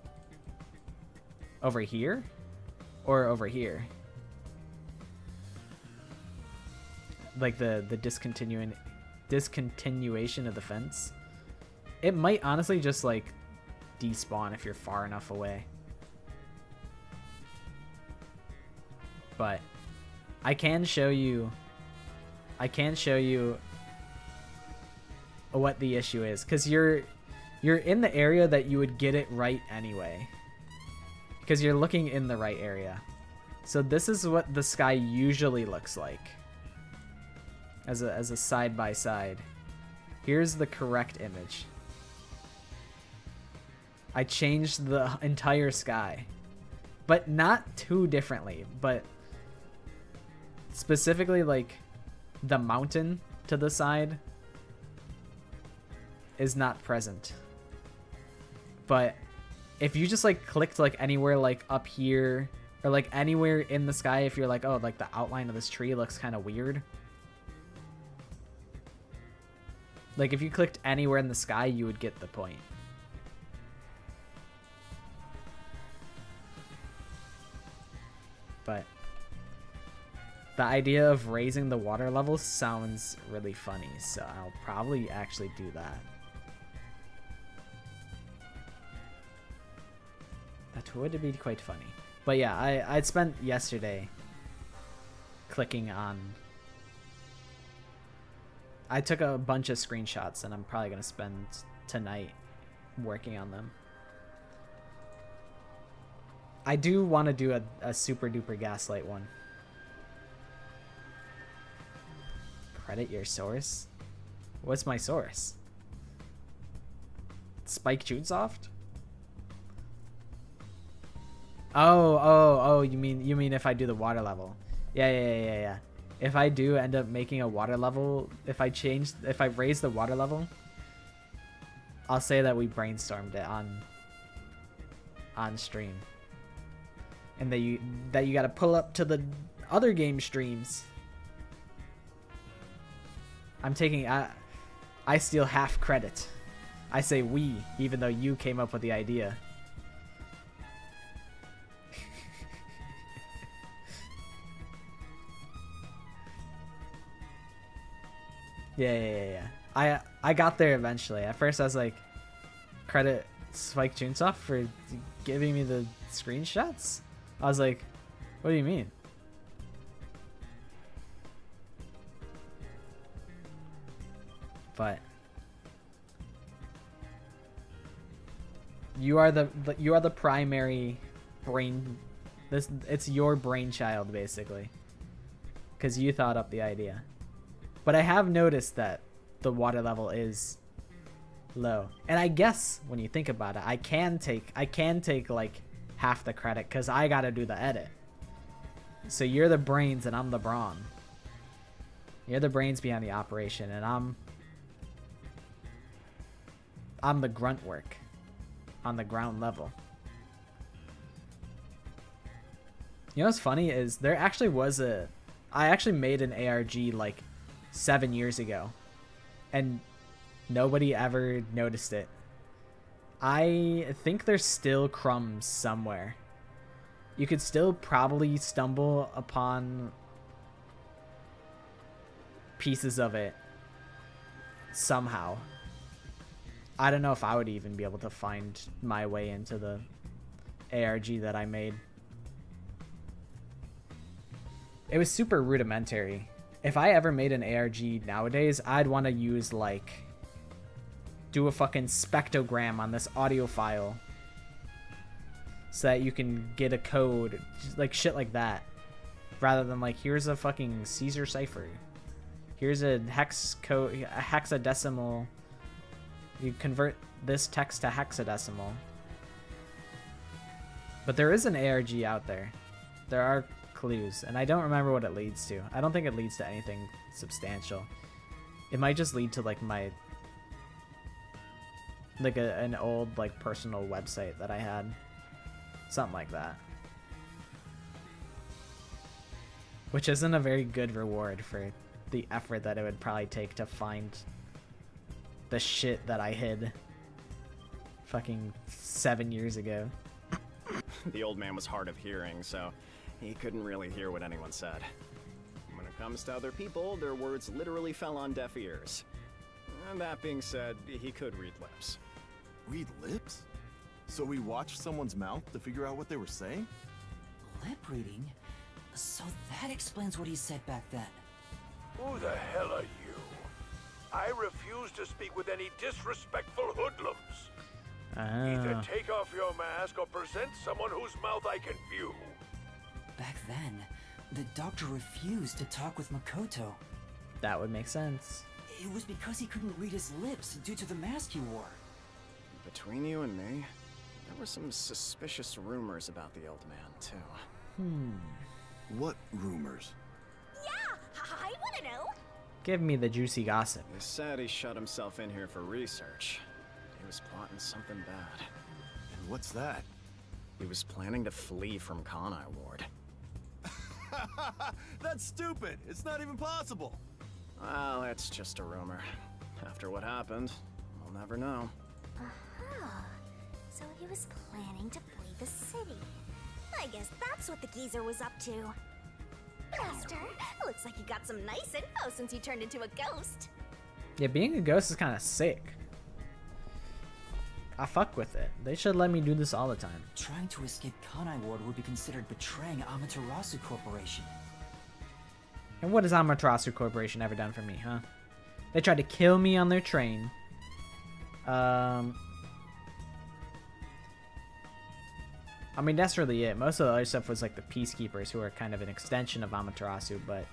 A: over here or over here? Like the discontinuation of the fence? It might honestly just like despawn if you're far enough away. But I can show you what the issue is, because you're in the area that you would get it right anyway, because you're looking in the right area. So this is what the sky usually looks like as a side by side. Here's the correct image. I changed the entire sky, but not too differently, but specifically like the mountain to the side is not present. But if you just like clicked like anywhere like up here or like anywhere in the sky, if you're like, oh, like the outline of this tree looks kind of weird, like if you clicked anywhere in the sky, you would get the point. But the idea of raising the water level sounds really funny, so I'll probably actually do that. That would be quite funny. But yeah, I'd spent yesterday clicking on... I took a bunch of screenshots, and I'm probably going to spend tonight working on them. I do want to do a super duper gaslight one. Credit your source? What's my source? Spike Chunsoft? Oh, you mean if I do the water level. Yeah. If I do end up making a water level, if I raise the water level, I'll say that we brainstormed it on stream. And that you gotta pull up to the other game streams. I'm taking I steal half credit. I say we, even though you came up with the idea. Yeah. I got there eventually. At first I was like, credit Spike Chunsoft for giving me the screenshots? I was like, what do you mean? But you are the primary brain. It's your brainchild basically, because you thought up the idea. But I have noticed that the water level is low, and I guess when you think about it, I can take like half the credit because I gotta do the edit. So you're the brains and I'm the brawn. You're the brains behind the operation, and I'm the grunt work on the ground level. You know what's funny is there actually was I actually made an ARG like 7 years ago, and nobody ever noticed it. I think there's still crumbs somewhere. You could still probably stumble upon pieces of it somehow. I don't know if I would even be able to find my way into the ARG that I made. It was super rudimentary. If I ever made an ARG nowadays, I'd want to use like do a fucking spectrogram on this audio file so that you can get a code, like shit like that, rather than like here's a fucking Caesar cipher, here's a hex code, a hexadecimal. You convert this text to hexadecimal. But there is an ARG out there. There are clues, and I don't remember what it leads to. I don't think it leads to anything substantial. It might just lead to like my like an old like personal website that I had, something like that, which isn't a very good reward for the effort that it would probably take to find the shit that I hid fucking 7 years ago.
J: The old man was hard of hearing, so he couldn't really hear what anyone said. When it comes to other people, their words literally fell on deaf ears. And that being said, he could read lips.
I: Read lips? So we watched someone's mouth to figure out what they were saying?
C: Lip reading? So that explains what he said back then.
H: Who the hell are you? I refuse to speak with any disrespectful hoodlums. Either take off your mask or present someone whose mouth I can view.
C: Back then, the doctor refused to talk with Makoto.
A: That would make sense.
C: It was because he couldn't read his lips due to the mask he wore.
J: Between you and me, there were some suspicious rumors about the old man, too.
I: What rumors?
G: Yeah, I want to know.
A: Give me the juicy gossip.
J: They said he shut himself in here for research. He was plotting something bad.
I: And what's that?
J: He was planning to flee from Kanai Ward.
I: That's stupid. It's not even possible.
J: Well, it's just a rumor. After what happened, we'll never know.
G: So he was planning to flee the city. I guess that's what the geezer was up to. Master, looks like you got some nice info since you turned into a ghost.
A: Yeah, being a ghost is kind of sick. I fuck with it. They should let me do this all the time.
C: Trying to escape Kanai Ward would be considered betraying Amaterasu Corporation.
A: And what has Amaterasu Corporation ever done for me, huh? They tried to kill me on their train. I mean, that's really it. Most of the other stuff was like the Peacekeepers, who are kind of an extension of Amaterasu, but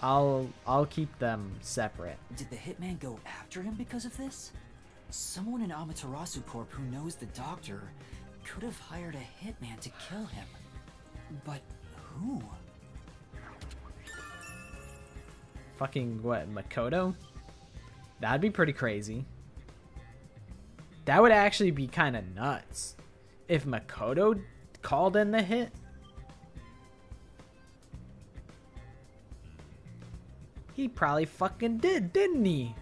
A: I'll keep them separate.
C: Did the hitman go after him because of this? Someone in Amaterasu Corp who knows the doctor could have hired a hitman to kill him. But who?
A: Fucking what, Makoto? That'd be pretty crazy. That would actually be kind of nuts if Makoto called in the hit. He probably fucking did, didn't he?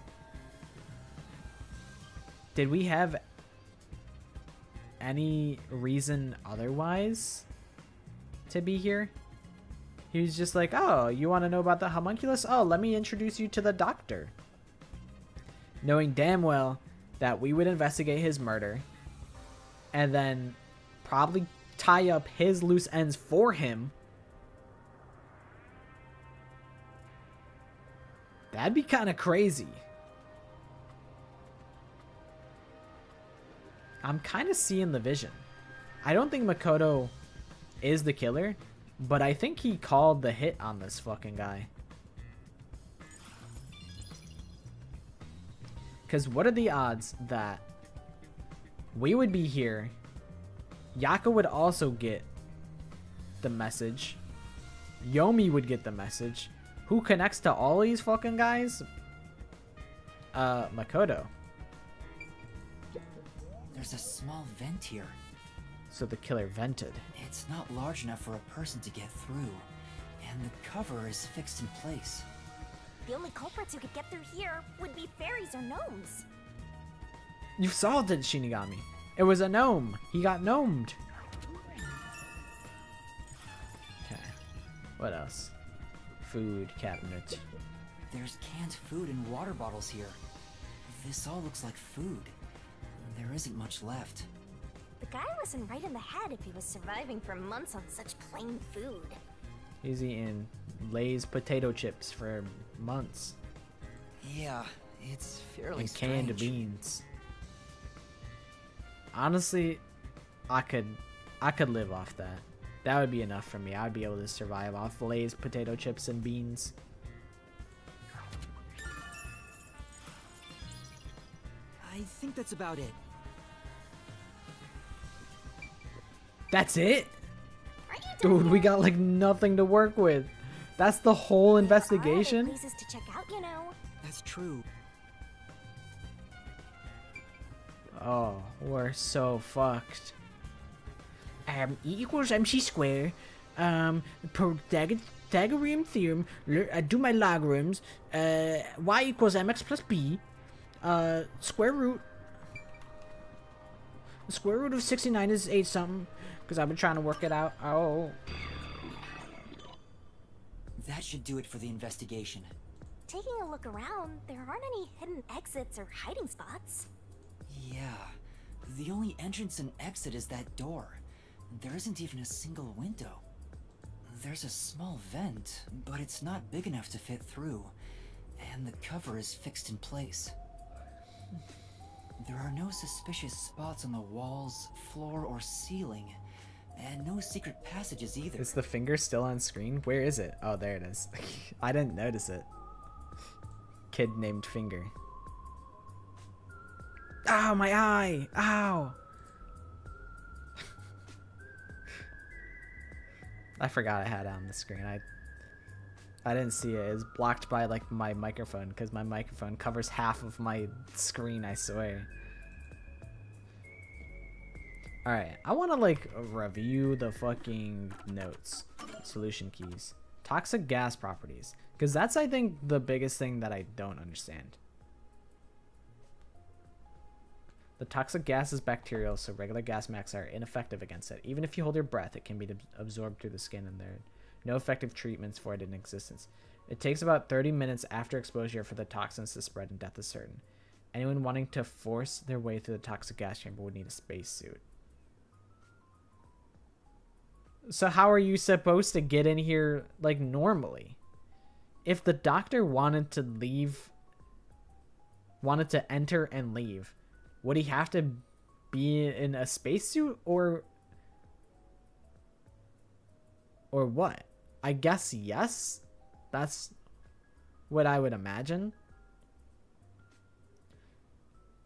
A: Did we have any reason otherwise to be here? He was just like, oh, you want to know about the homunculus? Oh, let me introduce you to the doctor. Knowing damn well that we would investigate his murder and then probably tie up his loose ends for him. That'd be kind of crazy. I'm kind of seeing the vision. I don't think Makoto is the killer, but I think he called the hit on this fucking guy. Because what are the odds that we would be here, Yaka would also get the message, Yomi would get the message. Who connects to all these fucking guys? Makoto.
C: There's a small vent here.
A: So the killer vented.
C: It's not large enough for a person to get through, and the cover is fixed in place.
G: The only culprits who could get through here would be fairies or gnomes.
A: You solved it, Shinigami. It was a gnome. He got gnomed. Okay. What else? Food cabinet.
C: There's canned food and water bottles here. This all looks like food. There isn't much left.
G: The guy wasn't right in the head if he was surviving for months on such plain food.
A: He's eating Lay's potato chips for months.
C: Yeah, it's fairly
A: and canned
C: strange.
A: beans. Honestly, I could live off that. That would be enough for me. I'd be able to survive off Lay's potato chips and beans.
C: I think that's about it.
A: That's it?
G: Are you done
A: Dude, we
G: yet?
A: got like nothing to work with. That's the whole
G: There are other
A: investigation?
G: places to check out, you know.
C: That's true.
A: Oh, we're so fucked. E equals MC square. Pythagorean theorem. Do my logarithms. Y equals mx plus b. Square root. The square root of 69 is 8 something. Because I've been trying to work it out. Oh.
C: That should do it for the investigation.
G: Taking a look around, there aren't any hidden exits or hiding spots.
C: Yeah, the only entrance and exit is that door. There isn't even a single window. There's a small vent, but it's not big enough to fit through, and the cover is fixed in place. There are no suspicious spots on the walls, floor, or ceiling, and no secret passages either.
A: Is the finger still on screen? Where is it? Oh, there it is. I didn't notice it. Kid named Finger. Ow, my eye! Ow! I forgot I had it on the screen. I didn't see it. It was blocked by like my microphone because my microphone covers half of my screen, I swear. Alright, I want to like review the fucking notes. Solution keys. Toxic gas properties. Because that's, I think, the biggest thing that I don't understand. The toxic gas is bacterial, so regular gas masks are ineffective against it. Even if you hold your breath, it can be absorbed through the skin, and there are no effective treatments for it in existence. It takes about 30 minutes after exposure for the toxins to spread, and death is certain. Anyone wanting to force their way through the toxic gas chamber would need a spacesuit. So how are you supposed to get in here, like, normally? If the doctor wanted to enter and leave, would he have to be in a spacesuit or what? I guess yes. That's what I would imagine.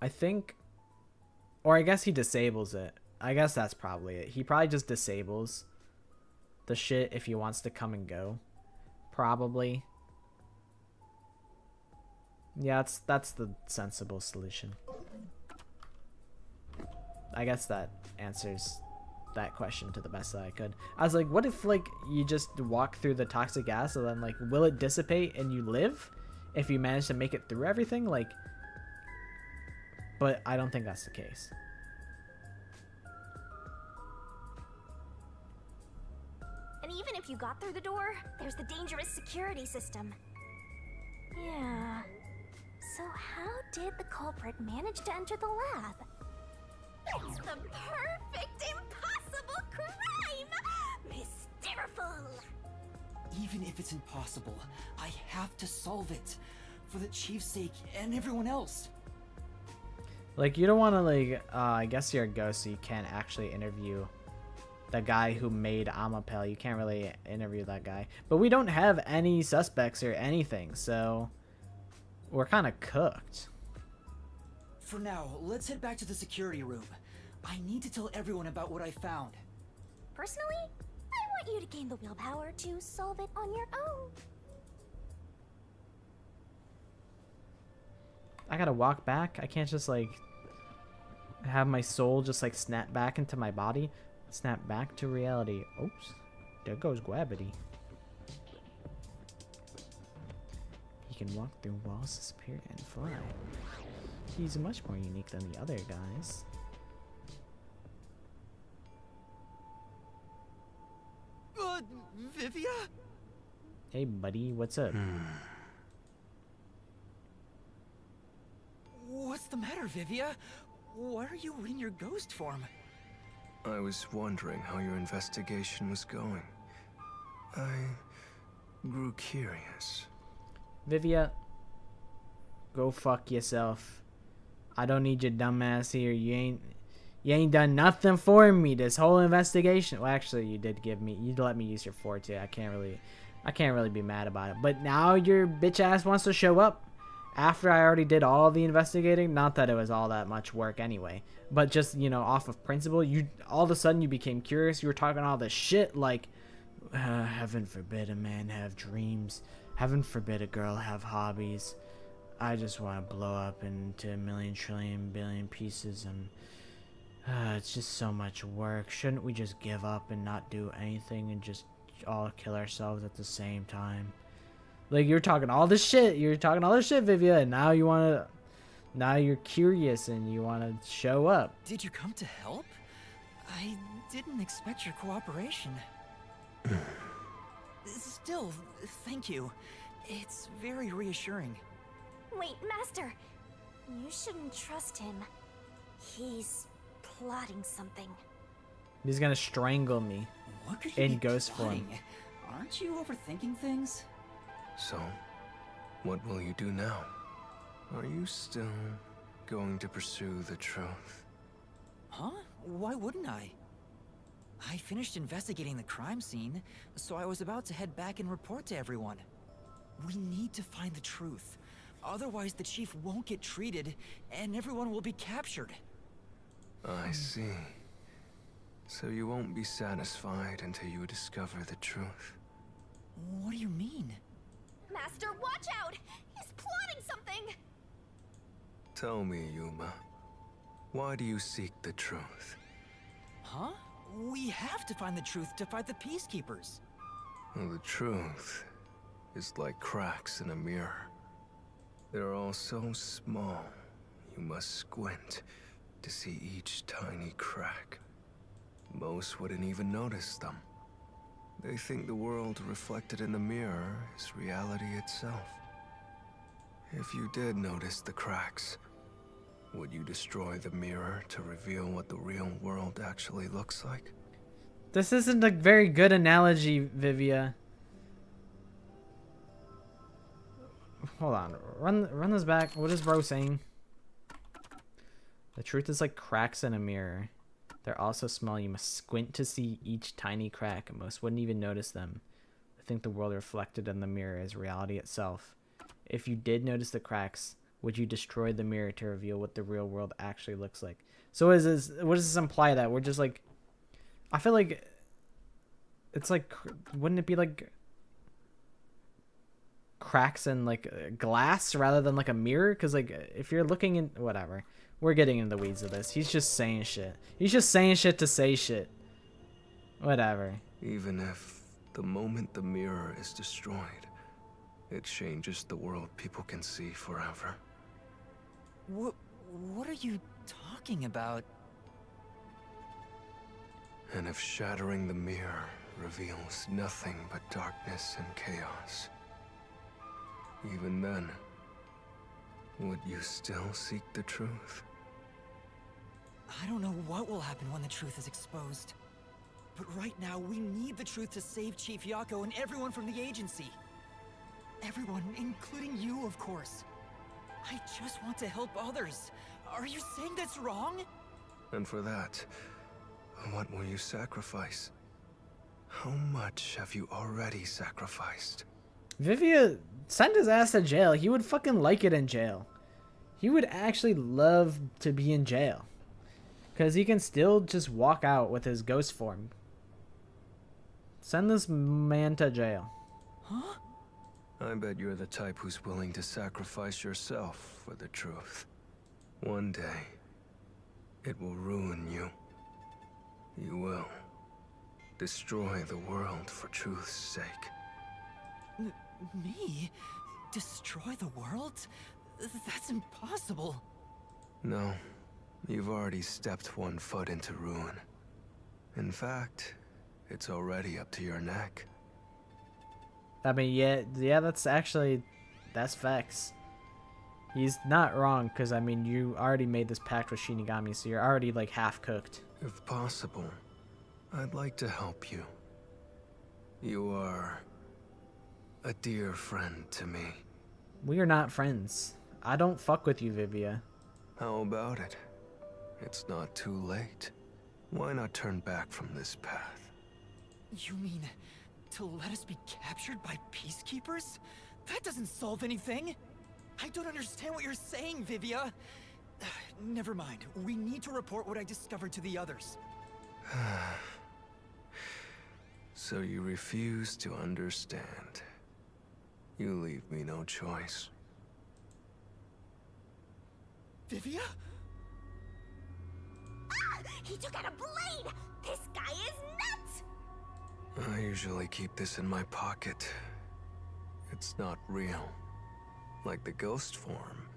A: I think, or I guess he disables it. I guess that's probably it. He probably just disables the shit if he wants to come and go. Probably. Yeah, that's the sensible solution. I guess that answers that question to the best that I could. I was like, what if like you just walk through the toxic gas and then like will it dissipate and you live? if you manage to make it through everything, like, but I don't think that's the case.
G: And even if you got through the door, there's the dangerous security system. Yeah. So how did the culprit manage to enter the lab? It's the perfect impossible crime! Mysteriful!
C: Even if it's impossible, I have to solve it. For the chief's sake and everyone else.
A: Like, you don't want to, like, I guess you're a ghost, so you can't actually interview the guy who made Amapel. You can't really interview that guy. But we don't have any suspects or anything, so we're kind of cooked.
C: For now, let's head back to the security room. I need to tell everyone about what I found.
G: Personally, I want you to gain the willpower to solve it on your own.
A: I gotta walk back? I can't just, like, have my soul just, like, snap back into my body? Snap back to reality. Oops. There goes gravity. He can walk through walls, disappear, and fly. He's much more unique than the other guys.
C: Vivia?
A: Hey, buddy, what's up?
C: What's the matter, Vivia? Why are you in your ghost form?
F: I was wondering how your investigation was going. I grew curious.
A: Vivia, go fuck yourself. I don't need your dumb ass here. You ain't done nothing for me this whole investigation. Well, actually, you did give me. You let me use your forte. I can't really be mad about it. But now your bitch ass wants to show up after I already did all the investigating. Not that it was all that much work anyway, but just, you know, off of principle, you all of a sudden you became curious. You were talking all this shit like, heaven forbid a man have dreams. Heaven forbid a girl have hobbies. I just want to blow up into a million trillion billion pieces, and it's just so much work. Shouldn't we just give up and not do anything and just all kill ourselves at the same time? Like, you're talking all this shit. You're talking all this shit, Vivia, and now you want to... Now you're curious and you want to show up.
C: Did you come to help? I didn't expect your cooperation. Still, thank you. It's very reassuring.
G: Wait, Master. You shouldn't trust him. He's plotting something.
A: He's gonna strangle me.
C: What could he
A: in
C: be
A: ghost
C: plotting?
A: form.
C: Aren't you overthinking things?
F: So, what will you do now? Are you still going to pursue the truth?
C: Huh? Why wouldn't I? I finished investigating the crime scene, so I was about to head back and report to everyone. We need to find the truth. Otherwise, the chief won't get treated, and everyone will be captured.
F: I see. So you won't be satisfied until you discover the truth.
C: What do you mean?
G: Master, watch out! He's plotting something!
F: Tell me, Yuma. Why do you seek the truth?
C: Huh? We have to find the truth to fight the peacekeepers.
F: Well, the truth is like cracks in a mirror. They're all so small, you must squint to see each tiny crack. Most wouldn't even notice them. They think the world reflected in the mirror is reality itself. If you did notice the cracks, would you destroy the mirror to reveal what the real world actually looks like?
A: This isn't a very good analogy, Vivia. Hold on. Run this back. What is bro saying? The truth is like cracks in a mirror. They're also small. You must squint to see each tiny crack. Most wouldn't even notice them. I think the world reflected in the mirror is reality itself. If you did notice the cracks, would you destroy the mirror to reveal what the real world actually looks like? So what does this imply that we're just like... I feel like it's like... Wouldn't it be like cracks in like glass rather than like a mirror? Because like if you're looking in... Whatever. We're getting in the weeds of this. He's just saying shit. He's just saying shit to say shit. Whatever.
F: Even if the moment the mirror is destroyed, It changes the world people can see forever.
C: What are you talking about?
F: And if shattering the mirror reveals nothing but darkness and chaos, even then, would you still seek the truth?
C: I don't know what will happen when the truth is exposed. But right now, we need the truth to save Chief Yako and everyone from the agency. Everyone, including you, of course. I just want to help others. Are you saying that's wrong?
F: And for that, what will you sacrifice? How much have you already sacrificed?
A: Vivia, send his ass to jail. He would fucking like it in jail. He would actually love to be in jail. Because he can still just walk out with his ghost form. Send this man to jail.
C: Huh?
F: I bet you're the type who's willing to sacrifice yourself for the truth. One day, it will ruin you. You will. Destroy the world for truth's sake.
C: Me? Destroy the world? That's impossible.
F: No. You've already stepped one foot into ruin. In fact, it's already up to your neck.
A: I mean, yeah, that's facts. He's not wrong, because, I mean, you already made this pact with Shinigami, so you're already, like, half-cooked.
F: If possible, I'd like to help you. You are a dear friend to me.
A: We are not friends. I don't fuck with you, Vivia.
F: How about it? It's not too late. Why not turn back from this path?
C: You mean to let us be captured by peacekeepers? That doesn't solve anything. I don't understand what you're saying, Vivia. Never mind. We need to report what I discovered to the others.
F: So you refuse to understand. You leave me no choice.
C: Vivia?
G: Ah! He took out a blade! This guy is nuts!
F: I usually keep this in my pocket. It's not real. Like the ghost form,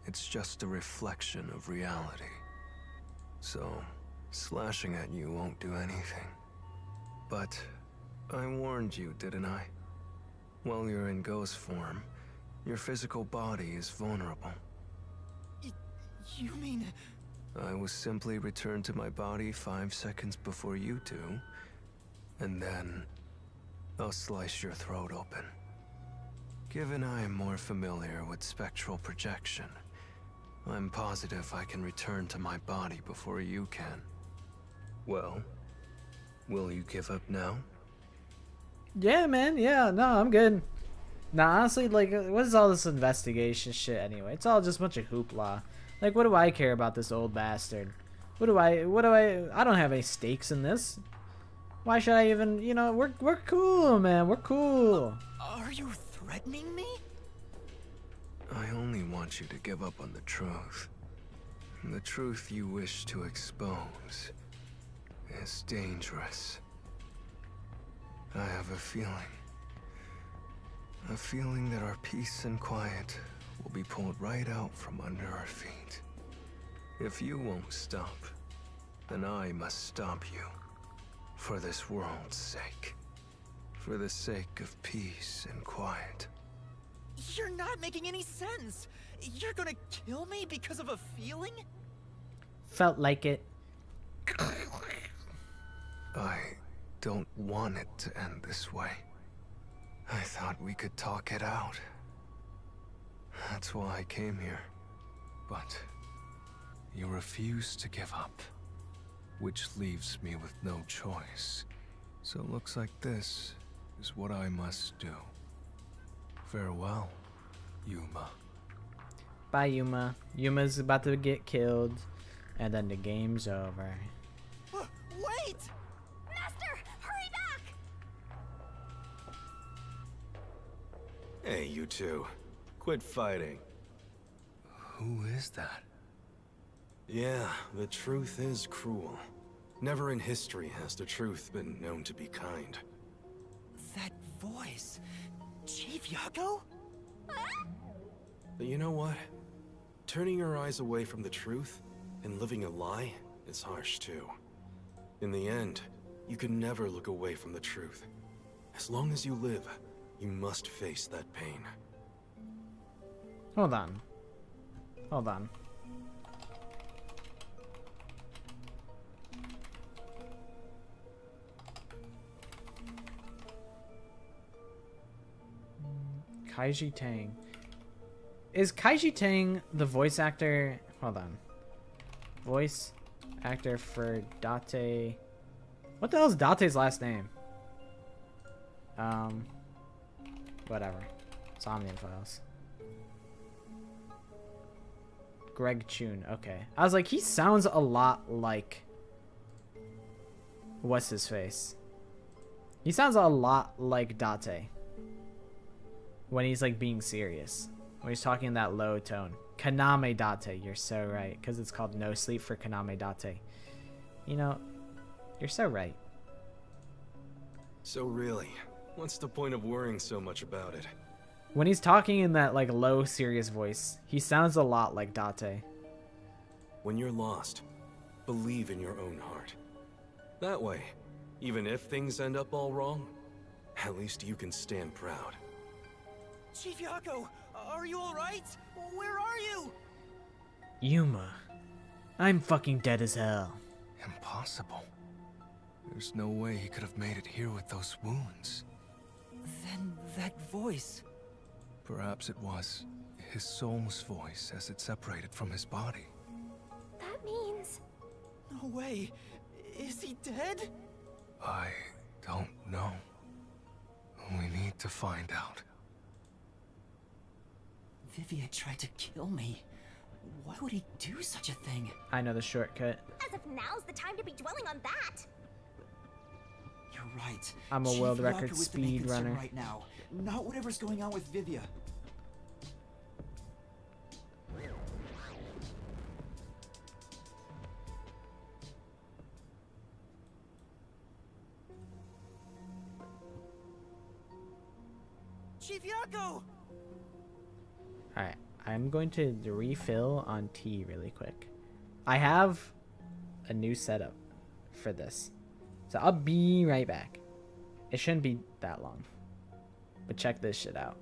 F: it's just a reflection of reality. So, slashing at you won't do anything. But I warned you, didn't I? While you're in ghost form, your physical body is vulnerable.
C: You mean...
F: I will simply return to my body 5 seconds before you do, and then I'll slice your throat open. Given I am more familiar with spectral projection, I'm positive I can return to my body before you can. Well, will you give up now?
A: Yeah, man. Yeah, no, I'm good. Nah, honestly, like, what is all this investigation shit anyway? It's all just a bunch of hoopla. Like, what do I care about this old bastard? I don't have any stakes in this. Why should I even, you know, we're cool, man. We're cool.
C: Are you threatening me?
F: I only want you to give up on the truth. The truth you wish to expose is dangerous. I have a feeling that our peace and quiet will be pulled right out from under our feet. If you won't stop, then I must stop you. For this world's sake. For the sake of peace and quiet.
C: You're not making any sense. You're gonna kill me because of a feeling?
A: Felt like it.
F: I don't want it to end this way. I thought we could talk it out. That's why I came here. But you refuse to give up, which leaves me with no choice. So it looks like this is what I must do. Farewell, Yuma.
A: Bye, Yuma. Yuma's about to get killed, and then the game's over.
C: Wait!
G: Master, hurry back!
L: Hey, you two. Quit fighting.
F: Who is that?
L: Yeah, the truth is cruel. Never in history has the truth been known to be kind.
C: That voice... Chief Yako?
L: But you know what? Turning your eyes away from the truth and living a lie is harsh too. In the end, you can never look away from the truth. As long as you live, you must face that pain.
A: Hold on. Hold on. Kaiji Tang. Is Kaiji Tang the voice actor? Hold on. Voice actor for Date. What the hell is Date's last name? Whatever. Somnium Files. Greg Chun. Okay. I was like, he sounds a lot like... What's his face? He sounds a lot like Date. When he's like being serious. When he's talking in that low tone. Kaname Date. You're so right. Because it's called No Sleep for Kaname Date. You know, you're so right.
L: So really, what's the point of worrying so much about it?
A: When he's talking in that like low serious voice, he sounds a lot like Date.
L: When you're lost, believe in your own heart. That way, even if things end up all wrong, at least you can stand proud.
C: Chief Yako, are you alright? Where are you?
A: Yuma. I'm fucking dead as hell.
F: Impossible. There's no way he could have made it here with those wounds.
C: Then that voice...
F: Perhaps it was his soul's voice as it separated from his body.
D: That means...
C: No way. Is he dead?
F: I don't know. We need to find out.
C: Vivia tried to kill me. Why would he do such a thing?
A: I know the shortcut.
G: As if now's the time to be dwelling on that.
C: You're right.
A: I'm a
C: Chief
A: world
C: Yako
A: record
C: is the main
A: speed
C: concern
A: runner.
C: right now, not whatever's going on with Vivia. Chief Yako!
A: Alright, I'm going to refill on tea really quick. I have a new setup for this. So I'll be right back. It shouldn't be that long. But check this shit out.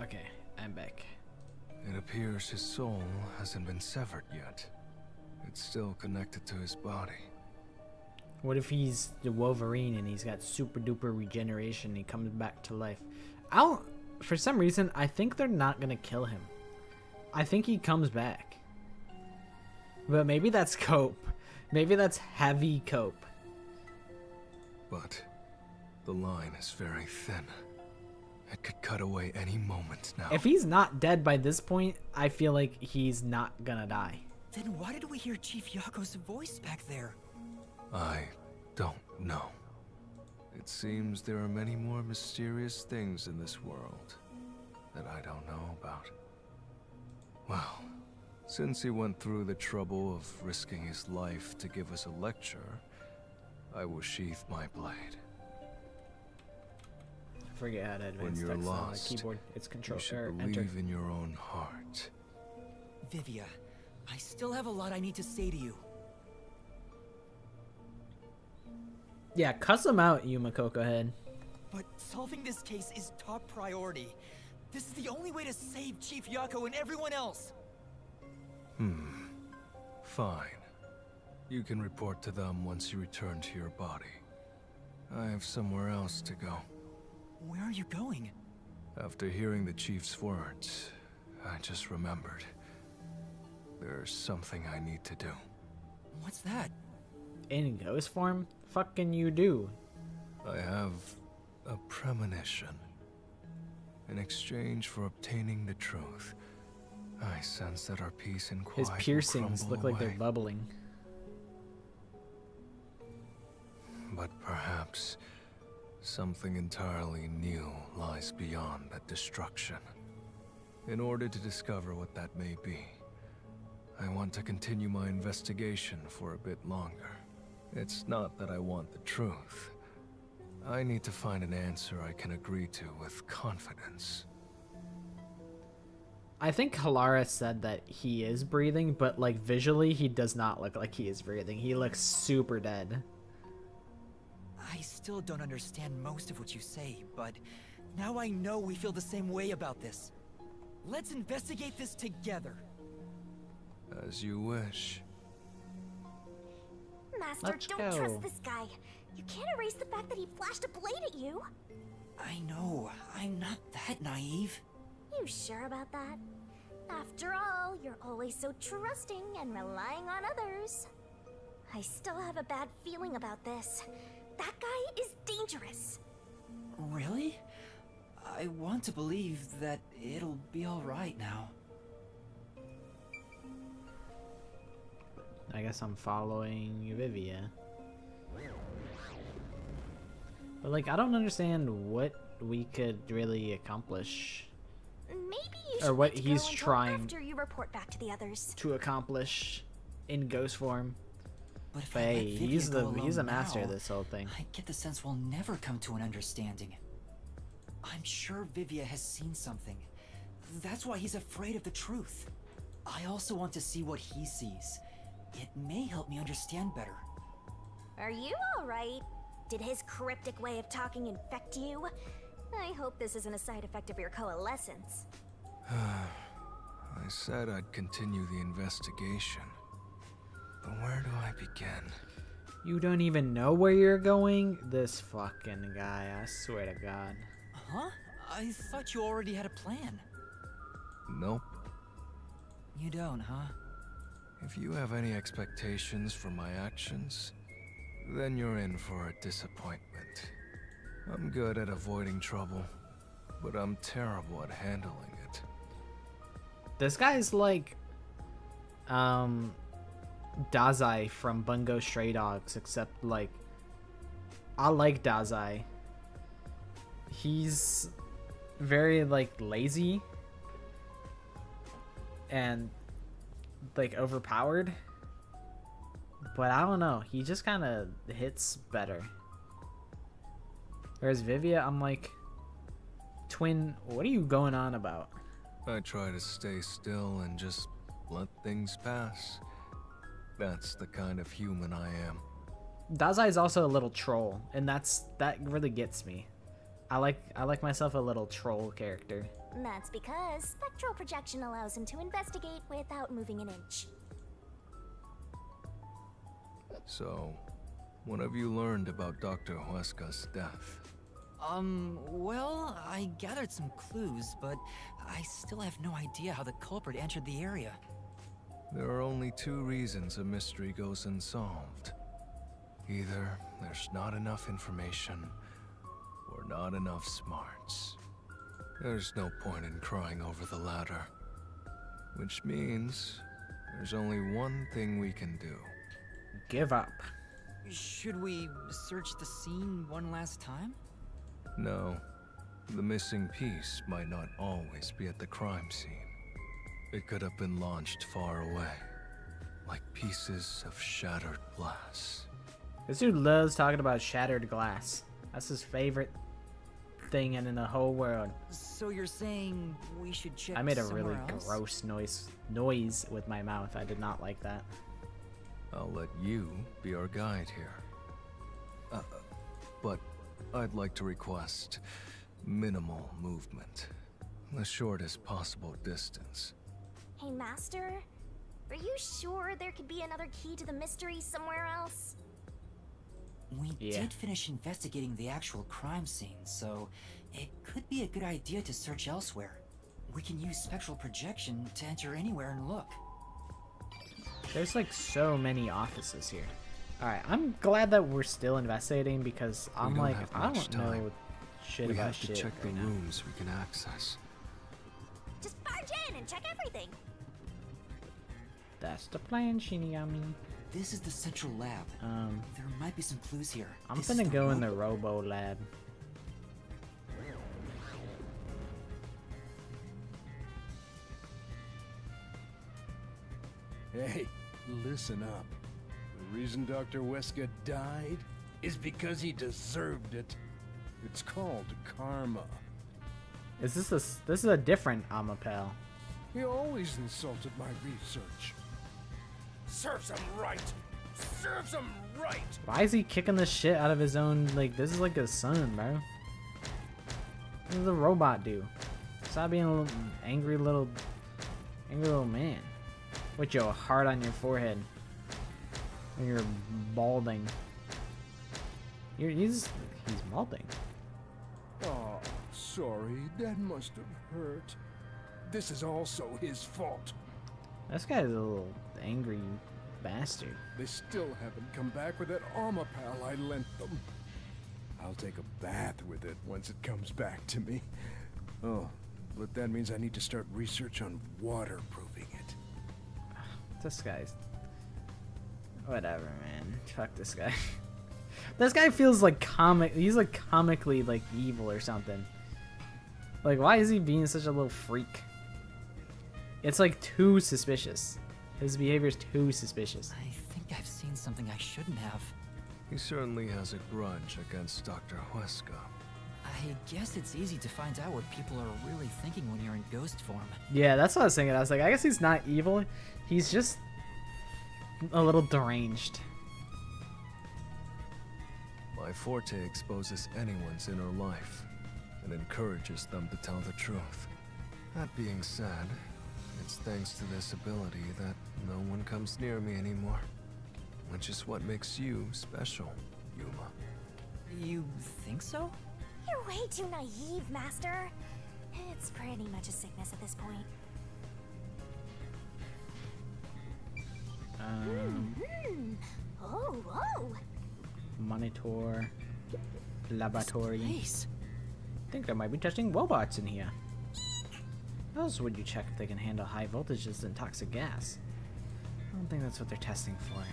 A: Okay, I'm back.
F: It appears his soul hasn't been severed yet. It's still connected to his body.
A: What if he's the Wolverine and he's got super duper regeneration and he comes back to life? For some reason, I think they're not gonna kill him. I think he comes back. But maybe that's cope. Maybe that's heavy cope.
F: But the line is very thin. It could cut away any moment now.
A: If he's not dead by this point, I feel like he's not gonna die.
C: Then why did we hear Chief Yako's voice back there?
F: I don't know. It seems there are many more mysterious things in this world that I don't know about. Well, since he went through the trouble of risking his life to give us a lecture, I will sheath my blade.
A: Forget how to advance
F: When you're
A: text on
F: lost,
A: the keyboard. It's control
F: you should
A: or
F: believe
A: enter.
F: in your own heart.
C: Vivia, I still have a lot I need to say to you.
A: Yeah, cuss him out, Yumiko. Go ahead.
C: But solving this case is top priority. This is the only way to save Chief Yako and everyone else.
F: Fine. You can report to them once you return to your body. I have somewhere else to go.
C: Where are you going?
F: After hearing the chief's words, I just remembered. There's something I need to do.
C: What's that?
A: In ghost form? Fucking you do.
F: I have a premonition. In exchange for obtaining the truth, I sense that our peace and quiet
A: His
F: will
A: piercings
F: crumble
A: look like they're
F: away.
A: bubbling.
F: But perhaps something entirely new lies beyond that destruction. In order to discover what that may be, I want to continue my investigation for a bit longer. It's not that I want the truth. I need to find an answer I can agree to with confidence.
A: I think Halara said that he is breathing, but like visually he does not look like he is breathing. He looks super dead.
C: I still don't understand most of what you say, but now I know we feel the same way about this. Let's investigate this together.
F: As you wish.
G: Master,
A: Let's
G: don't
A: go.
G: trust this guy. You can't erase the fact that he flashed a blade at you.
C: I know, I'm not that naive.
G: You sure about that? After all, you're always so trusting and relying on others. I still have a bad feeling about this. That guy is dangerous.
C: Really? I want to believe that it'll be alright now.
A: I guess I'm following Vivia. But like, I don't understand what we could really accomplish.
G: Maybe you should
A: Or what
G: wait to
A: he's
G: go until
A: trying
G: after you report back to the others.
A: to accomplish in ghost form.
C: But if
A: But
C: I let
A: hey,
C: Vivia
A: he's
C: go
A: a
C: alone
A: master
C: now,
A: of this whole thing.
C: I get the sense we'll never come to an understanding. I'm sure Vivia has seen something. That's why he's afraid of the truth. I also want to see what he sees. It may help me understand better.
G: Are you alright? Did his cryptic way of talking infect you? I hope this isn't a side effect of your coalescence.
F: I said I'd continue the investigation. But where do I begin?
A: You don't even know where you're going? This fucking guy, I swear to God.
C: Huh? I thought you already had a plan.
F: Nope.
C: You don't, huh?
F: If you have any expectations for my actions, then you're in for a disappointment. I'm good at avoiding trouble, but I'm terrible at handling it.
A: This guy's like, Dazai from Bungo Stray Dogs, except like, I like Dazai. He's very like lazy and like overpowered. But I don't know. He just kind of hits better. Whereas Vivia, I'm like, Twin, what are you going on about?
F: I try to stay still and just let things pass. That's the kind of human I am.
A: Dazai is also a little troll, and that really gets me. I like myself a little troll character.
G: That's because spectral projection allows him to investigate without moving an inch.
F: So, what have you learned about Dr. Huesca's death?
C: Well, I gathered some clues, but I still have no idea how the culprit entered the area.
F: There are only two reasons a mystery goes unsolved. Either there's not enough information, or not enough smarts. There's no point in crying over the latter. Which means there's only one thing we can do.
A: Give up.
C: Should we search the scene one last time?
F: No, the missing piece might not always be at the crime scene. It could have been launched far away, like pieces of shattered glass.
A: This dude loves talking about shattered glass. That's his favorite thing in the whole world.
C: So you're saying we should check
A: I made a really
C: somewhere else?
A: gross noise with my mouth. I did not like that.
F: I'll let you be our guide here. But I'd like to request minimal movement. The shortest possible distance.
G: Hey, Master, are you sure there could be another key to the mystery somewhere else?
C: We did finish investigating the actual crime scene, so it could be a good idea to search elsewhere. We can use spectral projection to enter anywhere and look.
A: There's like so many offices here. Alright, I'm glad that we're still investigating because I'm like, I don't know shit about shit.
F: We have to check the rooms we can access.
G: Just barge in and check everything.
A: That's the plan, Shinigami.
C: This is the central lab. There might be some clues here.
A: I'm gonna go in the Robo Lab.
M: Hey, listen up. The reason Dr. Huesca died is because he deserved it. It's called karma.
A: Is this is a different Amapel?
M: He always insulted my research. Serves him right! Serves him right!
A: Why is he kicking the shit out of his own, like, this is like his son, bro. What does a robot do? Stop being a little angry little man. With your heart on your forehead. And you're balding. He's balding.
M: Oh, sorry, that must have hurt. This is also his fault.
A: This guy's a little angry bastard.
M: They still haven't come back with that armor pal I lent them. I'll take a bath with it once it comes back to me. Oh, but that means I need to start research on waterproofing it.
A: This guy's... Whatever, man. Fuck this guy. This guy feels like he's like comically like evil or something. Like, why is he being such a little freak? It's like too suspicious. His behavior's too suspicious.
C: I think I've seen something I shouldn't have.
F: He certainly has a grudge against Dr. Huesca.
C: I guess it's easy to find out what people are really thinking when you're in ghost form.
A: Yeah, that's what I was thinking. I was like, I guess he's not evil. He's just a little deranged.
F: My forte exposes anyone's inner life and encourages them to tell the truth. That being said, it's thanks to this ability that no one comes near me anymore. Which is what makes you special, Yuma.
C: You think so?
G: You're way too naive, Master. It's pretty much a sickness at this point. Oh.
A: Monitor. Laboratory.
C: Nice.
A: I think there might be testing robots in here. How else would you check if they can handle high voltages and toxic gas? I don't think that's what they're testing for.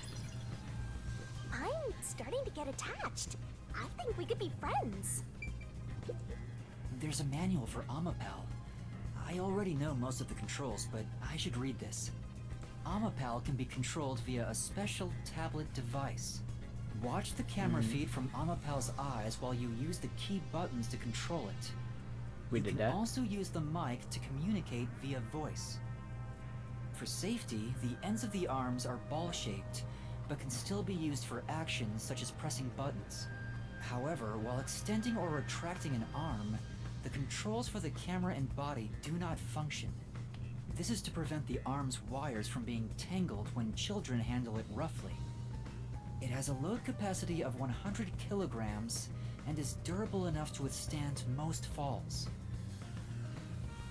G: I'm starting to get attached. I think we could be friends.
C: There's a manual for Amapel. I already know most of the controls, but I should read this. Amapal can be controlled via a special tablet device. Watch the camera feed from Amapal's eyes while you use the key buttons to control it.
A: We did that.
C: You can also use the mic to communicate via voice. For safety, the ends of the arms are ball-shaped, but can still be used for actions such as pressing buttons. However, while extending or retracting an arm, the controls for the camera and body do not function. This is to prevent the arm's wires from being tangled when children handle it roughly. It has a load capacity of 100 kilograms and is durable enough to withstand most falls.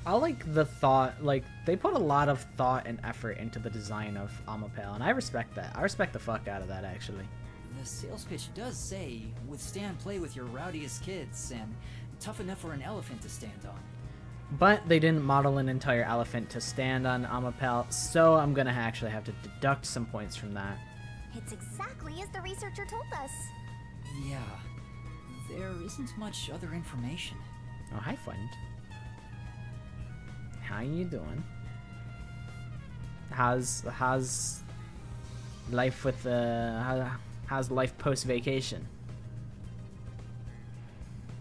A: I like the thought, like, they put a lot of thought and effort into the design of Amapal, and I respect that. I respect the fuck out of that, actually.
C: The sales pitch does say, withstand play with your rowdiest kids, and tough enough for an elephant to stand on.
A: But they didn't model an entire elephant to stand on Amapal, so I'm gonna actually have to deduct some points from that.
G: It's exactly as the researcher told us.
C: Yeah, there isn't much other information.
A: Oh, hi, friend. How you doing? How's life with how's life post vacation?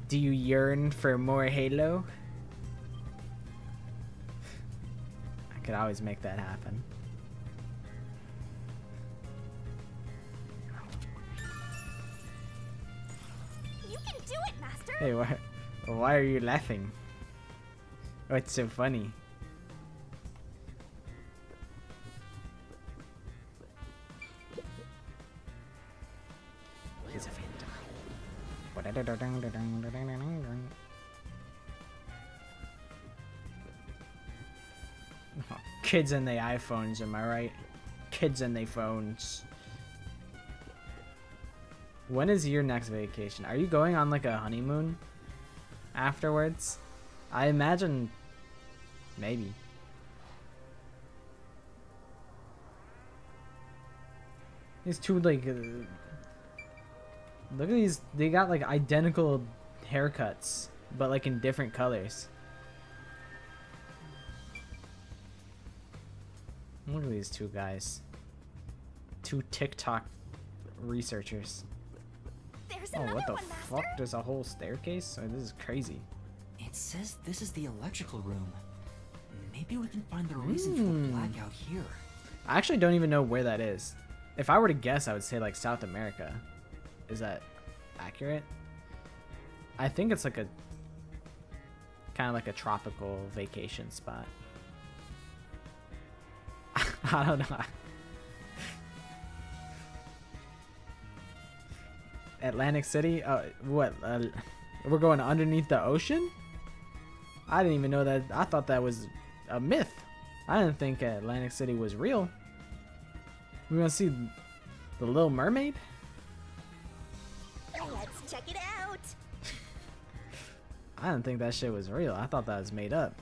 A: Do you yearn for more Halo? I could always make that happen.
G: You can do it, Master!
A: Hey, why are you laughing? What's so funny? He's a phantom. Oh, kids and the iPhones, am I right? Kids and they phones. When is your next vacation? Are you going on like a honeymoon afterwards? I imagine maybe. These two, like, look at these. They got like identical haircuts, but like in different colors. Look at these two guys. Two TikTok researchers. Oh, what the fuck? There's a whole staircase? Oh, this is crazy.
C: It says this is the electrical room. Maybe we can find the reason for the blackout here.
A: I actually don't even know where that is. If I were to guess, I would say like South America. Is that accurate? I think it's like a kind of like a tropical vacation spot. I don't know. Atlantic City? What? We're going underneath the ocean? I didn't even know that. I thought that was a myth. I didn't think Atlantic City was real. We're gonna see the Little Mermaid?
G: Let's check it out.
A: I didn't think that shit was real. I thought that was made up.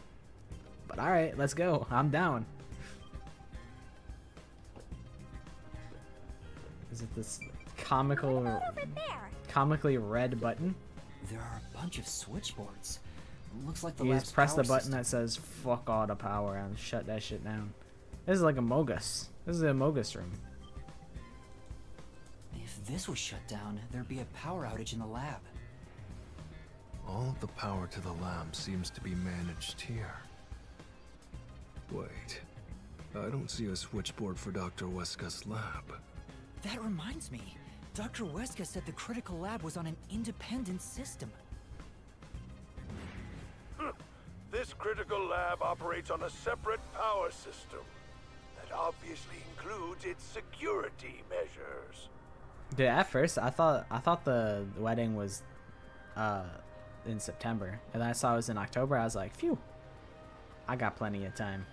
A: But alright, let's go. I'm down. Is it this comically red button?
C: There are a bunch of switchboards. Looks like the
A: You
C: lab's
A: just press the
C: power
A: button that says fuck all the power and shut that shit down. This is like a Mogus. This is a Mogus room.
C: If this was shut down, there'd be a power outage in the lab.
F: All of the power to the lab seems to be managed here. Wait, I don't see a switchboard for Dr. Weska's lab.
C: That reminds me. Dr. Weska said the critical lab was on an independent system.
H: This critical lab operates on a separate power system that obviously includes its security measures.
A: Dude, at first I thought the wedding was in September, and then I saw it was in October. I was like, phew, I got plenty of time.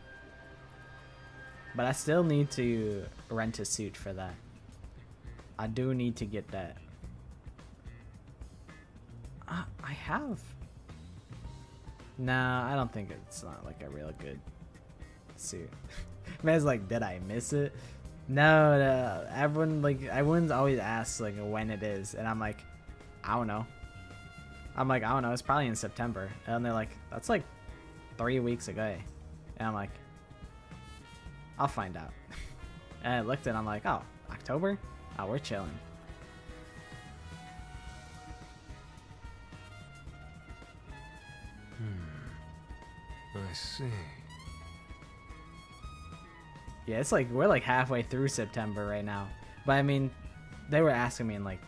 A: But I still need to rent a suit for that. I do need to get that. I have. Nah, I don't think it's not like a real good suit. Man's like, did I miss it? No, everyone's always asks like when it is, and I'm like, I don't know. It's probably in September, and they're like, that's like 3 weeks away. And I'm like, I'll find out. And I looked and I'm like, oh, October? Oh, we're chilling.
F: I see.
A: Yeah, it's like we're like halfway through September right now. But I mean, they were asking me in like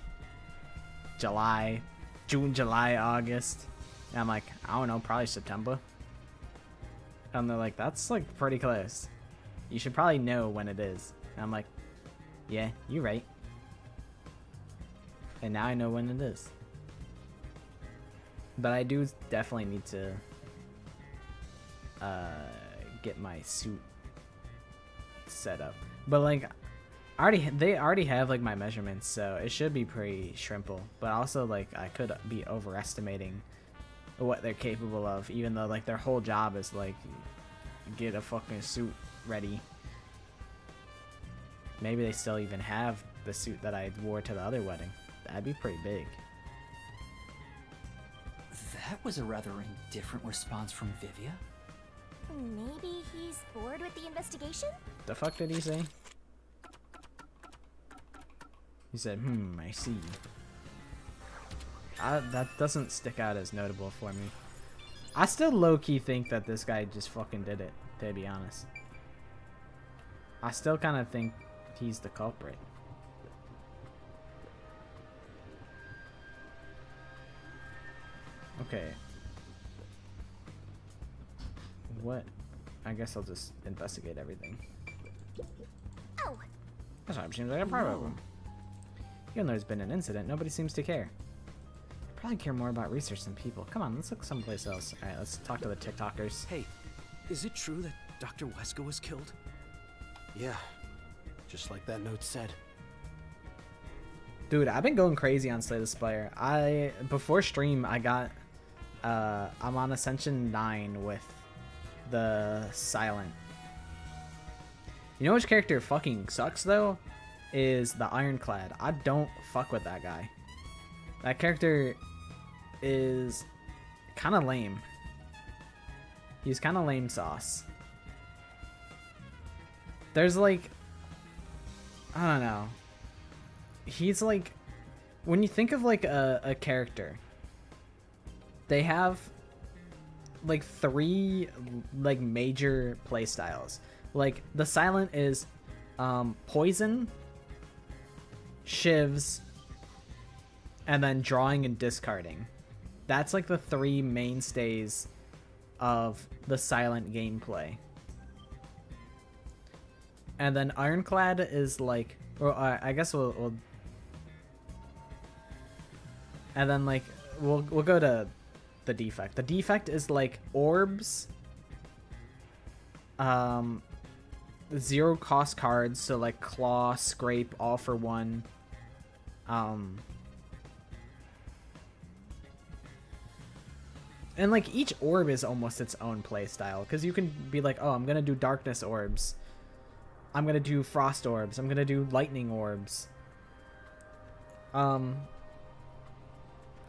A: June, July, August. And I'm like, I don't know, probably September. And they're like, that's like pretty close. You should probably know when it is. And I'm like, yeah, you're right. And now I know when it is. But I do definitely need to get my suit set up. But like, they already have like my measurements, so it should be pretty shrimpable. But also like I could be overestimating what they're capable of, even though like their whole job is like get a fucking suit ready. Maybe they still even have the suit that I wore to the other wedding. That'd be pretty big.
C: That was a rather indifferent response from Vivia.
G: Maybe he's bored with the investigation?
A: The fuck did he say? He said, I see. That doesn't stick out as notable for me. I still low-key think that this guy just fucking did it, to be honest. I still kind of think he's the culprit. Okay. What? I guess I'll just investigate everything.
G: Oh!
A: This time seems like a problem. Even though there's been an incident, nobody seems to care. They probably care more about research than people. Come on, let's look someplace else. Alright, let's talk to the TikTokers.
N: Hey, is it true that Dr. Wesker was killed?
O: Yeah, just like that note said.
A: Dude, I've been going crazy on Slay the Spire. Before stream, I got, I'm on Ascension 9 with the Silent. You know which character fucking sucks, though? Is the Ironclad. I don't fuck with that guy. That character is kind of lame. He's kind of lame sauce. There's like, I don't know. He's like, when you think of like a character, they have like 3 like major play styles. Like the Silent is poison, shivs, and then drawing and discarding. That's like the 3 mainstays of the Silent gameplay. And then Ironclad is like, or I guess we'll and then like we'll go to the Defect. The Defect is like orbs, 0 cost cards, so like Claw, Scrape, all for 1. And like each orb is almost its own play style, because you can be like, oh, I'm gonna do Darkness orbs, I'm gonna do Frost orbs, I'm gonna do Lightning orbs. I'm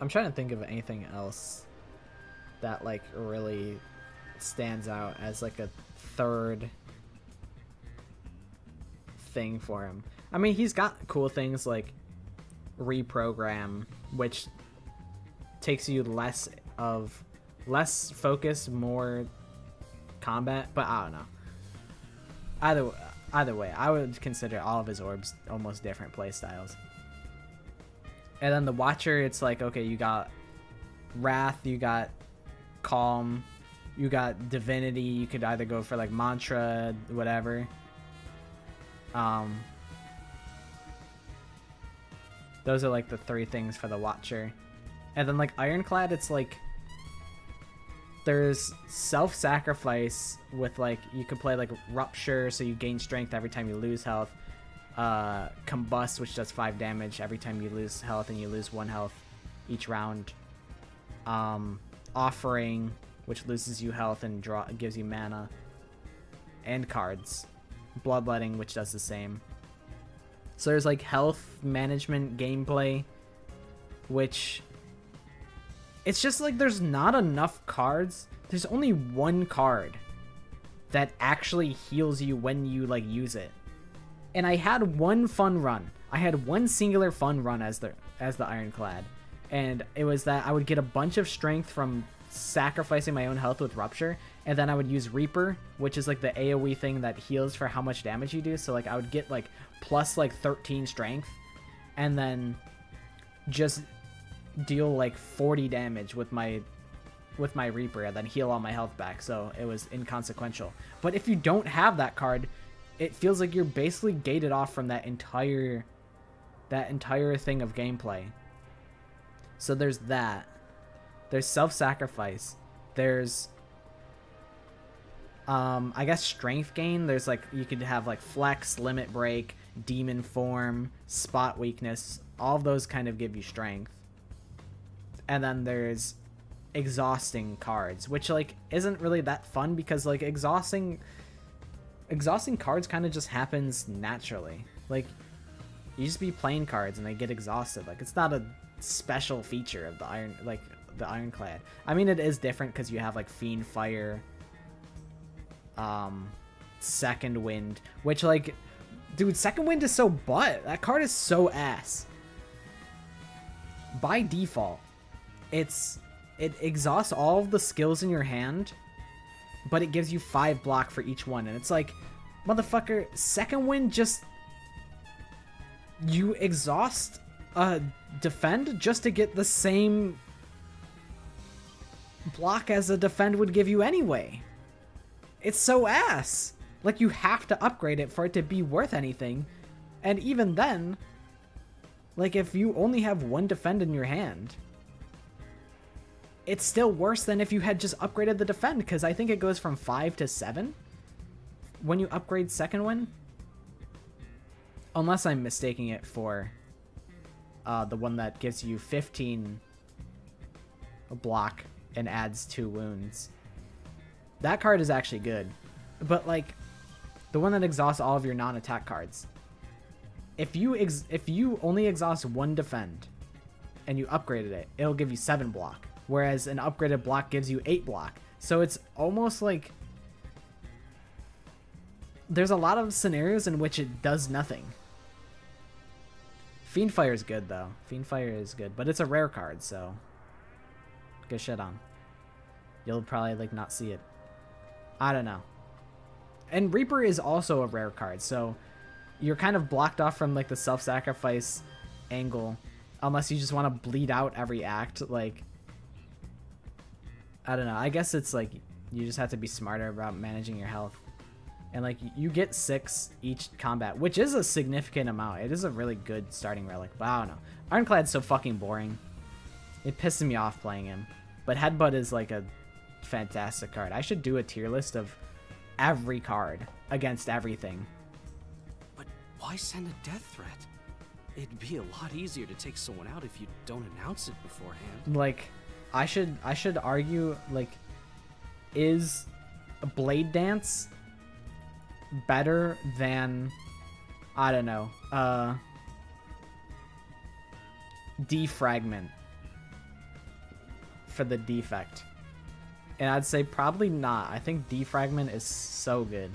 A: trying to think of anything else that like really stands out as like a third thing for him. I mean, he's got cool things like Reprogram, which takes you less focus, more combat, but I don't know. Either way, I would consider all of his orbs almost different play styles. And then the Watcher, it's like, okay, you got Wrath, you got Calm, you got Divinity. You could either go for like Mantra, whatever. Those are like the 3 things for the Watcher. And then like Ironclad, it's like there's self-sacrifice with like, you could play like Rupture, so you gain strength every time you lose health. Combust, which does 5 damage every time you lose health, and you lose 1 health each round. Offering, which loses you health and gives you mana and cards. Bloodletting, which does the same. So there's like health management gameplay, which it's just like there's not enough cards there's only one card that actually heals you when you like use it. And I had one fun run. I had one singular fun run as the Ironclad. And it was that I would get a bunch of strength from sacrificing my own health with Rupture, and then I would use Reaper, which is like the AoE thing that heals for how much damage you do. So like I would get like plus like 13 strength, and then just deal like 40 damage with my Reaper, and then heal all my health back. So it was inconsequential. But if you don't have that card, it feels like you're basically gated off from that entire thing of gameplay. So there's that. There's self-sacrifice. There's I guess strength gain. There's like, you could have like flex, limit break, demon form, spot weakness. All of those kind of give you strength. And then there's exhausting cards, which like isn't really that fun, because like exhausting cards kind of just happens naturally. Like you just be playing cards and they get exhausted. Like it's not a special feature of the Ironclad. I mean, it is different because you have like Fiend Fire, Second Wind, which like, dude, Second Wind is so butt. That card is so ass. By default, it exhausts all of the skills in your hand, but it gives you 5 block for each one. And it's like, motherfucker, Second Wind just, you exhaust defend just to get the same block as a defend would give you anyway. It's so ass. Like, you have to upgrade it for it to be worth anything. And even then, like, if you only have 1 defend in your hand, it's still worse than if you had just upgraded the defend, because I think it goes from 5 to 7 when you upgrade Second Wind. Unless I'm mistaking it for the one that gives you 15 block and adds 2 wounds. That card is actually good. But like, the one that exhausts all of your non-attack cards. If you only exhaust 1 defend and you upgraded it, it'll give you 7 block. Whereas an upgraded block gives you 8 block. So it's almost like there's a lot of scenarios in which it does nothing. Fiend Fire is good though. Fiend Fire is good, but it's a rare card, so get shit on. You'll probably like not see it. I don't know. And Reaper is also a rare card, so you're kind of blocked off from like the self-sacrifice angle, unless you just want to bleed out every act. Like, I don't know. I guess it's like you just have to be smarter about managing your health. And like, you get 6 each combat, which is a significant amount. It is a really good starting relic, but I don't know. Ironclad's so fucking boring. It pisses me off playing him. But Headbutt is like a fantastic card. I should do a tier list of every card against everything.
N: But why send a death threat? It'd be a lot easier to take someone out if you don't announce it beforehand.
A: Like, I should argue, like, is Blade Dance better than, I don't know, Defragment for the defect? And I'd say probably not. I think Defragment is so good.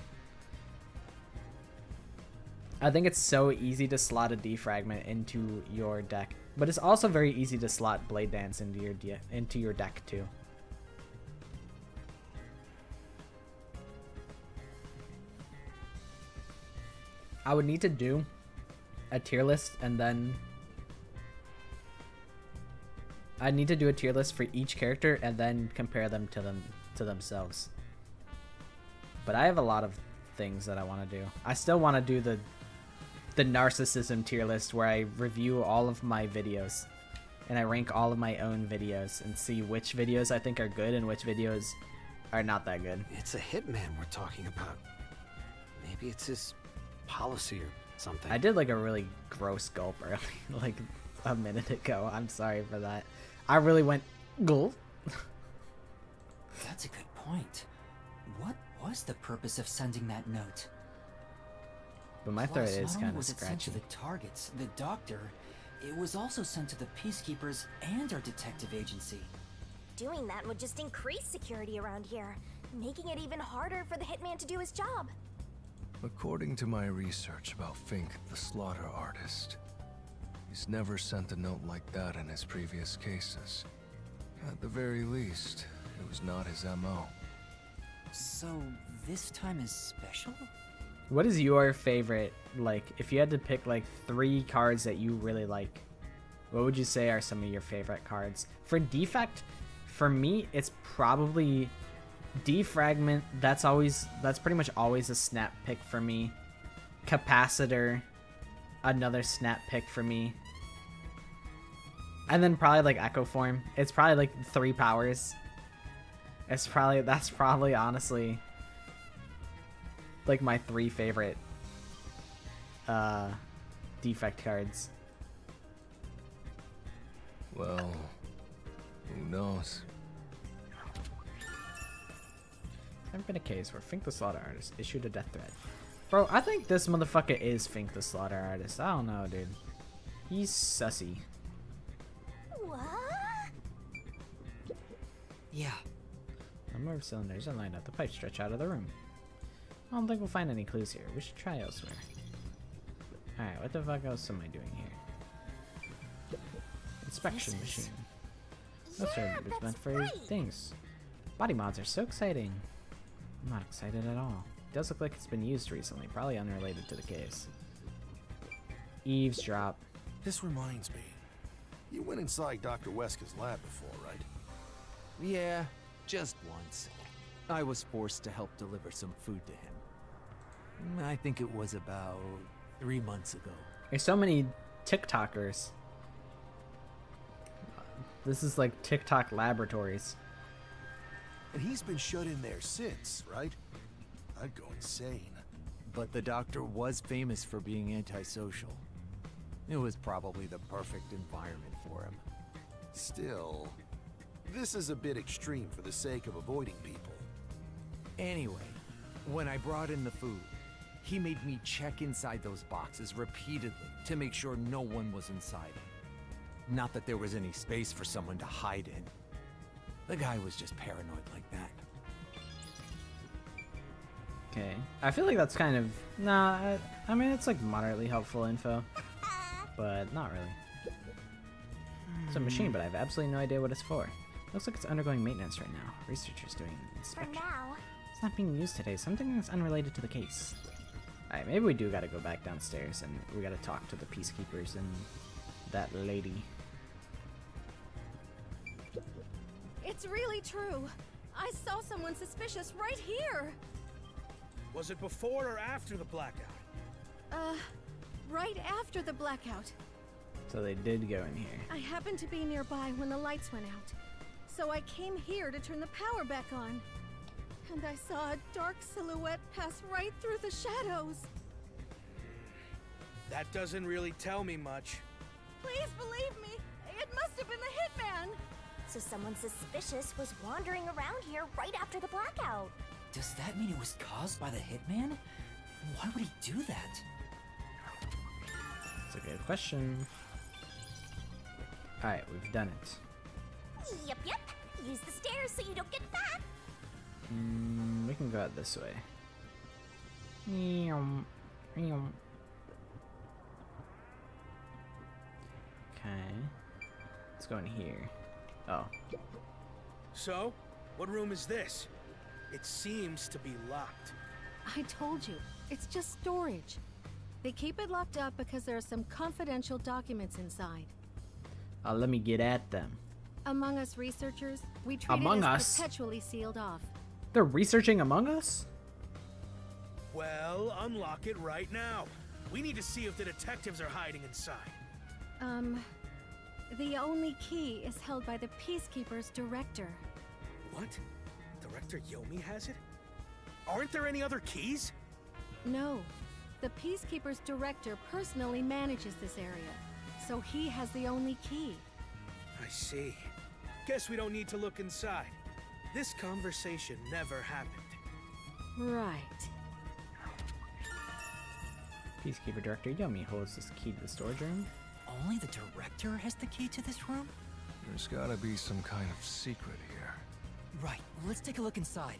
A: I think it's so easy to slot a Defragment into your deck, but it's also very easy to slot Blade Dance into your deck too. I would need to do a tier list, and then I'd need to do a tier list for each character and then compare them to themselves. But I have a lot of things that I want to do. I still want to do the narcissism tier list, where I review all of my videos and I rank all of my own videos and see which videos I think are good and which videos are not that good.
O: It's a hitman we're talking about. Maybe it's his policy or something.
A: I did like a really gross gulp early, like a minute ago. I'm sorry for that. I really went gulp.
C: That's a good point. What was the purpose of sending that note?
A: But my throat is kind of
C: was it sent to
A: scratchy.
C: the targets, the doctor, it was also sent to the peacekeepers and our detective agency.
G: Doing that would just increase security around here, making it even harder for the hitman to do his job.
F: According to my research about Fink, the slaughter artist, he's never sent a note like that in his previous cases. At the very least, it was not his MO.
C: So, this time is special?
A: What is your favorite, like, if you had to pick, like, 3 cards that you really like, what would you say are some of your favorite cards? For Defect, for me, it's probably Defragment. That's pretty much always a snap pick for me. Capacitor, another snap pick for me. And then probably, like, Echo Form. It's probably, like, 3 powers. That's probably, honestly, like, my 3 favorite Defect cards.
F: Well, who knows?
A: Never been a case where Fink the Slaughter Artist issued a death threat. Bro, I think this motherfucker is Fink the Slaughter Artist. I don't know, dude. He's sussy.
G: What?
C: Yeah.
A: A number of cylinders are lined up. The pipes stretch out of the room. I don't think we'll find any clues here. We should try elsewhere. Alright, what the fuck else am I doing here? Inspection machine. Those are meant for things. Body mods are so exciting. I'm not excited at all. It does look like it's been used recently, probably unrelated to the case. Eavesdrop.
H: This reminds me. You went inside Dr. Wesker's lab before, right?
P: Yeah, just once. I was forced to help deliver some food to him. I think it was about 3 months ago.
A: There's so many TikTokers. This is like TikTok laboratories.
H: And he's been shut in there since, right? I'd go insane.
P: But the doctor was famous for being antisocial. It was probably the perfect environment for him.
H: Still, this is a bit extreme for the sake of avoiding people.
P: Anyway, when I brought in the food, he made me check inside those boxes repeatedly to make sure no one was inside them. Not that there was any space for someone to hide in. The guy was just paranoid like that.
A: Okay. I feel like that's kind of... Nah, I mean, it's like moderately helpful info. But not really. It's a machine, but I have absolutely no idea what it's for. Looks like it's undergoing maintenance right now. Researchers doing inspection.
G: For now.
A: It's not being used today. Something that's unrelated to the case. Alright, maybe we do gotta go back downstairs and we gotta talk to the peacekeepers and that lady.
Q: It's really true. I saw someone suspicious right here.
R: Was it before or after the blackout?
Q: Right after the blackout.
A: So they did go in here.
Q: I happened to be nearby when the lights went out. So I came here to turn the power back on. And I saw a dark silhouette pass right through the shadows.
R: That doesn't really tell me much.
Q: Please believe me, it must have been the hitman.
G: So someone suspicious was wandering around here right after the blackout.
C: Does that mean it was caused by the hitman? Why would he do that?
A: That's a good question. Alright, we've done it.
G: Yep. Use the stairs so you don't get fat.
A: We can go out this way. Okay. Let's go in here. Oh.
R: So, what room is this? It seems to be locked.
Q: I told you, it's just storage. They keep it locked up because there are some confidential documents inside.
A: Let me get at them.
Q: Among Us researchers, we treat
A: Among
Q: it as
A: Us?
Q: perpetually sealed off.
A: They're researching Among Us?
R: Well, unlock it right now. We need to see if the detectives are hiding inside.
Q: The only key is held by the Peacekeeper's director.
R: What? Director Yomi has it? Aren't there any other keys?
Q: No. The Peacekeeper's director personally manages this area, so he has the only key.
R: I see. Guess we don't need to look inside. This conversation never happened.
Q: Right.
A: Peacekeeper Director Yomi holds this key to the storage room.
C: Only the director has the key to this room?
F: There's gotta be some kind of secret here.
C: Right, let's take a look inside.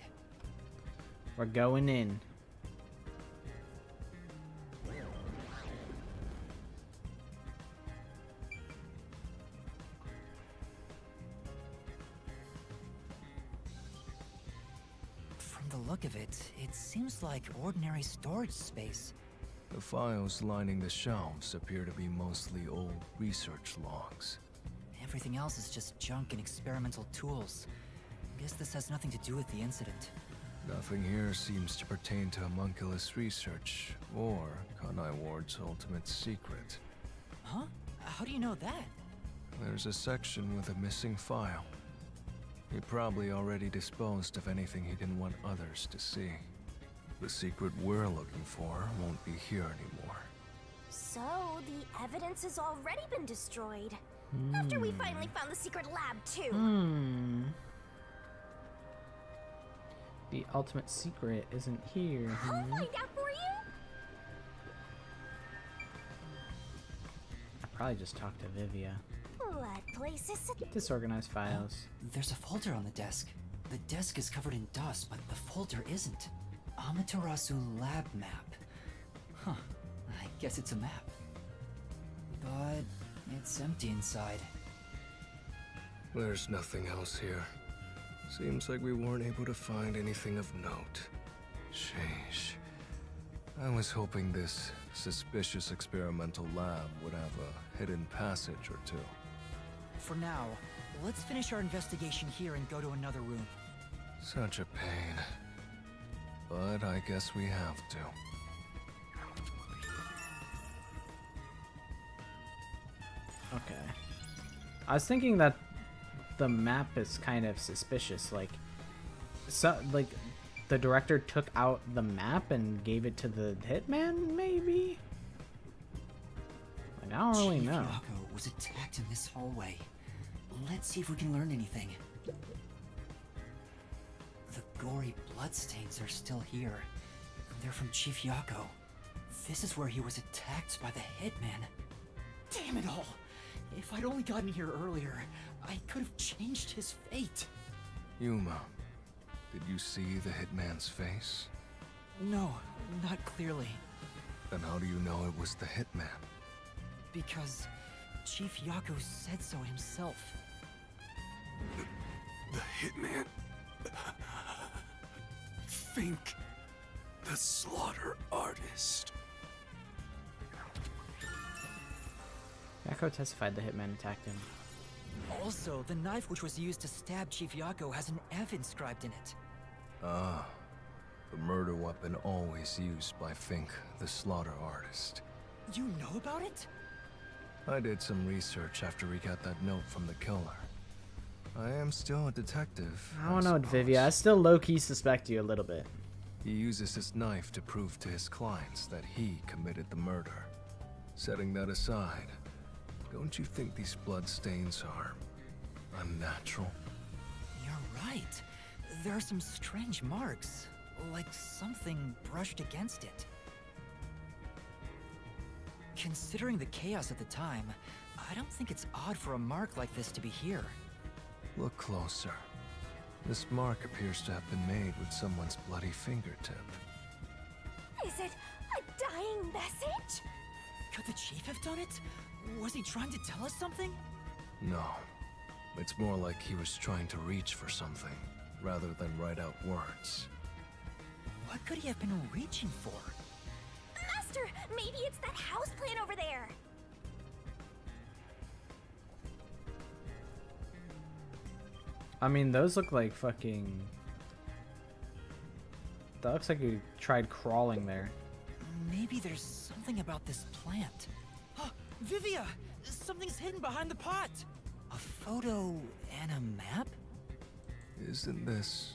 A: We're going in.
C: From the look of it, it seems like ordinary storage space.
F: The files lining the shelves appear to be mostly old research logs.
C: Everything else is just junk and experimental tools. Guess this has nothing to do with the incident.
F: Nothing here seems to pertain to homunculus research or Kanai Ward's ultimate secret.
C: Huh? How do you know that?
F: There's a section with a missing file. He probably already disposed of anything he didn't want others to see. The secret we're looking for won't be here anymore.
G: So, the evidence has already been destroyed. After we finally found the secret lab, too.
A: The ultimate secret isn't here.
G: I'll find out for you.
A: I probably just talked to Vivia.
G: What place is it?
A: Disorganized files.
C: There's a folder on the desk. The desk is covered in dust, but the folder isn't. Amaterasu lab map. Huh. I guess it's a map. But it's empty inside.
F: There's nothing else here. Seems like we weren't able to find anything of note. Sheesh. I was hoping this suspicious experimental lab would have a hidden passage or two.
C: For now, let's finish our investigation here and go to another room.
F: Such a pain. But I guess we have to.
A: Okay. I was thinking that the map is kind of suspicious. Like the director took out the map and gave it to the hitman, maybe? Like, I don't really know.
C: Yako was attacked in this hallway. Let's see if we can learn anything. The gory bloodstains are still here. They're from Chief Yako. This is where he was attacked by the hitman. Damn it all! If I'd only gotten here earlier, I could have changed his fate.
F: Yuma, did you see the hitman's face?
C: No, not clearly.
F: Then how do you know it was the hitman?
C: Because Chief Yako said so himself.
L: The hitman. Fink. The slaughter artist.
A: Yako testified the hitman attacked him.
C: Also, the knife which was used to stab Chief Yako has an F inscribed in it.
F: Ah, the murder weapon always used by Fink, the slaughter artist.
C: You know about it?
F: I did some research after we got that note from the killer. I am still a detective.
A: I don't know, Vivia. I still low-key suspect you a little bit.
F: He uses his knife to prove to his clients that he committed the murder. Setting that aside, don't you think these bloodstains are unnatural?
C: You're right. There are some strange marks, like something brushed against it. Considering the chaos at the time, I don't think it's odd for a mark like this to be here.
F: Look closer. This mark appears to have been made with someone's bloody fingertip.
G: Is it a dying message?
C: Could the chief have done it? Was he trying to tell us something?
F: No. It's more like he was trying to reach for something, rather than write out words.
C: What could he have been reaching for?
G: Master, maybe it's that house plant over there.
A: I mean, those look like fucking... That looks like you tried crawling there.
C: Maybe there's something about this plant. Oh, Vivia! Something's hidden behind the pot! A photo and a map?
F: Isn't this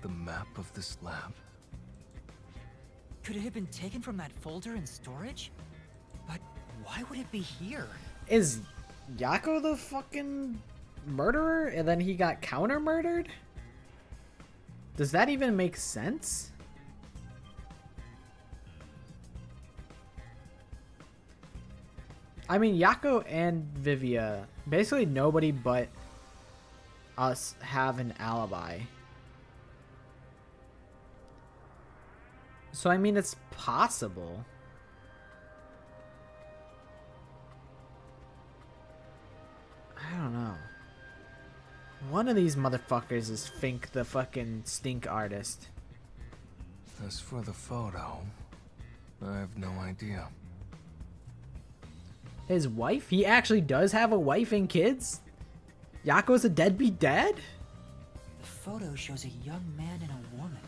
F: the map of this lab?
C: Could it have been taken from that folder in storage? But why would it be here?
A: Is Yako the fucking murderer and then he got counter-murdered? Does that even make sense? I mean, Yako and Vivia, basically nobody but us have an alibi. So I mean, it's possible. I don't know. One of these motherfuckers is Fink the fucking stink artist.
F: As for the photo, I have no idea.
A: His wife? He actually does have a wife and kids? Yako's a deadbeat dad?
C: The photo shows a young man and a woman.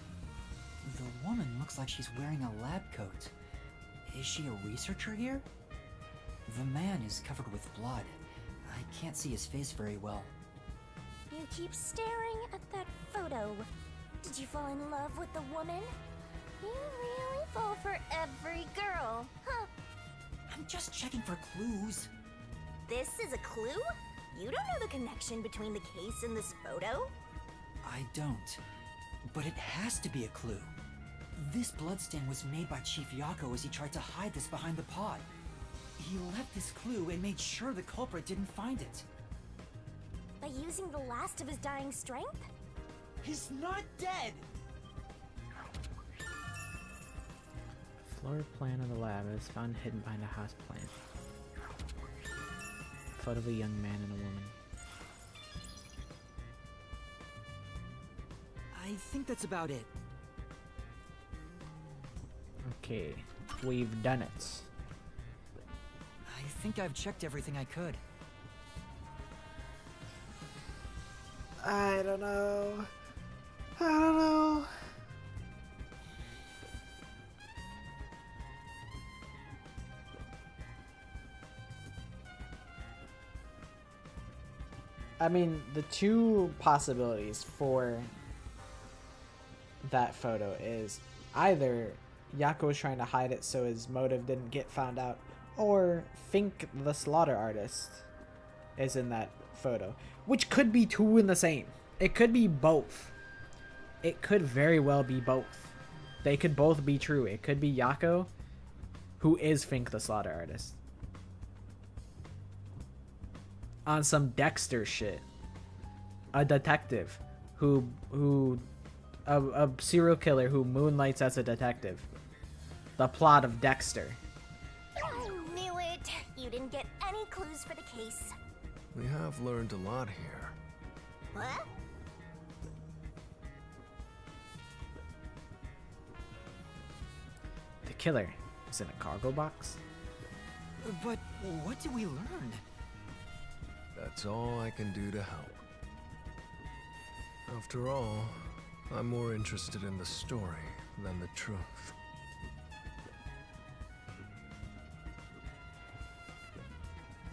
C: The woman looks like she's wearing a lab coat. Is she a researcher here? The man is covered with blood. I can't see his face very well.
G: You keep staring at that photo. Did you fall in love with the woman? You really fall for every girl, huh?
C: I'm just checking for clues.
G: This is a clue? You don't know the connection between the case and this photo?
C: I don't. But it has to be a clue. This bloodstain was made by Chief Yako as he tried to hide this behind the pod. He left this clue and made sure the culprit didn't find it.
G: By using the last of his dying strength?
C: He's not dead!
A: Floor plan of the lab is found hidden behind a house plant. Photo of a young man and a woman.
C: I think that's about it.
A: Okay, we've done it.
C: I think I've checked everything I could.
A: I don't know. I don't know. I mean, the two possibilities for that photo is either Yako was trying to hide it so his motive didn't get found out, or Fink the slaughter artist is in that photo, which could be two in the same. It could be both. It could very well be both. They could both be true. It could be Yako, who is Fink the slaughter artist, on some Dexter shit. A detective a serial killer who moonlights as a detective. The plot of Dexter.
G: I knew it! You didn't get any clues for the case.
F: We have learned a lot here.
G: What?
A: The killer is in a cargo box.
C: But what do we learn?
F: That's all I can do to help. After all, I'm more interested in the story than the truth.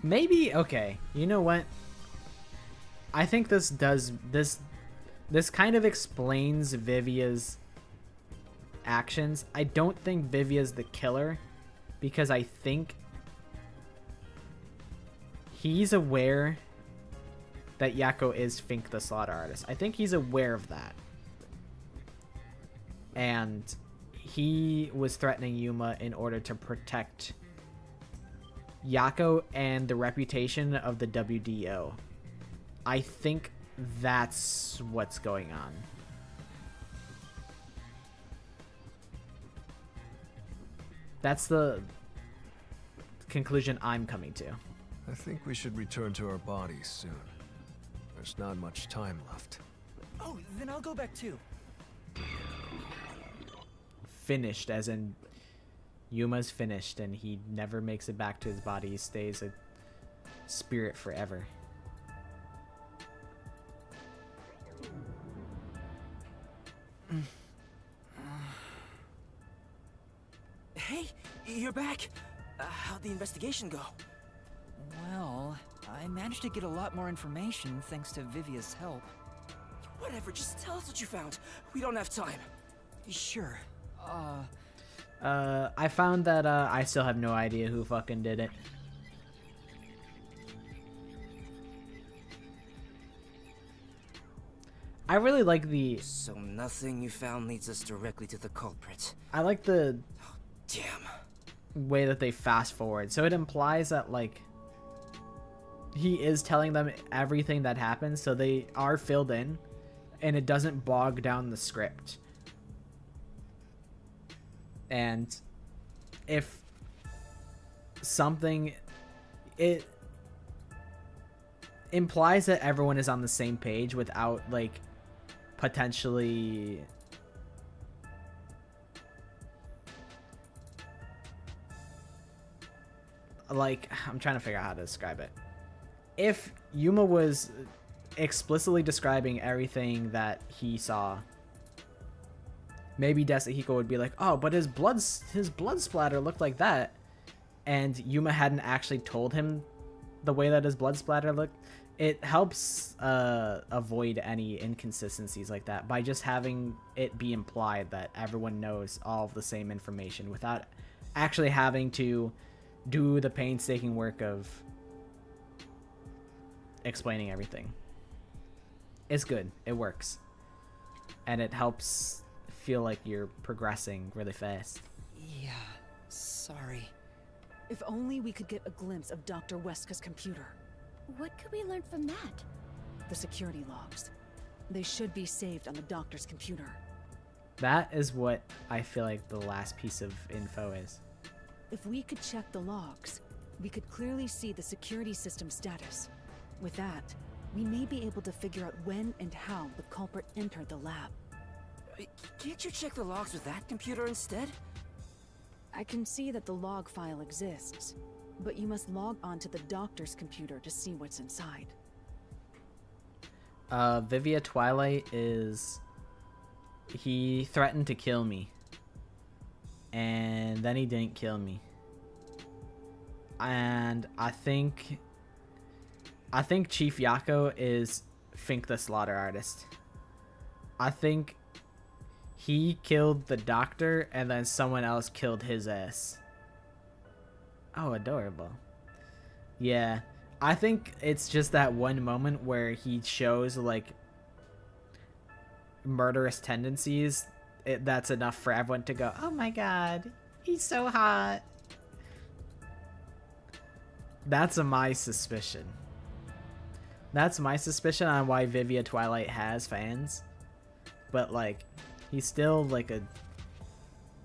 A: Maybe, okay, you know what? I think this kind of explains Vivia's actions. I don't think Vivia's the killer, because I think he's aware that Yako is Fink the slaughter artist. I think he's aware of that. And he was threatening Yuma in order to protect Yako and the reputation of the WDO. I think that's what's going on. That's the conclusion I'm coming to.
F: I think we should return to our bodies soon. There's not much time left.
C: Oh, then I'll go back too.
A: Finished, as in Yuma's finished and he never makes it back to his body. He stays a spirit forever.
E: Hey, you're back. How'd the investigation go?
C: Well, I managed to get a lot more information thanks to Vivia's help.
E: Whatever, just tell us what you found. We don't have time.
C: Sure.
A: I found that I still have no idea who fucking did it. I really like the...
E: So nothing you found leads us directly to the culprit.
A: I like the...
E: Oh, damn.
A: way that they fast forward. So it implies that, like, he is telling them everything that happens, so they are filled in, and it doesn't bog down the script. And if something, it implies that everyone is on the same page without like potentially like, I'm trying to figure out how to describe it. If Yuma was explicitly describing everything that he saw, maybe Desahiko would be like, oh, but his blood splatter looked like that, and Yuma hadn't actually told him the way that his blood splatter looked. It helps avoid any inconsistencies like that by just having it be implied that everyone knows all of the same information without actually having to do the painstaking work of explaining everything. It's good. It works. And it helps feel like you're progressing really fast.
C: Yeah, sorry.
B: If only we could get a glimpse of Dr. Weska's computer.
D: What could we learn from that?
B: The security logs. They should be saved on the doctor's computer.
A: That is what I feel like the last piece of info is.
B: If we could check the logs, we could clearly see the security system status. With that, we may be able to figure out when and how the culprit entered the lab.
E: Can't you check the logs with that computer instead?
B: I can see that the log file exists, but you must log onto the doctor's computer to see what's inside.
A: Vivia Twilight is... He threatened to kill me. And then he didn't kill me. And I think Chief Yako is Fink the Slaughter Artist. I think he killed the doctor and then someone else killed his ass. Oh, adorable. Yeah, I think it's just that one moment where he shows like murderous tendencies. That's enough for everyone to go, oh my god, he's so hot. That's my suspicion. That's my suspicion on why Vivia Twilight has fans. But like, he's still like a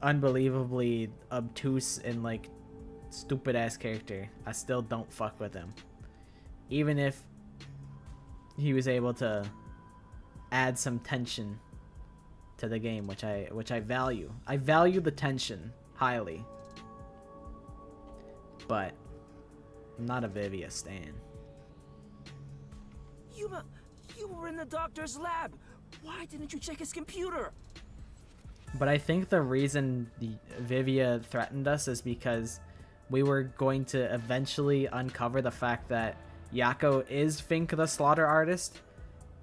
A: unbelievably obtuse and like stupid ass character. I still don't fuck with him. Even if he was able to add some tension to the game, which I value. I value the tension highly. But I'm not a Vivia stan.
E: You were in the doctor's lab. Why didn't you check his computer?
A: But I think the reason Vivia threatened us is because we were going to eventually uncover the fact that Yako is Fink the Slaughter Artist,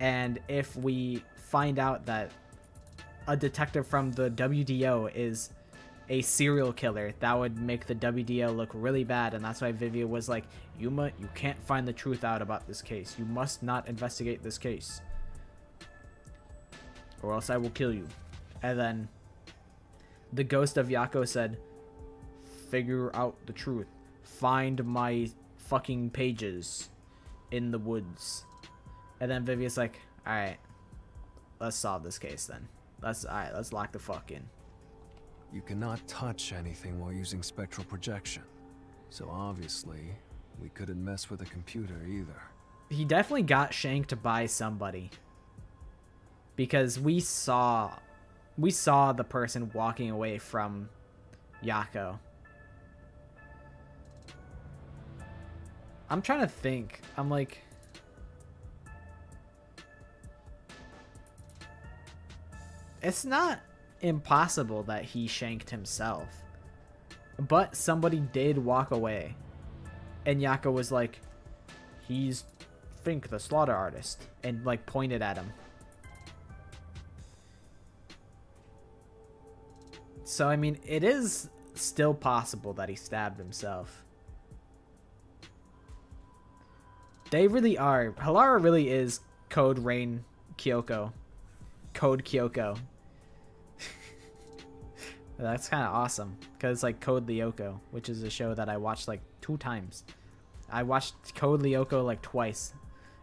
A: and if we find out that a detective from the WDO is a serial killer, that would make the WDO look really bad, and that's why Vivia was like, Yuma, you can't find the truth out about this case. You must not investigate this case, or else I will kill you. And then the ghost of Yako said, figure out the truth. Find my fucking pages in the woods. And then Vivia's like, alright, let's solve this case then. Alright, let's lock the fuck in.
F: You cannot touch anything while using spectral projection. So obviously, we couldn't mess with a computer either.
A: He definitely got shanked by somebody. Because we saw the person walking away from Yako. I'm trying to think. I'm like... It's not impossible that he shanked himself. But somebody did walk away. And Yako was like, he's Fink the Slaughter Artist. And like pointed at him. So I mean, it is still possible that he stabbed himself. They really are. Halara really is Code Rain Kyoko. Code Kyoko. That's kind of awesome. Because it's like Code Lyoko, which is a show that I watched like 2 times. I watched Code Lyoko like twice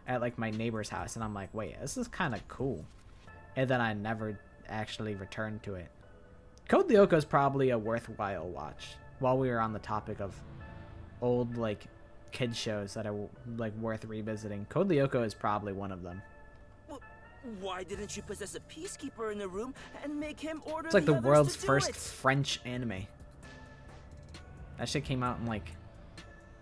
A: at like my neighbor's house, and I'm like, wait, this is kind of cool. And then I never actually returned to it. Code Lyoko is probably a worthwhile watch. While we were on the topic of old like kid shows that are like worth revisiting, Code Lyoko is probably one of them.
E: Well, why didn't you possess a peacekeeper in the room and make him order?
A: It's like the
E: others
A: world's
E: to do
A: first
E: it?
A: French anime. That shit came out in like,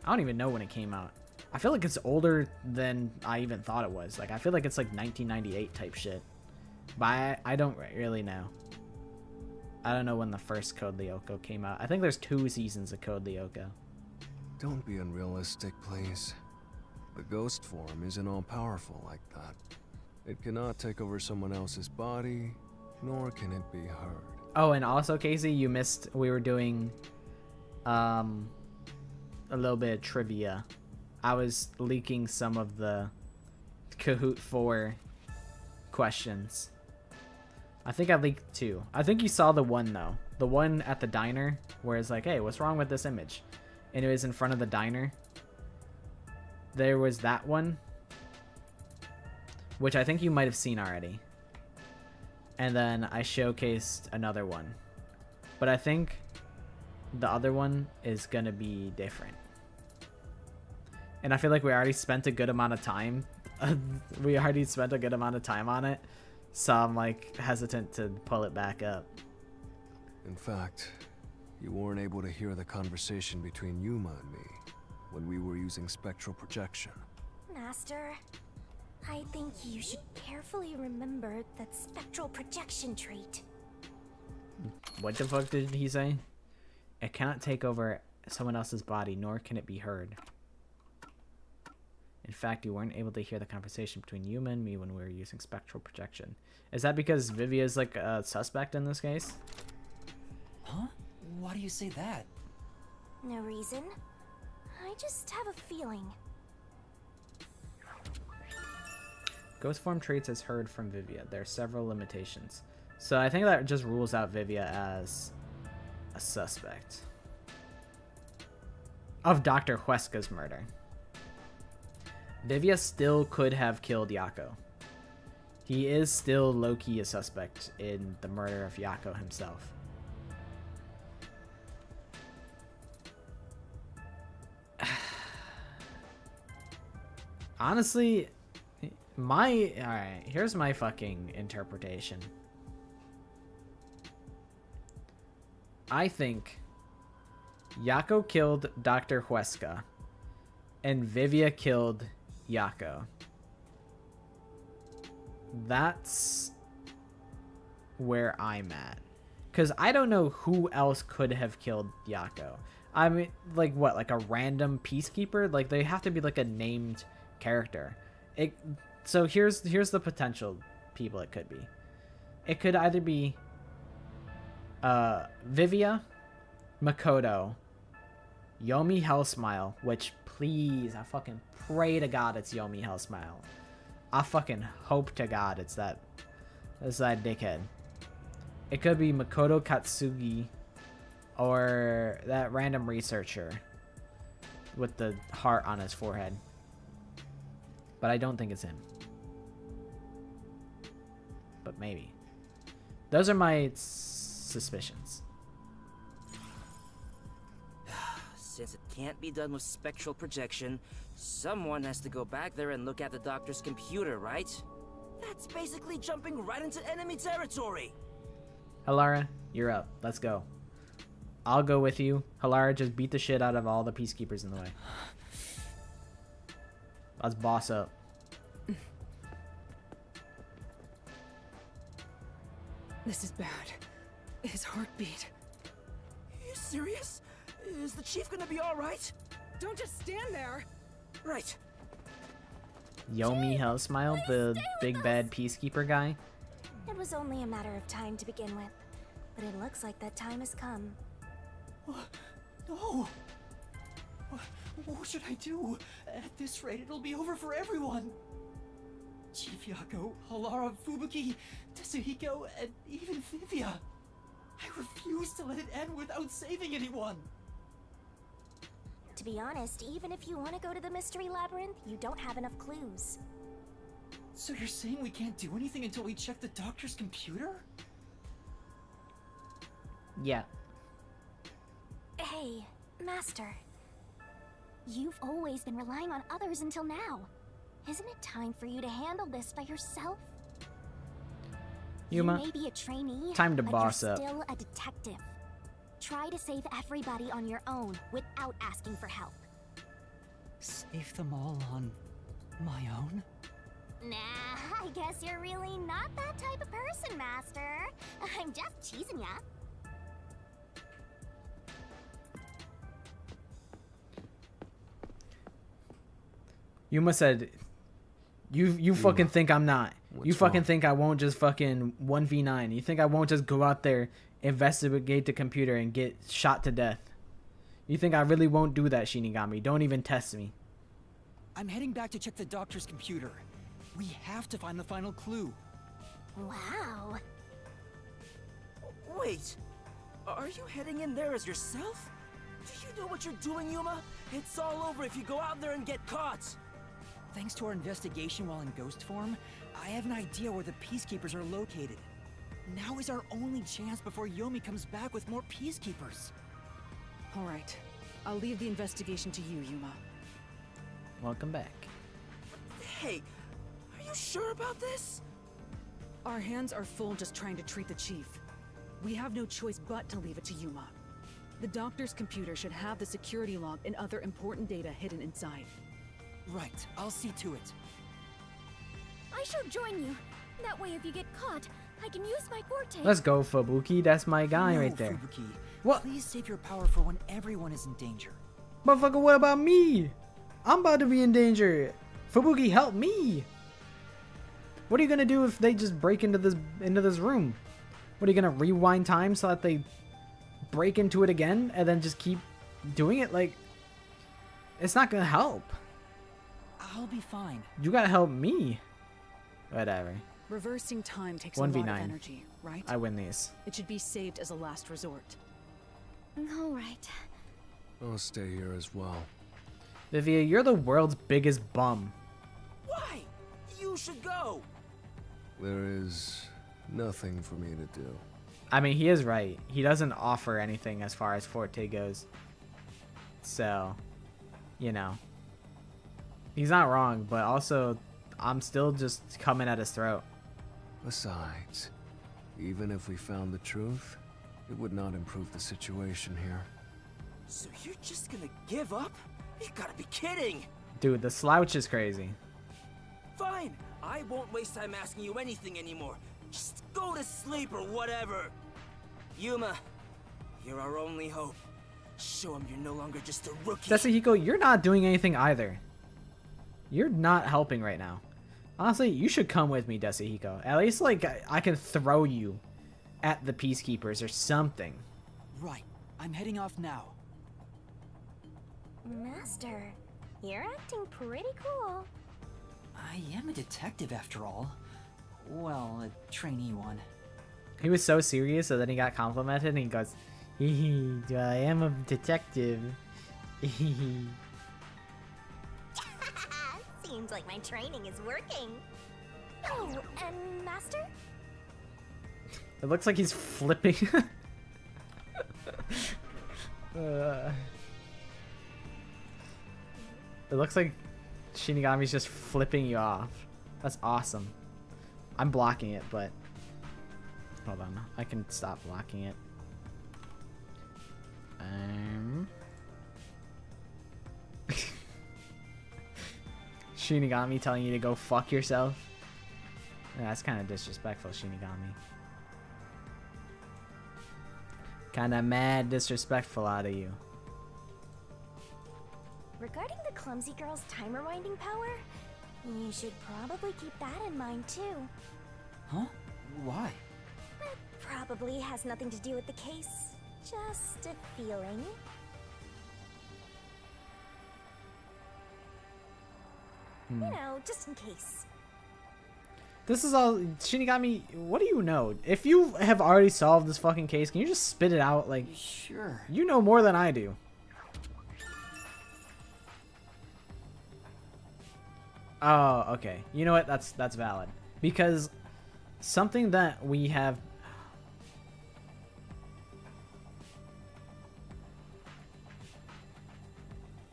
A: I don't even know when it came out. I feel like it's older than I even thought it was. Like, I feel like it's like 1998 type shit. But I don't really know. I don't know when the first Code Lyoko came out. I think there's 2 seasons of Code Lyoko.
F: Don't be unrealistic, please. The ghost form isn't all powerful like that. It cannot take over someone else's body, nor can it be heard.
A: Oh, and also, Casey, you missed, we were doing a little bit of trivia. I was leaking some of the Kahoot 4 questions. I think I leaked 2. I think you saw the one, though. The one at the diner, where it's like, hey, what's wrong with this image? And it was in front of the diner. There was that one, which I think you might have seen already. And then I showcased another one. But I think the other one is going to be different. And I feel like we already spent a good amount of time. We already spent a good amount of time on it. So I'm like hesitant to pull it back up.
F: In fact, you weren't able to hear the conversation between Yuma and me when we were using spectral projection.
G: Master, I think you should carefully remember that spectral projection trait.
A: What the fuck did he say? It cannot take over someone else's body, nor can it be heard. In fact, you weren't able to hear the conversation between Yuma and me when we were using spectral projection. Is that because Vivia is like a suspect in this case?
C: Huh? Why do you say that?
G: No reason. I just have a feeling.
A: Ghost form traits as heard from Vivia. There are several limitations. So I think that just rules out Vivia as a suspect of Dr. Huesca's murder. Vivia still could have killed Yako. He is still low-key a suspect in the murder of Yako himself. Honestly, alright, here's my fucking interpretation. I think Yako killed Dr. Huesca and Vivia killed Yako. That's where I'm at. Because I don't know who else could have killed Yako. I mean, like what? Like a random peacekeeper? Like they have to be like a named character. So here's the potential people it could be. It could either be Vivia, Makoto, Yomi Hellsmile, which please, I fucking pray to God it's Yomi Hellsmile. I fucking hope to God it's that dickhead. It could be Makoto Katsugi or that random researcher with the heart on his forehead. But I don't think it's him. But maybe. Those are my suspicions.
E: Since it can't be done with spectral projection, someone has to go back there and look at the doctor's computer, right? That's basically jumping right into enemy territory.
A: Halara, you're up. Let's go. I'll go with you. Halara, just beat the shit out of all the peacekeepers in the way. Let's boss up.
B: This is bad. His heartbeat.
E: Are you serious? Is the chief gonna be alright?
B: Don't just stand there!
E: Right.
A: Yomi Hellsmile, the big bad peacekeeper guy.
G: It was only a matter of time to begin with, but it looks like that time has come.
C: No! What should I do? At this rate, it'll be over for everyone! Chief Yako, Halara, Fubuki, Tetsuhiko, and even Vivia. I refuse to let it end without saving anyone!
G: To be honest, even if you want to go to the mystery labyrinth, you don't have enough clues.
C: So you're saying we can't do anything until we check the doctor's computer?
A: Yeah.
G: Hey, Master. You've always been relying on others until now. Isn't it time for you to handle this by yourself?
A: Yuma,
G: you may be a trainee,
A: time to
G: but
A: boss
G: you're
A: up.
G: still a detective. Try to save everybody on your own without asking for help.
C: Save them all on my own?
G: Nah, I guess you're really not that type of person, Master. I'm just teasing ya.
A: Yuma said, "You fucking think I'm not? You fucking think I won't just fucking 1v9? You think I won't just go out there, investigate the computer, and get shot to death? You think I really won't do that, Shinigami? Don't even test me."
C: I'm heading back to check the doctor's computer. We have to find the final clue.
G: Wow.
E: Wait, are you heading in there as yourself? Do you know what you're doing, Yuma? It's all over if you go out there and get caught.
C: Thanks to our investigation while in ghost form, I have an idea where the Peacekeepers are located. Now is our only chance before Yomi comes back with more Peacekeepers.
B: All right. I'll leave the investigation to you, Yuma.
A: Welcome back.
E: Hey, are you sure about this?
B: Our hands are full just trying to treat the chief. We have no choice but to leave it to Yuma. The doctor's computer should have the security log and other important data hidden inside.
C: Right, I'll see to it.
D: I shall join you. That way, if you get caught, I can use my forte.
A: Let's go, Fubuki. That's my guy right there.
C: Fubuki.
A: What?
C: Please save your power for when everyone is in danger.
A: Motherfucker, what about me? I'm about to be in danger. Fubuki, help me. What are you gonna do if they just break into this room? What are you gonna rewind time so that they break into it again and then just keep doing it? Like, it's not gonna help.
C: I'll be fine.
A: You gotta help me. Whatever.
B: Reversing time takes a lot of
A: 1v9.
B: energy, right?
A: I win these.
B: It should be saved as a last resort.
D: All right.
F: I'll stay here as well.
A: Vivia, you're the world's biggest bum.
E: Why? You should go.
F: There is nothing for me to do.
A: I mean, he is right. He doesn't offer anything as far as Forte goes. So, you know. He's not wrong, but also, I'm still just coming at his throat.
F: Besides, even if we found the truth, it would not improve the situation here.
E: So you're just gonna give up? You gotta be kidding!
A: Dude, the slouch is crazy.
E: Fine, I won't waste time asking you anything anymore. Just go to sleep or whatever. Yuma, you're our only hope. Show him you're no longer just a rookie.
A: Tetsuhiko, you're not doing anything either. You're not helping right now. Honestly, you should come with me, Tetsuhiko. At least, like, I can throw you at the Peacekeepers or something.
C: Right, I'm heading off now.
G: Master, you're acting pretty cool.
C: I am a detective after all. Well, a trainee one.
A: He was so serious, so then he got complimented and he goes, "Hee hee, I am a detective."
G: Seems like my training is working. Oh, and Master?
A: It looks like he's flipping. It looks like Shinigami's just flipping you off. That's awesome. I'm blocking it, but hold on. I can stop blocking it. Shinigami telling you to go fuck yourself. Yeah, that's kind of disrespectful, Shinigami. Kind of mad disrespectful out of you.
G: Regarding the clumsy girl's time rewinding power, you should probably keep that in mind too.
C: Huh? Why?
G: It probably has nothing to do with the case. Just a feeling. You know, just in case.
A: This is all Shinigami. What do you know? If you have already solved this fucking case, can you just spit it out? Like,
C: sure.
A: You know more than I do. Oh, okay. You know what? That's valid. Because something that we have...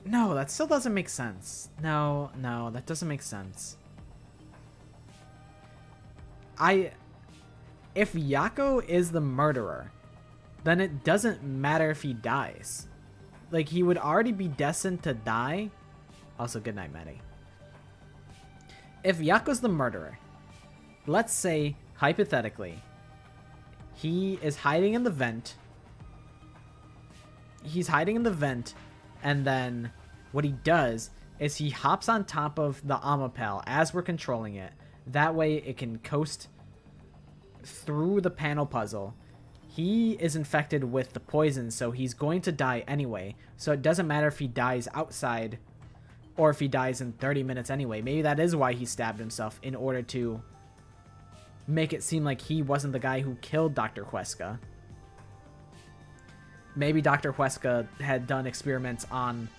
A: No, that still doesn't make sense. No, that doesn't make sense. If Yako is the murderer, then it doesn't matter if he dies. Like, he would already be destined to die. Also, good night, Maddie. If Yako's the murderer, let's say, hypothetically, he is hiding in the vent. He's hiding in the vent, and then what he does is he hops on top of the Amapel as we're controlling it. That way it can coast through the panel puzzle. He is infected with the poison, so he's going to die anyway. So it doesn't matter if he dies outside or if he dies in 30 minutes anyway. Maybe that is why he stabbed himself, in order to make it seem like he wasn't the guy who killed Dr. Huesca. Maybe Dr. Huesca had done experiments on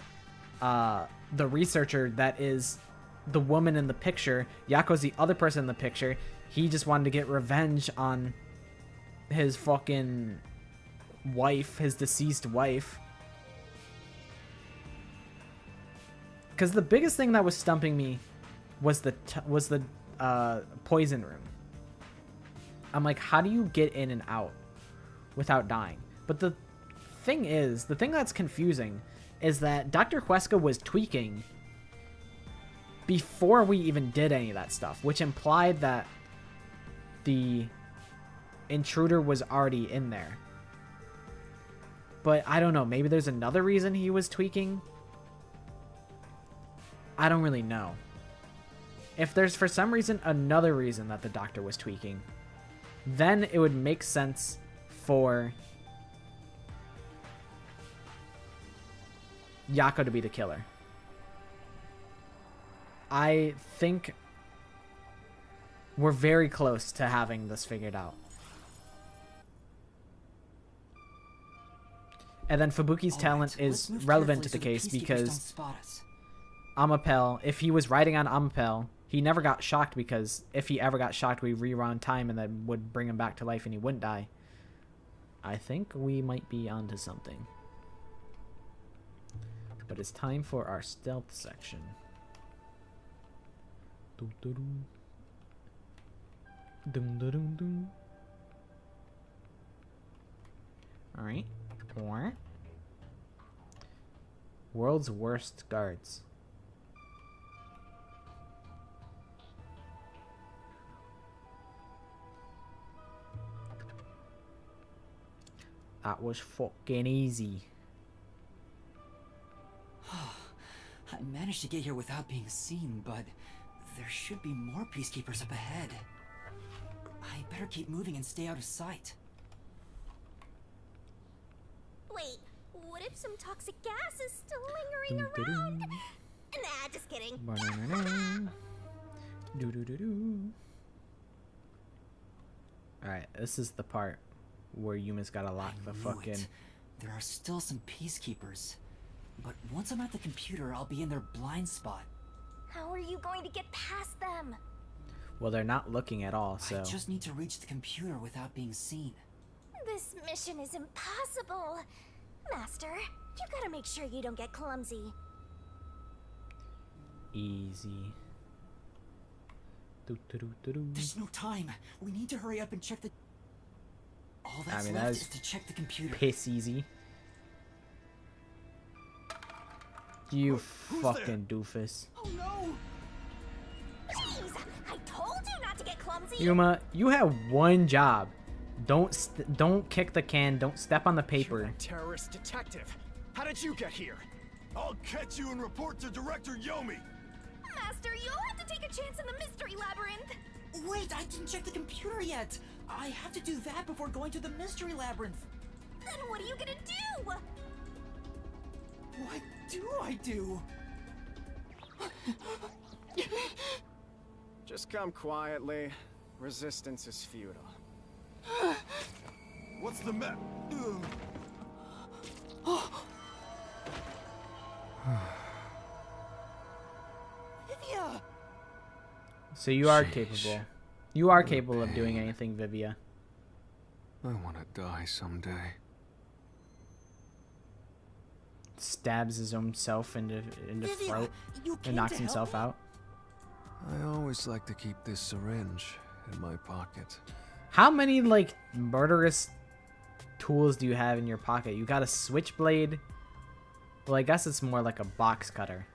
A: the researcher that is the woman in the picture. Yako's the other person in the picture. He just wanted to get revenge on his fucking wife, his deceased wife. Because the biggest thing that was stumping me was the poison room. I'm like, how do you get in and out without dying? But the thing that's confusing is that Dr. Huesca was tweaking before we even did any of that stuff, which implied that the intruder was already in there. But I don't know, maybe there's another reason he was tweaking. I don't really know. If there's for some reason another reason that the doctor was tweaking, then it would make sense for Yako to be the killer. I think we're very close to having this figured out. And then Fubuki's talent is relevant to the case because Amapel, if he was riding on Amapel, he never got shocked, because if he ever got shocked, we rewound time and that would bring him back to life and he wouldn't die. I think we might be onto something. But it's time for our stealth section. Alright. Or world's worst guards. That was fucking easy.
C: I managed to get here without being seen, but there should be more peacekeepers up ahead. I better keep moving and stay out of sight.
G: Wait, what if some toxic gas is still lingering around? Nah, just kidding.
A: Alright, this is the part where Yuma's gotta lock the fucking...
C: There are still some peacekeepers. But once I'm at the computer, I'll be in their blind spot.
G: How are you going to get past them?
A: Well, they're not looking at all, so...
C: I just need to reach the computer without being seen.
G: This mission is impossible. Master, you gotta make sure you don't get clumsy.
A: Easy.
C: There's no time. We need to hurry up and check the... All that's left is to check the computer.
A: Piss easy. You fucking doofus.
C: Oh no!
G: Jeez, I told you not to get clumsy.
A: Yuma, you have one job. Don't kick the can. Don't step on the paper.
J: You're a terrorist detective. How did you get here?
I: I'll catch you and report to Director Yomi.
G: Master, you'll have to take a chance in the mystery labyrinth.
C: Wait, I didn't check the computer yet. I have to do that before going to the mystery labyrinth.
G: Then what are you gonna do?
C: What do I do?
J: Just come quietly. Resistance is futile.
I: What's the matter?
C: Livia!
A: So you are
F: Sheesh.
A: capable. You are capable of doing anything, Vivia.
F: I want to die someday.
A: Stabs his own self in the
C: Vivia,
A: throat
C: you
A: and
C: came
A: knocks
C: to
A: himself
C: help me?
A: out.
F: I always like to keep this syringe in my pocket.
A: How many like murderous tools do you have in your pocket? You got a switchblade. Well, I guess it's more like a box cutter.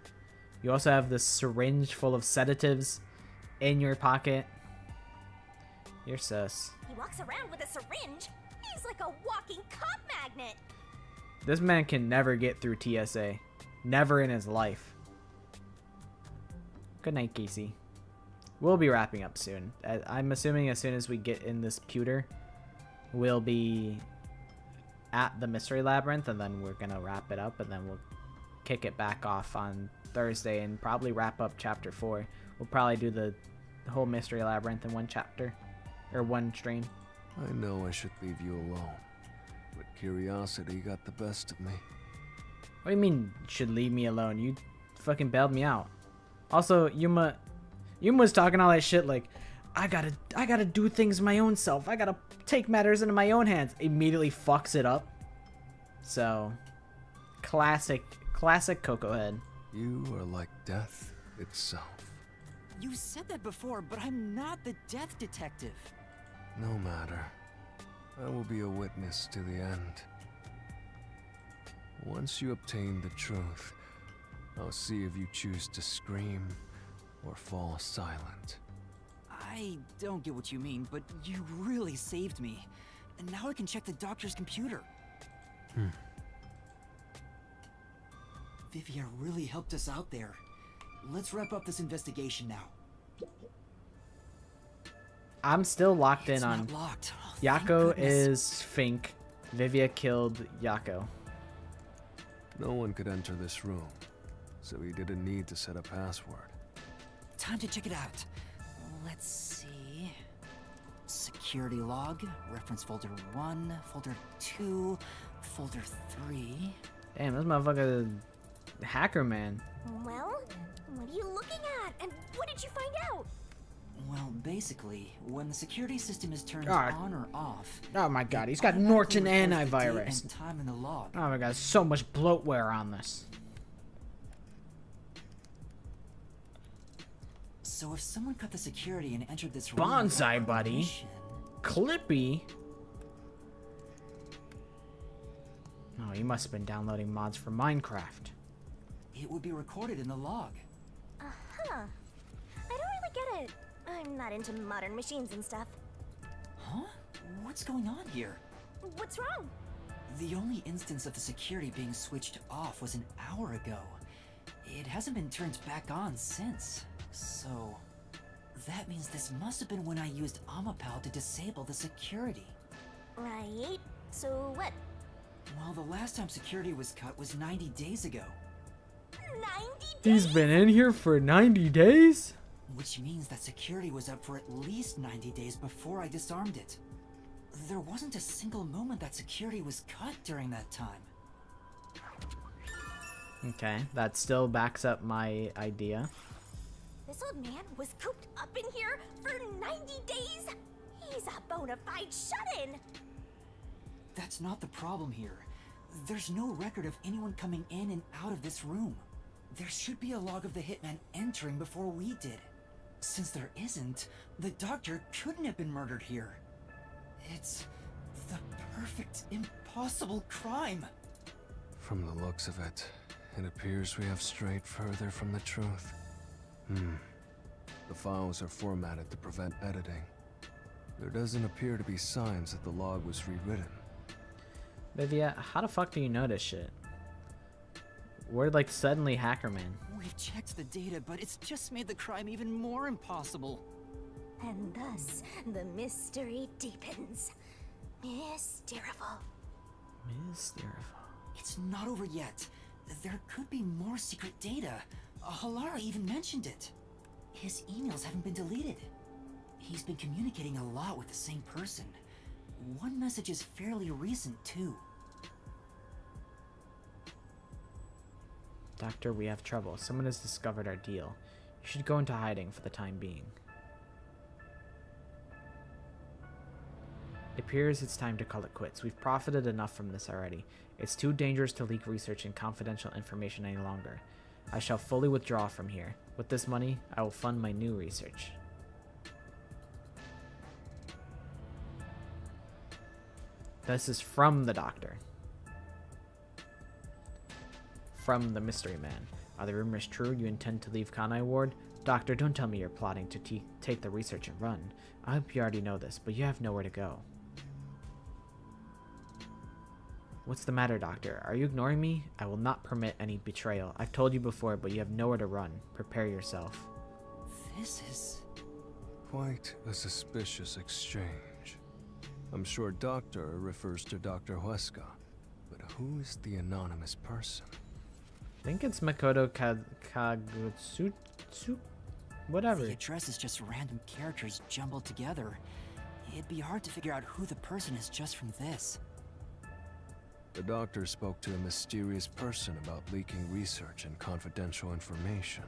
A: You also have this syringe full of sedatives in your pocket. You're sus.
G: He walks around with a syringe. He's like a walking cop magnet.
A: This man can never get through TSA. Never in his life. Good night, Casey. We'll be wrapping up soon. I'm assuming as soon as we get in this pewter, we'll be at the mystery labyrinth, and then we're gonna wrap it up, and then we'll kick it back off on Thursday and probably wrap up chapter 4. We'll probably do the whole mystery labyrinth in one chapter or one stream.
F: I know I should leave you alone, but curiosity got the best of me.
A: What do you mean should leave me alone? You fucking bailed me out. Also, Yuma's talking all that shit like, I gotta do things my own self. I gotta take matters into my own hands. Immediately fucks it up. So, classic Coco Head.
F: You are like death itself.
C: You said that before, but I'm not the death detective.
F: No matter. I will be a witness to the end. Once you obtain the truth, I'll see if you choose to scream or fall silent.
C: I don't get what you mean, but you really saved me. And now I can check the doctor's computer. Vivia really helped us out there. Let's wrap up this investigation now.
A: I'm still locked in on
C: not locked. Oh,
A: Yako
C: thank goodness.
A: is Fink. Vivia killed Yako.
F: No one could enter this room, so he didn't need to set a password.
C: Time to check it out. Let's see. Security log, reference folder 1, folder 2, folder 3.
A: Damn, this motherfucker hacker man.
G: Well, what are you looking at? And what did you find out?
C: Well, basically, when the security system is turned
A: Ah.
C: on or off.
A: Oh my god, he's got
C: automatically
A: Norton
C: records the date
A: antivirus.
C: and time in the log.
A: Oh my god, so much bloatware on this.
C: So if someone cut the security and entered this room
A: Bonsai
C: without
A: buddy.
C: permission,
A: Clippy. Oh, he must have been downloading mods for Minecraft.
C: it would be recorded in the log.
G: Uh-huh. I don't really get it. I'm not into modern machines and stuff.
C: Huh? What's going on here?
G: What's wrong?
C: The only instance of the security being switched off was an hour ago. It hasn't been turned back on since. So, that means this must have been when I used Amapal to disable the security.
G: Right. So what?
C: Well, the last time security was cut was 90 days ago.
G: 90
A: He's been in here for 90 days?
C: Which means that security was up for at least 90 days before I disarmed it. There wasn't a single moment that security was cut during that time.
A: Okay, that still backs up my idea.
G: This old man was cooped up in here for 90 days? He's a bona fide shut-in!
C: That's not the problem here. There's no record of anyone coming in and out of this room. There should be a log of the hitman entering before we did. Since there isn't, the doctor couldn't have been murdered here. It's the perfect, impossible crime.
F: From the looks of it, it appears we have strayed further from the truth. The files are formatted to prevent editing. There doesn't appear to be signs that the log was rewritten.
A: Vivia, how the fuck do you know this shit? We're like suddenly Hackerman.
C: We've checked the data, but it's just made the crime even more impossible.
G: And thus, the mystery deepens. Mysterious.
C: It's not over yet. There could be more secret data. Halara even mentioned it. His emails haven't been deleted. He's been communicating a lot with the same person. One message is fairly recent, too.
A: Doctor, we have trouble. Someone has discovered our deal. You should go into hiding for the time being. It appears it's time to call it quits. We've profited enough from this already. It's too dangerous to leak research and confidential information any longer. I shall fully withdraw from here. With this money, I will fund my new research. This is from the doctor. From the mystery man. Are the rumors true? You intend to leave Kanai Ward? Doctor, don't tell me you're plotting to take the research and run. I hope you already know this, but you have nowhere to go. What's the matter, Doctor? Are you ignoring me? I will not permit any betrayal. I've told you before, but you have nowhere to run. Prepare yourself.
C: This is...
F: Quite a suspicious exchange. I'm sure Doctor refers to Dr. Huesca, but who is the anonymous person?
A: I think it's Makoto Kagutsu? Whatever.
C: The address is just random characters jumbled together. It'd be hard to figure out who the person is just from this.
F: The doctor spoke to a mysterious person about leaking research and confidential information.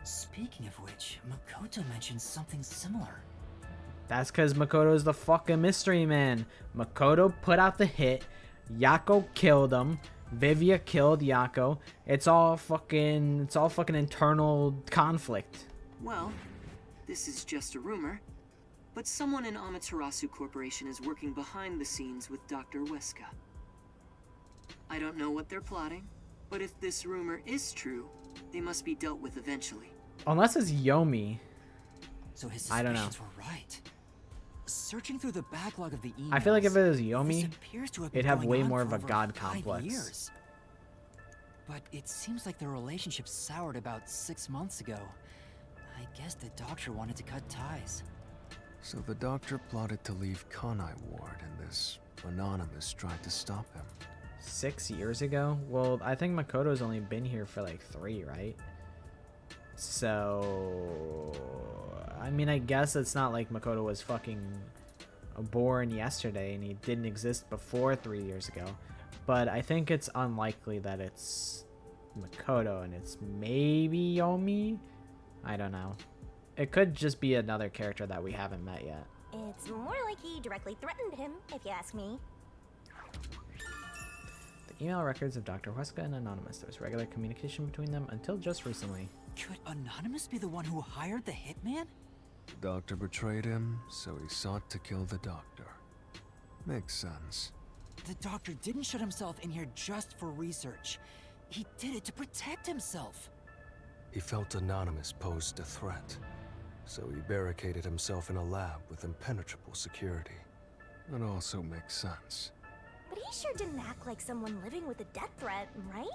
C: Speaking of which, Makoto mentioned something similar.
A: That's because Makoto is the fucking mystery man. Makoto put out the hit. Yako killed him. Vivia killed Yako. It's all fucking internal conflict.
K: Well, this is just a rumor, but someone in Amaterasu Corporation is working behind the scenes with Dr. Huesca. I don't know what they're plotting, but if this rumor is true, they must be dealt with eventually.
A: Unless it's Yomi.
C: So his
A: I don't know.
C: suspicions were right. Searching through the backlog of the emails,
A: I feel like if it was Yomi,
C: this appears to have been
A: it'd have
C: going
A: way
C: on
A: more
C: for
A: of a
C: over
A: god
C: 5
A: complex.
C: years. But it seems like their relationship soured about 6 months ago. I guess the doctor wanted to cut ties.
F: So the doctor plotted to leave Kanai Ward, and this anonymous tried to stop him.
A: 6 years ago? Well, I think Makoto's only been here for like 3, right? So, I mean, I guess it's not like Makoto was fucking born yesterday and he didn't exist before 3 years ago. But I think it's unlikely that it's Makoto and it's maybe Yomi? I don't know. It could just be another character that we haven't met yet.
G: It's more like he directly threatened him, if you ask me.
A: The email records of Dr. Huesca and Anonymous. There was regular communication between them until just recently.
C: Could Anonymous be the one who hired the hitman?
F: The doctor betrayed him, so he sought to kill the doctor. Makes sense.
C: The doctor didn't shut himself in here just for research. He did it to protect himself.
F: He felt Anonymous posed a threat, so he barricaded himself in a lab with impenetrable security. That also makes sense.
G: But he sure didn't act like someone living with a death threat, right?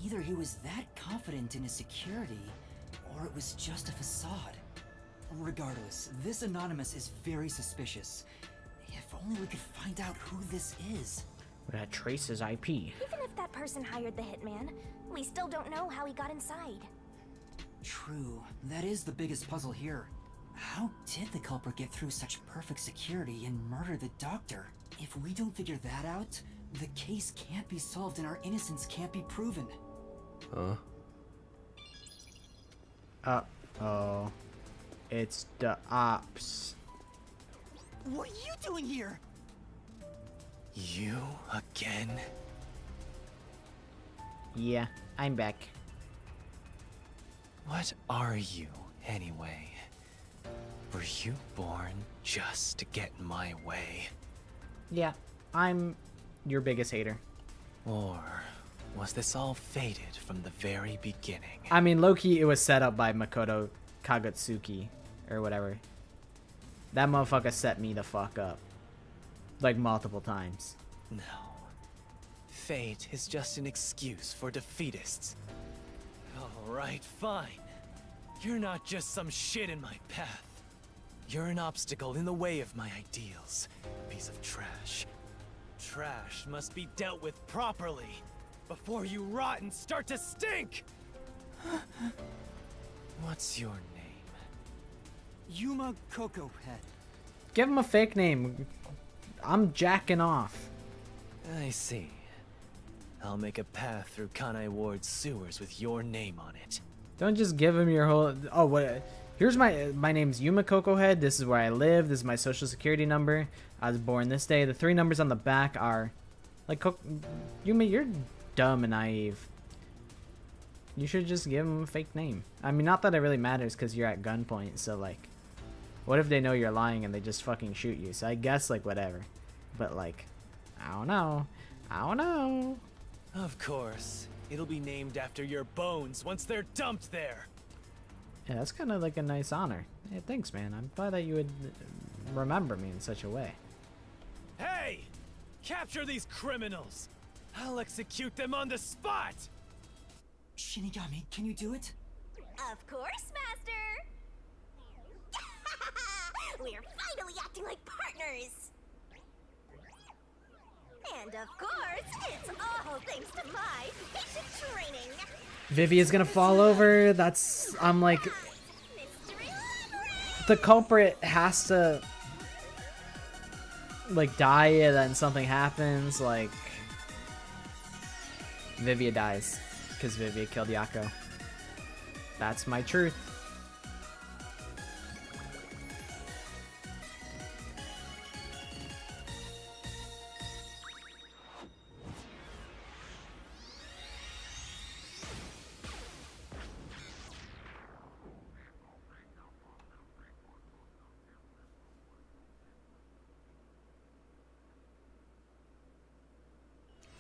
C: Either he was that confident in his security, or it was just a facade. Regardless, this Anonymous is very suspicious. If only we could find out who this is.
A: We gotta trace his IP.
G: Even if that person hired the hitman, we still don't know how he got inside.
C: True, that is the biggest puzzle here. How did the culprit get through such perfect security and murder the doctor? If we don't figure that out, the case can't be solved and our innocence can't be proven.
F: Huh?
A: Uh-oh. It's the ops.
C: What are you doing here?
J: You again?
A: Yeah, I'm back.
J: What are you, anyway? Were you born just to get in my way?
A: Yeah, I'm your biggest hater.
J: Or was this all fated from the very beginning?
A: I mean, low-key, it was set up by Makoto Kagutsuki, or whatever. That motherfucker set me the fuck up. Like, multiple times.
J: No. Fate is just an excuse for defeatists. Alright, fine. You're not just some shit in my path. You're an obstacle in the way of my ideals. Piece of trash. Trash must be dealt with properly before you rot and start to stink! What's your name?
C: Yuma Cocohead.
A: Give him a fake name. I'm jacking off.
J: I see. I'll make a path through Kanai Ward's sewers with your name on it.
A: Don't just give him your whole... Oh, what? Here's my name's Yuma Cocohead. This is where I live. This is my social security number. I was born this day. The 3 numbers on the back are like Yuma, you're dumb and naive. You should just give him a fake name. I mean, not that it really matters because you're at gunpoint. So like, what if they know you're lying and they just fucking shoot you? So I guess like whatever. But like, I don't know. I don't know.
R: Of course. It'll be named after your bones once they're dumped there.
A: Yeah, that's kind of like a nice honor. Hey, thanks, man. I'm glad that you would remember me in such a way.
R: Hey! Capture these criminals! I'll execute them on the spot!
K: Shinigami, can you do it?
G: Of course, Master! We're finally acting like partners! And of course, it's all thanks to my patient training!
A: Vivia's gonna fall over. I'm like, the culprit has to like die and then something happens. Like, Vivia dies because Vivia killed Yako. That's my truth.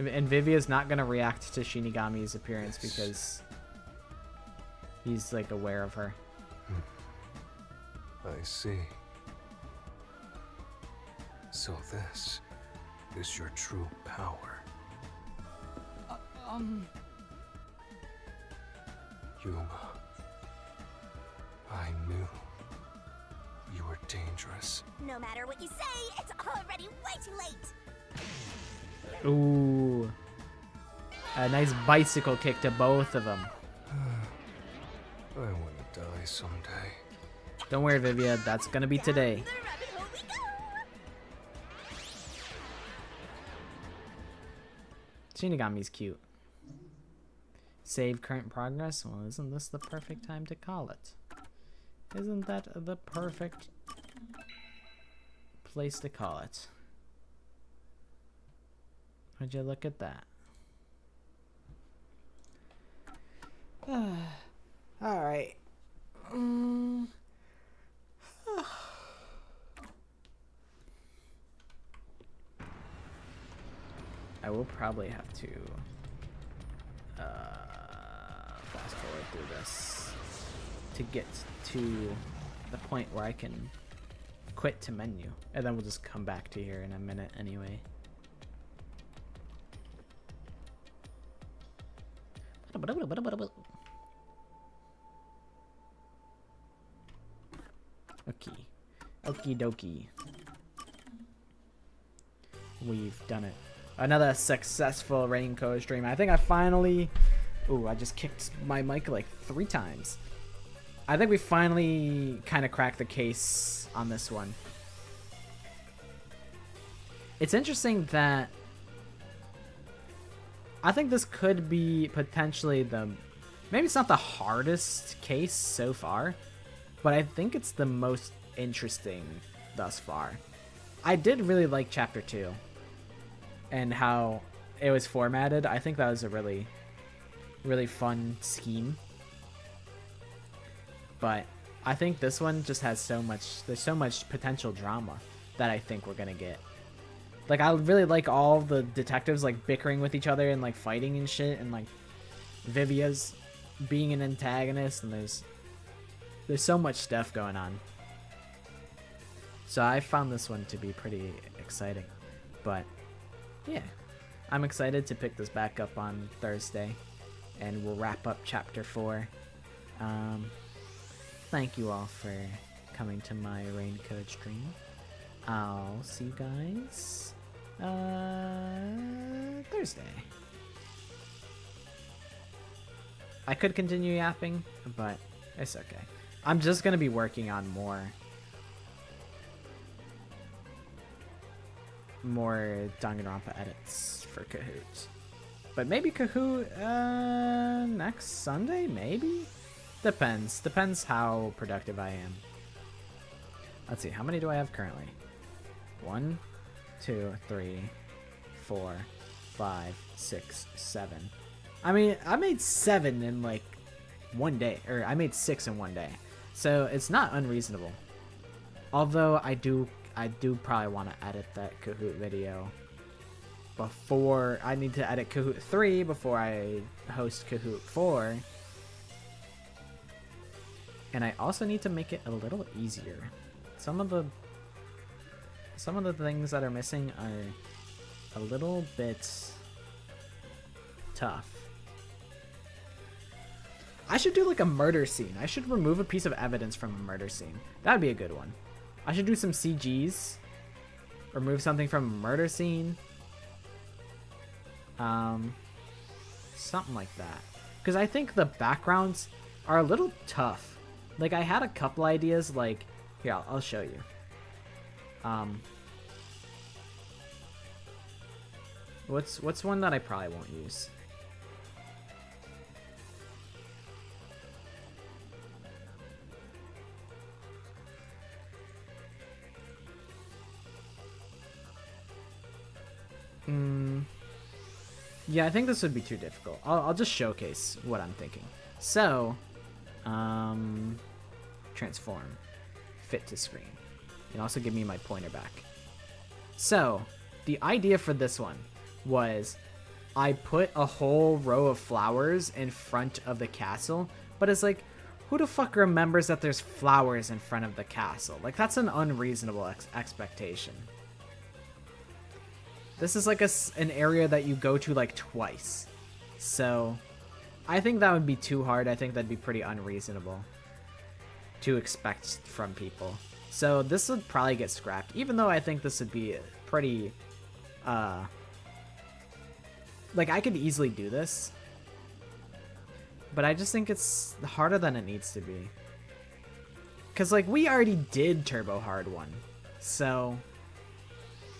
A: And Vivia's not gonna react to Shinigami's appearance because he's like aware of her.
F: I see. So this is your true power. Yuma, I knew you were dangerous.
G: No matter what you say, it's already way too late!
A: Ooh. A nice bicycle kick to both of them.
F: I want to die someday.
A: Don't worry, Vivia. That's gonna be today. Shinigami's cute. Save current progress? Well, isn't this the perfect time to call it? Isn't that the perfect place to call it? Would you look at that? Alright. I will probably have to fast forward through this to get to the point where I can quit to menu, and then we'll just come back to here in a minute anyway. Okay. Okie dokie. We've done it. Another successful Raincoat stream. I think I finally... Ooh, I just kicked my mic like 3 times. I think we finally kind of cracked the case on this one. It's interesting that... I think this could be potentially the... Maybe it's not the hardest case so far, but I think it's the most interesting thus far. I did really like Chapter 2 and how it was formatted. I think that was a really, really fun scheme. But I think this one just has so much... There's so much potential drama that I think we're gonna get. Like, I really like all the detectives, like, bickering with each other and, like, fighting and shit. And, like, Vivia's being an antagonist. And there's so much stuff going on. So I found this one to be pretty exciting. But, yeah. I'm excited to pick this back up on Thursday. And we'll wrap up Chapter 4. Thank you all for coming to my Raincoat stream. I'll see you guys Thursday. I could continue yapping, but it's okay. I'm just gonna be working on more Danganronpa edits for Kahoot. But maybe Kahoot next Sunday, maybe? Depends how productive I am. Let's see, how many do I have currently? 1, 2, 3, 4, 5, 6, 7. I mean, I made 7 in like one day, or I made 6 in one day. So it's not unreasonable. Although I do probably want to edit that Kahoot video before I need to edit Kahoot 3 before I host Kahoot 4. And I also need to make it a little easier. Some of the things that are missing are a little bit tough. I should do like a murder scene. I should remove a piece of evidence from a murder scene. That would be a good one. I should do some CGs. Remove something from a murder scene. Something like that. Because I think the backgrounds are a little tough. Like, I had a couple ideas, like... Here, I'll show you. What's one that I probably won't use? Yeah, I think this would be too difficult. I'll just showcase what I'm thinking. So, transform, fit to screen, and also give me my pointer back. So, the idea for this one was I put a whole row of flowers in front of the castle, but it's like, who the fuck remembers that there's flowers in front of the castle? Like, that's an unreasonable expectation. This is like an area that you go to like twice. So I think that would be too hard. I think that'd be pretty unreasonable to expect from people. So this would probably get scrapped, even though I think this would be pretty, like I could easily do this, but I just think it's harder than it needs to be. Cause like we already did Turbo Hard 1, so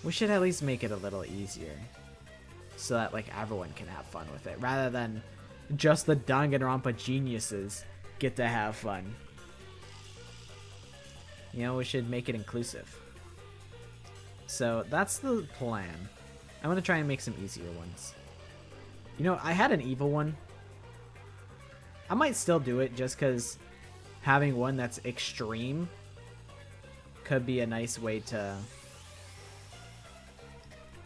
A: we should at least make it a little easier so that like everyone can have fun with it, rather than just the Danganronpa geniuses get to have fun. You know, we should make it inclusive. So that's the plan. I'm gonna try and make some easier ones. You know, I had an evil one. I might still do it just because having one that's extreme could be a nice way to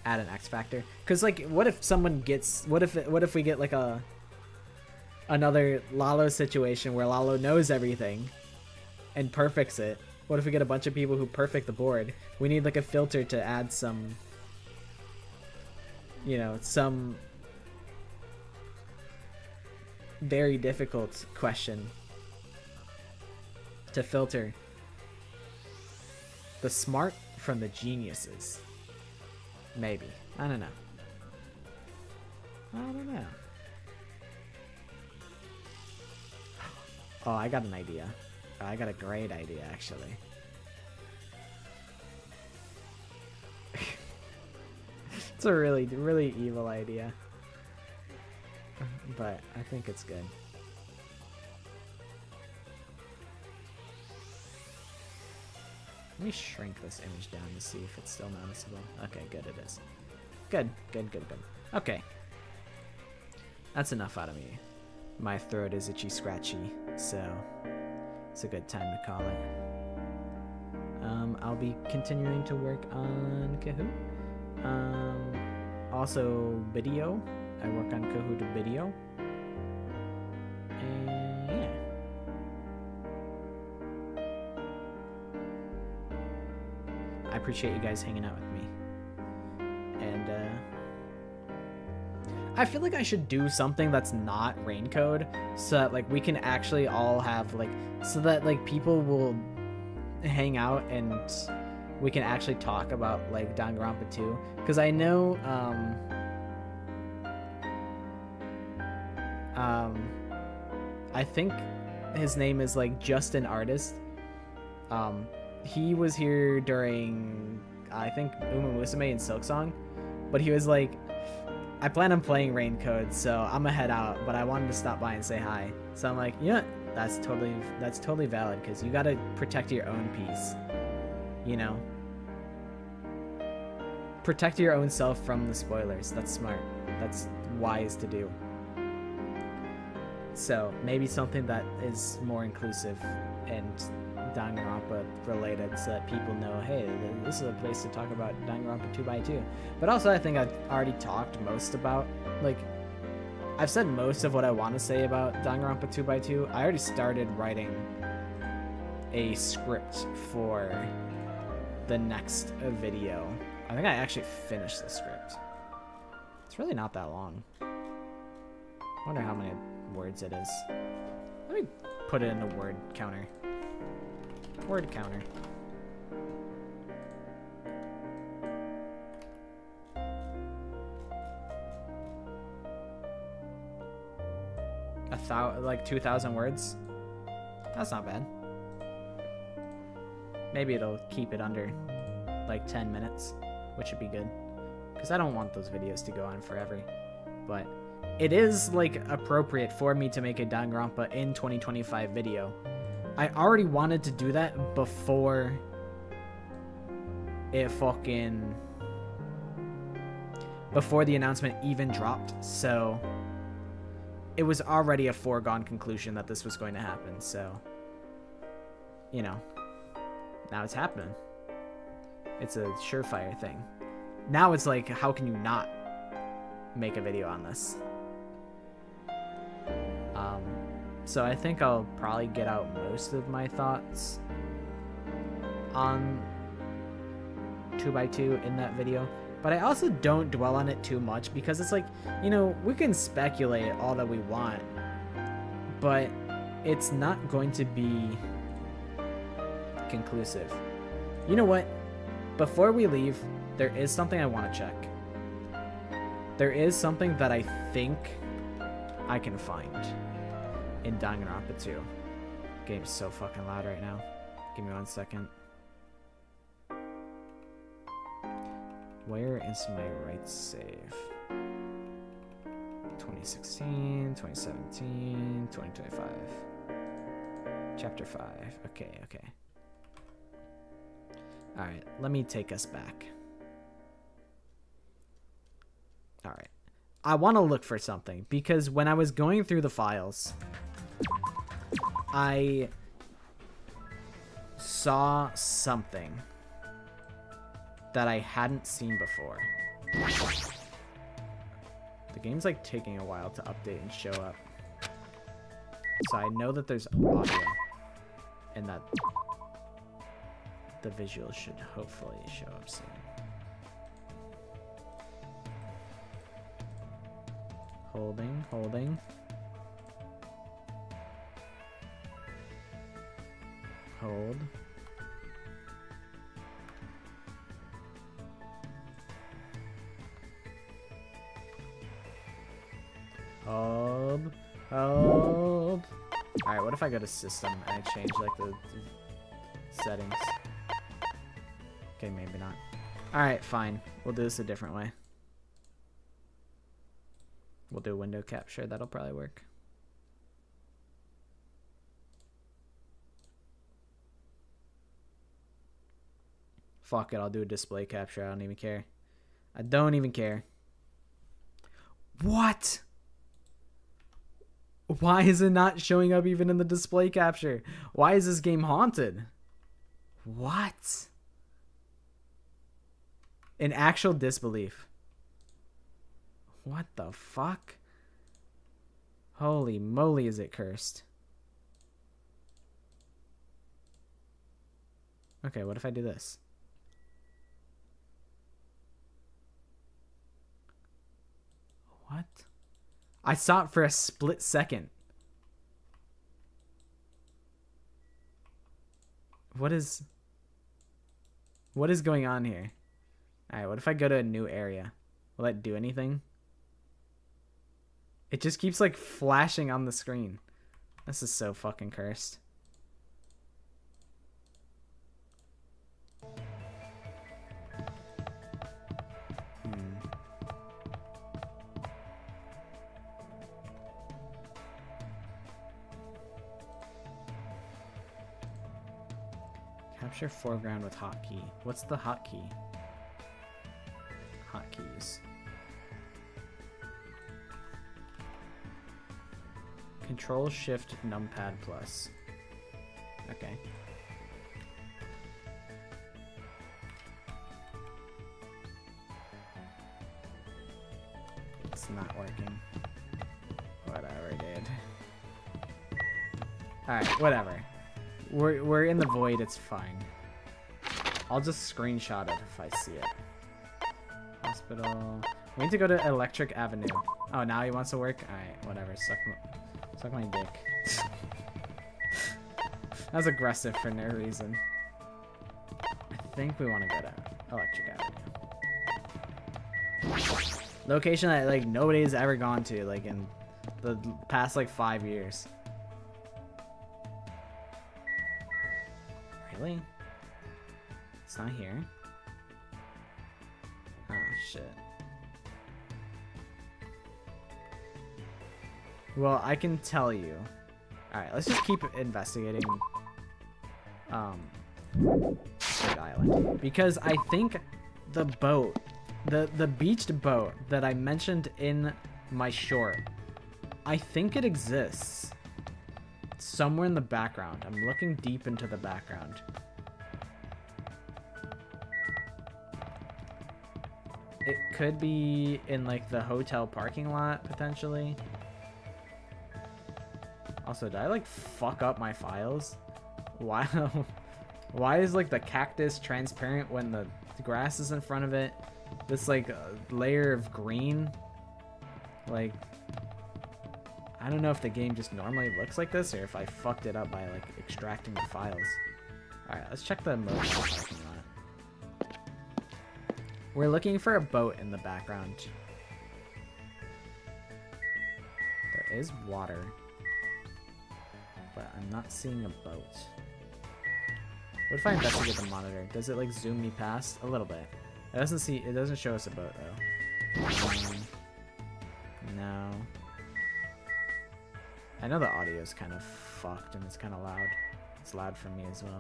A: add an X factor. Because like, what if someone gets, what if we get like another Lalo situation where Lalo knows everything and perfects it? What if we get a bunch of people who perfect the board? We need like a filter to add some, you know, some very difficult question to filter the smart from the geniuses. Maybe. I don't know. Oh, I got an idea. I got a great idea, actually. It's a really, really evil idea. But I think it's good. Let me shrink this image down to see if it's still noticeable. Okay, good, it is. Good. Okay. That's enough out of me. My throat is itchy scratchy, so it's a good time to call it. I'll be continuing to work on Kahoot. Also video. I work on Kahoot video. And yeah. I appreciate you guys hanging out with me. And I feel like I should do something that's not rain code, so that like we can actually all have like, so that like people will hang out and we can actually talk about like Danganronpa 2, because I know I think his name is like Just an Artist. He was here during I think Uma Musume and Silk Song, but he was like, I plan on playing Rain Code, so I'm gonna head out, but I wanted to stop by and say hi. So I'm like, you know, that's totally valid, because you gotta protect your own peace. You know? Protect your own self from the spoilers. That's smart. That's wise to do. So maybe something that is more inclusive and Danganronpa related, so that people know, hey, this is a place to talk about Danganronpa 2x2. But also, I think I've already talked most about, like, I've said most of what I want to say about Danganronpa 2x2. I already started writing a script for the next video. I think I actually finished the script. It's really not that long. I wonder how many words it is. Let me put it in the word counter. Word counter. Like 2,000 words? That's not bad. Maybe it'll keep it under like 10 minutes, which would be good. Because I don't want those videos to go on forever. But it is like appropriate for me to make a Danganronpa in 2025 video. I already wanted to do that before it before the announcement even dropped, so it was already a foregone conclusion that this was going to happen, so, you know, now it's happening. It's a surefire thing. Now it's like, how can you not make a video on this? So I think I'll probably get out most of my thoughts on 2x2 in that video. But I also don't dwell on it too much, because it's like, you know, we can speculate all that we want, but it's not going to be conclusive. You know what? Before we leave, there is something I want to check. There is something that I think I can find in Danganronpa 2. Game's so fucking loud right now. Give me 1 second. Where is my right save? 2016, 2017, 2025. Chapter 5. Okay. Alright, let me take us back. Alright. I want to look for something, because when I was going through the files, I saw something that I hadn't seen before. The game's like taking a while to update and show up. So I know that there's audio and that the visuals should hopefully show up soon. Holding. Hold. Hold. Alright, what if I go to system and I change like the settings? Okay, maybe not. Alright, fine. We'll do this a different way. We'll do window capture. That'll probably work. Fuck it, I'll do a display capture. I don't even care. I don't even care. What? Why is it not showing up even in the display capture? Why is this game haunted? What? In actual disbelief. What the fuck? Holy moly, is it cursed? Okay, what if I do this? What? I saw it for a split second. What is going on here? Alright, what if I go to a new area? Will that do anything? It just keeps like flashing on the screen. This is so fucking cursed. Capture foreground with hotkey. What's the hotkey? Hotkeys. Control Shift Numpad Plus. Okay. It's not working. Whatever, dude. Alright, whatever. We're in the void, it's fine. I'll just screenshot it if I see it. Hospital. We need to go to Electric Avenue. Oh, now he wants to work? Alright, whatever. Suck my dick. That was aggressive for no reason. I think we want to go to Electric Avenue. Location that like nobody's ever gone to, like in the past like 5 years. Really? It's not here. Oh shit. Well, I can tell you. Alright, let's just keep investigating Big Island. Because I think the boat, the beached boat that I mentioned in my short, I think it exists somewhere in the background. I'm looking deep into the background. It could be in like the hotel parking lot, potentially. Also, did I like fuck up my files? Why is like the cactus transparent when the grass is in front of it? This like layer of green. Like, I don't know if the game just normally looks like this or if I fucked it up by like extracting the files. Alright, let's check the motel parking lot. We're looking for a boat in the background. There is water, but I'm not seeing a boat. What if I investigate the monitor? Does it like zoom me past? A little bit. It doesn't show us a boat though. No. I know the audio is kind of fucked and it's kind of loud. It's loud for me as well.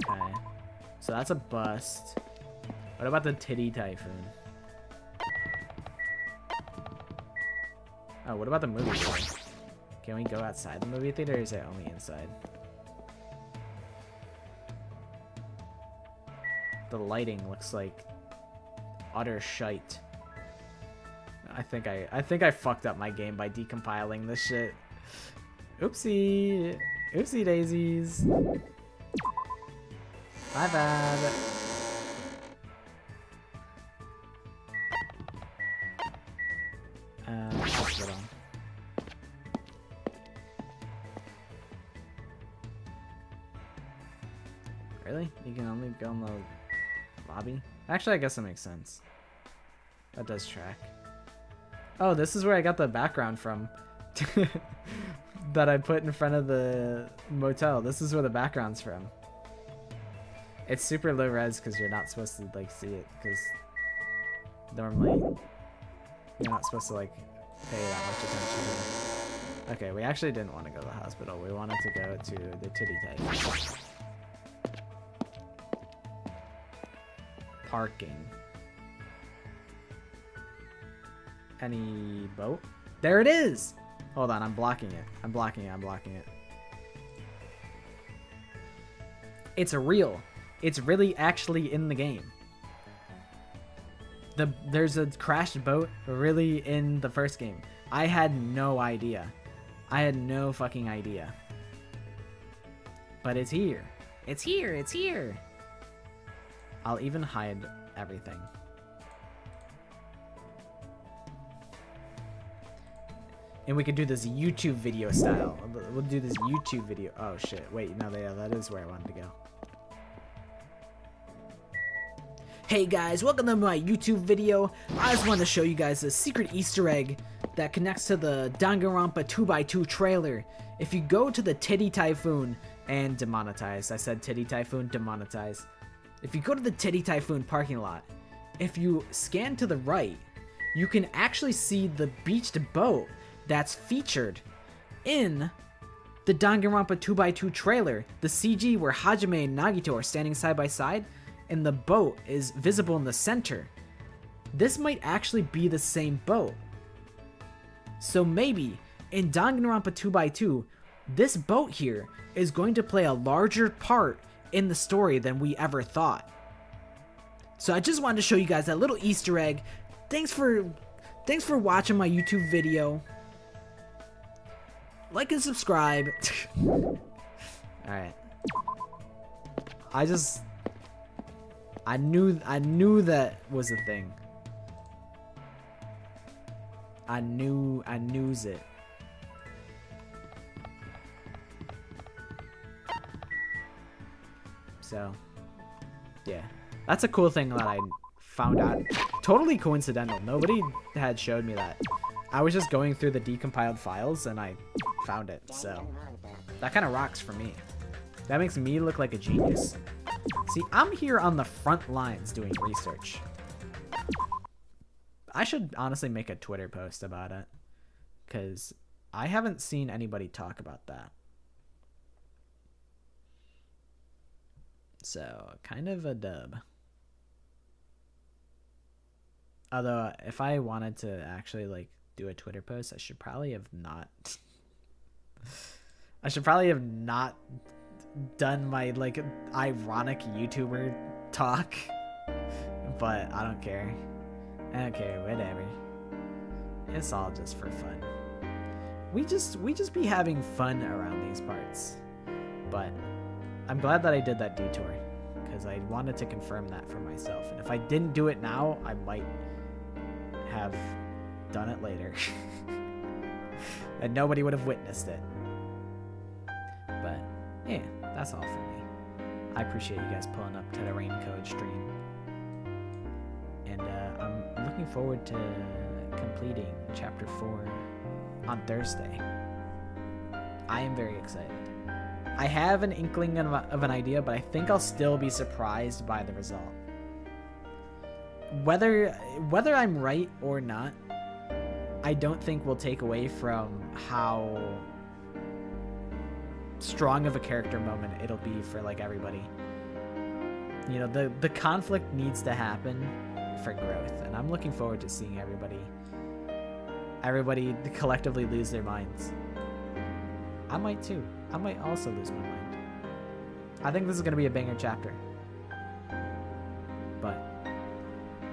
A: Okay. So that's a bust. What about the Titty Typhoon? Oh, what about the movie theater? Can we go outside the movie theater or is it only inside? The lighting looks like utter shite. I think I fucked up my game by decompiling this shit. Oopsie. Oopsie daisies. My bad. Hospital. Really? You can only go in the lobby? Actually, I guess that makes sense. That does track. Oh, this is where I got the background from. That I put in front of the motel. This is where the background's from. It's super low res because you're not supposed to like see it because normally you're not supposed to like pay that much attention to it. Okay, we actually didn't want to go to the hospital. We wanted to go to the Titty Type. Parking. Any boat? There it is! Hold on, I'm blocking it. I'm blocking it. It's real. It's really actually in the game. There's a crashed boat really in the first game. I had no idea. I had no fucking idea. But it's here. It's here. It's here. I'll even hide everything. And we could do this YouTube video style. We'll do this YouTube video. Oh shit, wait, no, yeah, that is where I wanted to go. Hey guys, welcome to my YouTube video. I just wanted to show you guys a secret Easter egg that connects to the Danganronpa 2x2 trailer. If you go to the Titty Typhoon and demonetize, I said Titty Typhoon, demonetize. If you go to the Titty Typhoon parking lot, if you scan to the right, you can actually see the beached boat that's featured in the Danganronpa 2x2 trailer, the CG where Hajime and Nagito are standing side by side, and the boat is visible in the center. This might actually be the same boat. So maybe, in Danganronpa 2x2, this boat here is going to play a larger part in the story than we ever thought. So I just wanted to show you guys that little Easter egg. Thanks for watching my YouTube video. Like and subscribe. Alright. I knew that was a thing. I knews it. So, yeah. That's a cool thing that I found out. Totally coincidental. Nobody had showed me that. I was just going through the decompiled files and I found it. So, that kind of rocks for me. That makes me look like a genius. See, I'm here on the front lines doing research. I should honestly make a Twitter post about it, because I haven't seen anybody talk about that. So, kind of a dub. Although, if I wanted to actually, like, do a Twitter post, I should probably have not... I should probably have not done my, like, ironic YouTuber talk. But I don't care. I don't care, whatever. It's all just for fun. We just be having fun around these parts. But I'm glad that I did that detour, because I wanted to confirm that for myself. And if I didn't do it now, I might have done it later. And nobody would have witnessed it. But yeah, that's all for me. I appreciate you guys pulling up to the Raincode stream. And I'm looking forward to completing Chapter 4 on Thursday. I am very excited. I have an inkling of an idea, but I think I'll still be surprised by the result. Whether I'm right or not, I don't think will take away from how strong of a character moment it'll be for, like, everybody. You know, the conflict needs to happen for growth, and I'm looking forward to seeing everybody collectively lose their minds. I might too. I might also lose my mind. I think this is going to be a banger chapter. But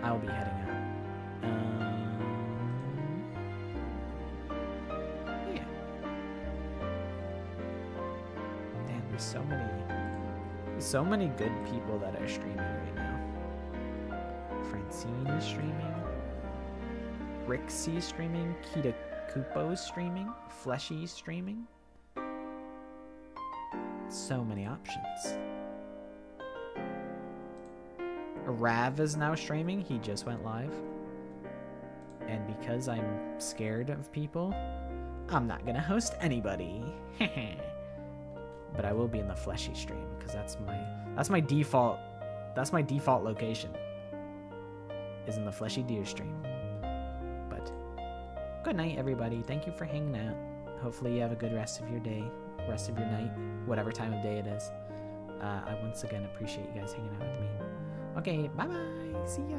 A: I'll be heading out. Yeah. Damn, there's so many good people that are streaming right now. Francine is streaming. Rixie is streaming. Kita Kupo is streaming. Fleshy is streaming. So many options. Rav is now streaming. He just went live. And because I'm scared of people, I'm not gonna host anybody. But I will be in the Fleshy stream, because that's my default location. Is in the Fleshy Deer stream. But good night, everybody. Thank you for hanging out. Hopefully you have a good rest of your day, rest of your night, whatever time of day it is. I once again appreciate you guys hanging out with me. Okay, bye-bye. See ya.